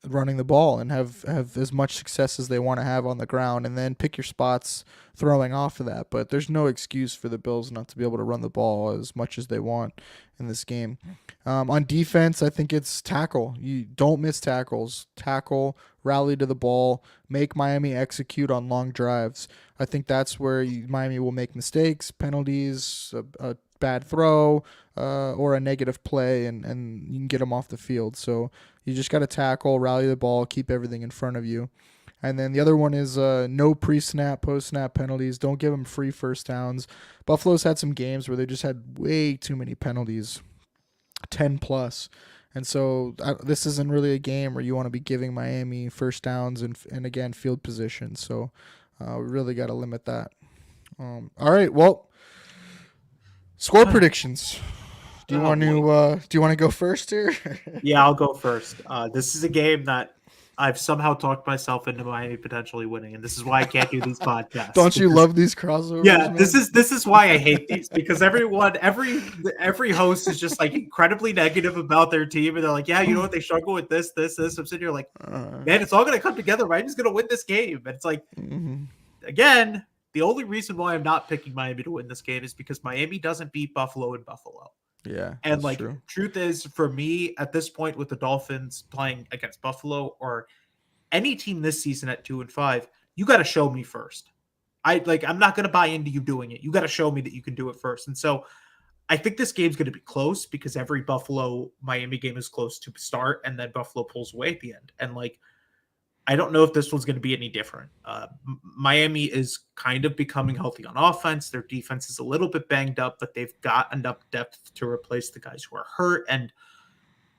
B: running the ball and have as much success as they want to have on the ground, and then pick your spots throwing off of that. But there's no excuse for the Bills not to be able to run the ball as much as they want in this game. On defense, I think it's tackle. You don't miss tackles. Tackle, rally to the ball, make Miami execute on long drives. I think that's where Miami will make mistakes, penalties, a bad throw, or a negative play, and you can get them off the field. So you just got to tackle, rally the ball, keep everything in front of you. And then the other one is no pre-snap, post-snap penalties. Don't give them free first downs. Buffalo's had some games where they just had way too many penalties, 10 plus. And so this isn't really a game where you want to be giving Miami first downs and again, field position. So we really got to limit that. All right, well, score predictions. Do you want to go first here?
C: Yeah, I'll go first. This is a game that I've somehow talked myself into Miami potentially winning, and this is why I can't do these podcasts.
B: Don't you love these crossovers?
C: Yeah,
B: man?
C: this is why I hate these, because every host is just like incredibly negative about their team, and they're like, yeah, you know what, they struggle with this. I'm sitting here like, man, it's all gonna come together. Miami's gonna win this game, and it's like, again, the only reason why I'm not picking Miami to win this game is because Miami doesn't beat Buffalo in Buffalo.
B: Yeah,
C: and like,
B: true.
C: Truth is, for me at this point, with the Dolphins playing against Buffalo or any team this season at 2-5, you got to show me first. I'm not going to buy into you doing it. You got to show me that you can do it first. And so I think this game's going to be close because every Buffalo Miami game is close to start, and then Buffalo pulls away at the end. And like, I don't know if this one's going to be any different. Miami is kind of becoming healthy on offense. Their defense is a little bit banged up, but they've got enough depth to replace the guys who are hurt. And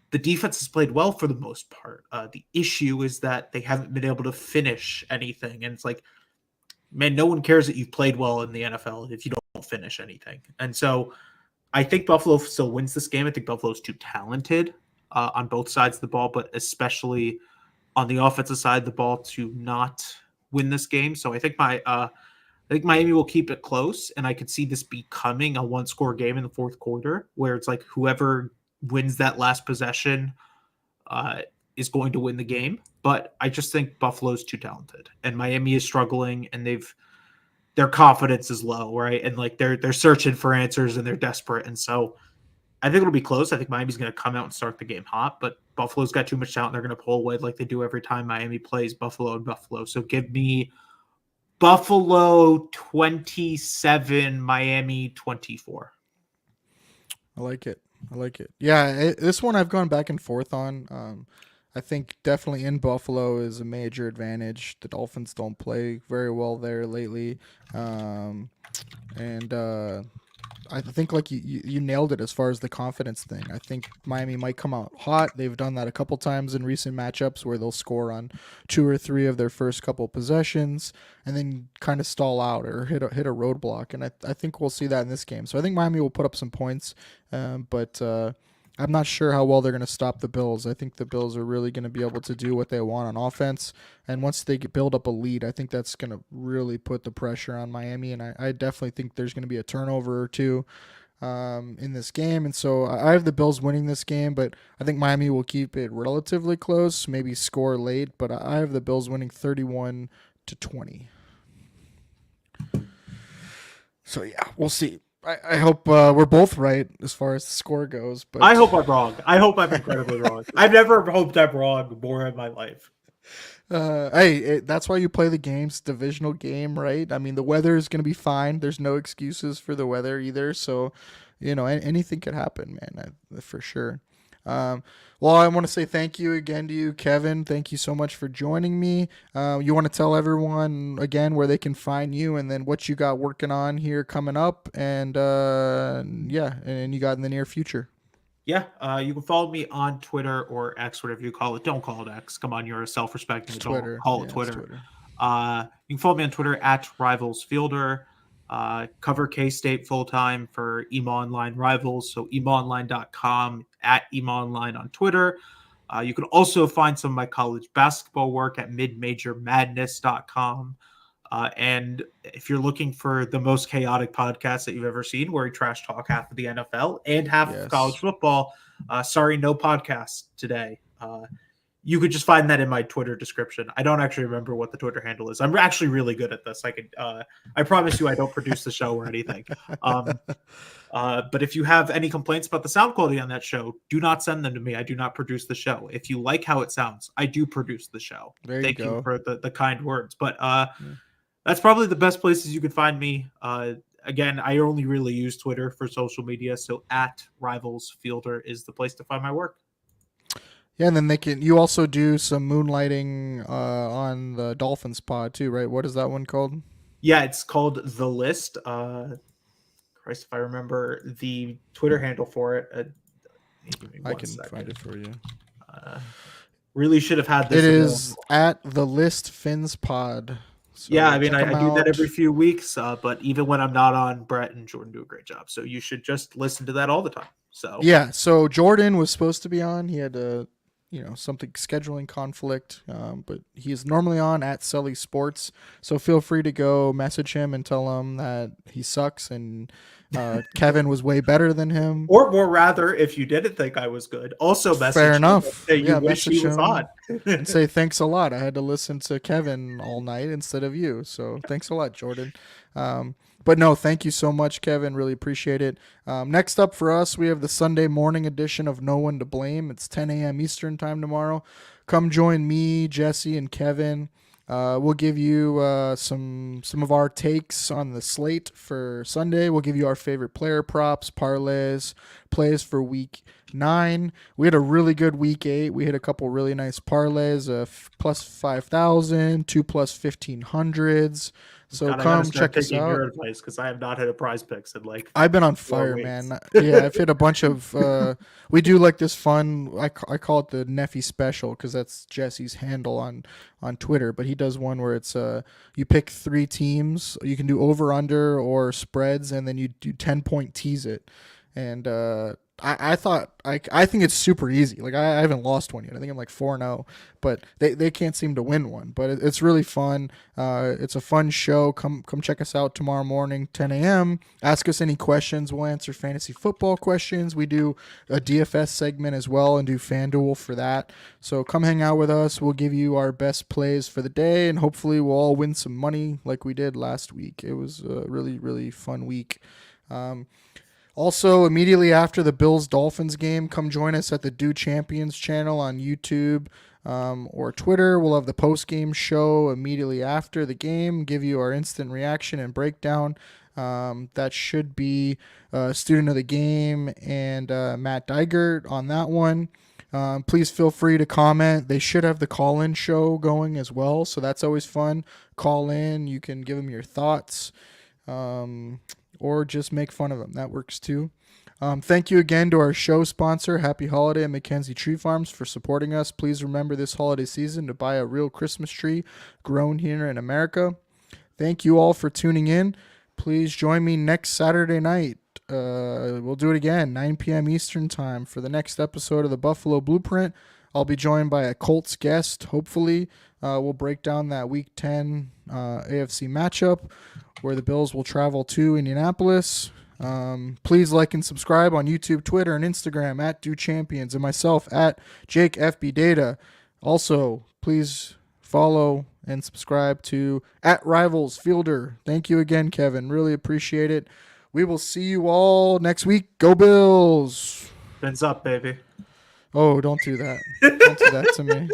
C: the defense has played well for the most part. The issue is that they haven't been able to finish anything. And it's like, man, no one cares that you've played well in the NFL if you don't finish anything. And so I think Buffalo still wins this game. I think Buffalo's too talented on both sides of the ball, but especially on the offensive side of the ball to not win this game. So I think Miami will keep it close, and I could see this becoming a one-score game in the fourth quarter, where it's like whoever wins that last possession is going to win the game. But I just think Buffalo's too talented, and Miami is struggling, and their confidence is low, right? And like they're searching for answers, and they're desperate, and so I think it'll be close. I think Miami's going to come out and start the game hot, but Buffalo's got too much talent. They're going to pull away like they do every time Miami plays Buffalo and Buffalo. So give me Buffalo 27, Miami 24.
B: I like it. Yeah, this one I've gone back and forth on. I think definitely in Buffalo is a major advantage. The Dolphins don't play very well there lately. And I think like you nailed it as far as the confidence thing. I think Miami might come out hot. They've done that a couple times in recent matchups where they'll score on 2 or 3 of their first couple possessions and then kind of stall out or hit a roadblock. And I think we'll see that in this game. So I think Miami will put up some points, but I'm not sure how well they're going to stop the Bills. I think the Bills are really going to be able to do what they want on offense. And once they build up a lead, I think that's going to really put the pressure on Miami. And I definitely think there's going to be a turnover or two in this game. And so I have the Bills winning this game, but I think Miami will keep it relatively close, maybe score late. But I have the Bills winning 31-20. So, yeah, we'll see. I hope we're both right as far as the score goes. But
C: I hope I'm wrong. I hope I'm incredibly wrong. I've never hoped I'm wrong more in my life.
B: That's why you play the games, divisional game, right? I mean, the weather is going to be fine. There's no excuses for the weather either. So, anything could happen, man, for sure. Well, I want to say thank you again to you, Kevin. Thank you so much for joining me. You want to tell everyone again where they can find you and then what you got working on here coming up and yeah, and you got in the near future.
C: Yeah, you can follow me on Twitter or X, whatever you call it. Don't call it X. Come on, you're a self-respecting
B: It's
C: adult.
B: Twitter.
C: Call it
B: Yeah, it's
C: Twitter.
B: Twitter.
C: You can follow me on Twitter at Rivals Fielder. Cover K-State full-time for Emo Online Rivals. So emoonline.com, at Emo Online on Twitter. You can also find some of my college basketball work at midmajormadness.com. And if you're looking for the most chaotic podcast that you've ever seen, where we trash talk half of the NFL and half of college
B: Yes.
C: football, sorry, no podcast today. You could just find that in my Twitter description. I don't actually remember what the Twitter handle is. I'm actually really good at this. I promise you, I don't produce the show or anything. But if you have any complaints about the sound quality on that show, do not send them to me. I do not produce the show. If you like how it sounds, I do produce the show.
B: There you
C: Thank you
B: go.
C: for the kind words. But
B: Yeah.
C: that's probably the best places you can find me. Again, I only really use Twitter for social media, so at Rivals Fielder is the place to find my work.
B: Yeah, and then you also do some moonlighting on the Dolphins pod too, right? What is that one called?
C: Yeah, it's called The List. Christ, if I remember the Twitter handle for it. Give me
B: I
C: one
B: can
C: second.
B: find it for you.
C: Really should have had this.
B: It is at the List Fins Pod. So
C: yeah, I mean, I do that
B: out.
C: every few weeks, but even when I'm not on, Brett and Jordan do a great job. So you should just listen to that all the time. So
B: yeah, so Jordan was supposed to be on. He had a something scheduling conflict, but he's normally on at Sully Sports. So feel free to go message him and tell him that he sucks and Kevin was way better than him.
C: Or more rather, if you didn't think I was good, also message
B: Fair
C: him
B: enough.
C: that you
B: Yeah,
C: wish he
B: message
C: was
B: him
C: on.
B: and say thanks a lot. I had to listen to Kevin all night instead of you. So thanks a lot, Jordan. But no, thank you so much, Kevin. Really appreciate it. Next up for us, we have the Sunday morning edition of No One to Blame. It's 10 a.m. Eastern time tomorrow. Come join me, Jesse, and Kevin. We'll give you some of our takes on the slate for Sunday. We'll give you our favorite player props, parlays, plays for week 9. We had a really good week 8. We hit a couple really nice parlays, plus 5,000, 2 plus 1,500s. So
C: God,
B: come check us out.
C: Your advice because I have not hit a prize picks in like.
B: I've been on fire, man. Yeah, I've hit a bunch of. We do like this fun. I call it the Neffy special because that's Jesse's handle on Twitter. But he does one where it's you pick 3 teams. You can do over under or spreads, and then you do 10-point tease it. And I think it's super easy. Like I haven't lost one yet. I think I'm like 4-0, but they can't seem to win one. But it's really fun. It's a fun show. Come check us out tomorrow morning, 10 a.m. Ask us any questions. We'll answer fantasy football questions. We do a DFS segment as well and do FanDuel for that. So come hang out with us. We'll give you our best plays for the day, and hopefully we'll all win some money like we did last week. It was a really, really fun week. Also, immediately after the Bills-Dolphins game, come join us at the Do Champions channel on YouTube or Twitter. We'll have the post-game show immediately after the game, give you our instant reaction and breakdown. That should be Student of the Game and Matt Digert on that one. Please feel free to comment. They should have the call-in show going as well, so that's always fun. Call in. You can give them your thoughts. Or just make fun of them. That works too. Thank you again to our show sponsor, Happy Holiday and Mackenzie Tree Farms, for supporting us. Please remember this holiday season to buy a real Christmas tree grown here in America. Thank you all for tuning in. Please join me next Saturday night. We'll do it again, 9 p.m. Eastern time for the next episode of the Buffalo Blueprint. I'll be joined by a Colts guest, hopefully. We'll break down that Week 10 AFC matchup where the Bills will travel to Indianapolis. Please like and subscribe on YouTube, Twitter, and Instagram at Do Champions and myself at Jake FB Data. Also, please follow and subscribe to at Rivals Fielder. Thank you again, Kevin. Really appreciate it. We will see you all next week. Go Bills!
C: Fins up, baby.
B: Oh, don't do that. Don't do that to me.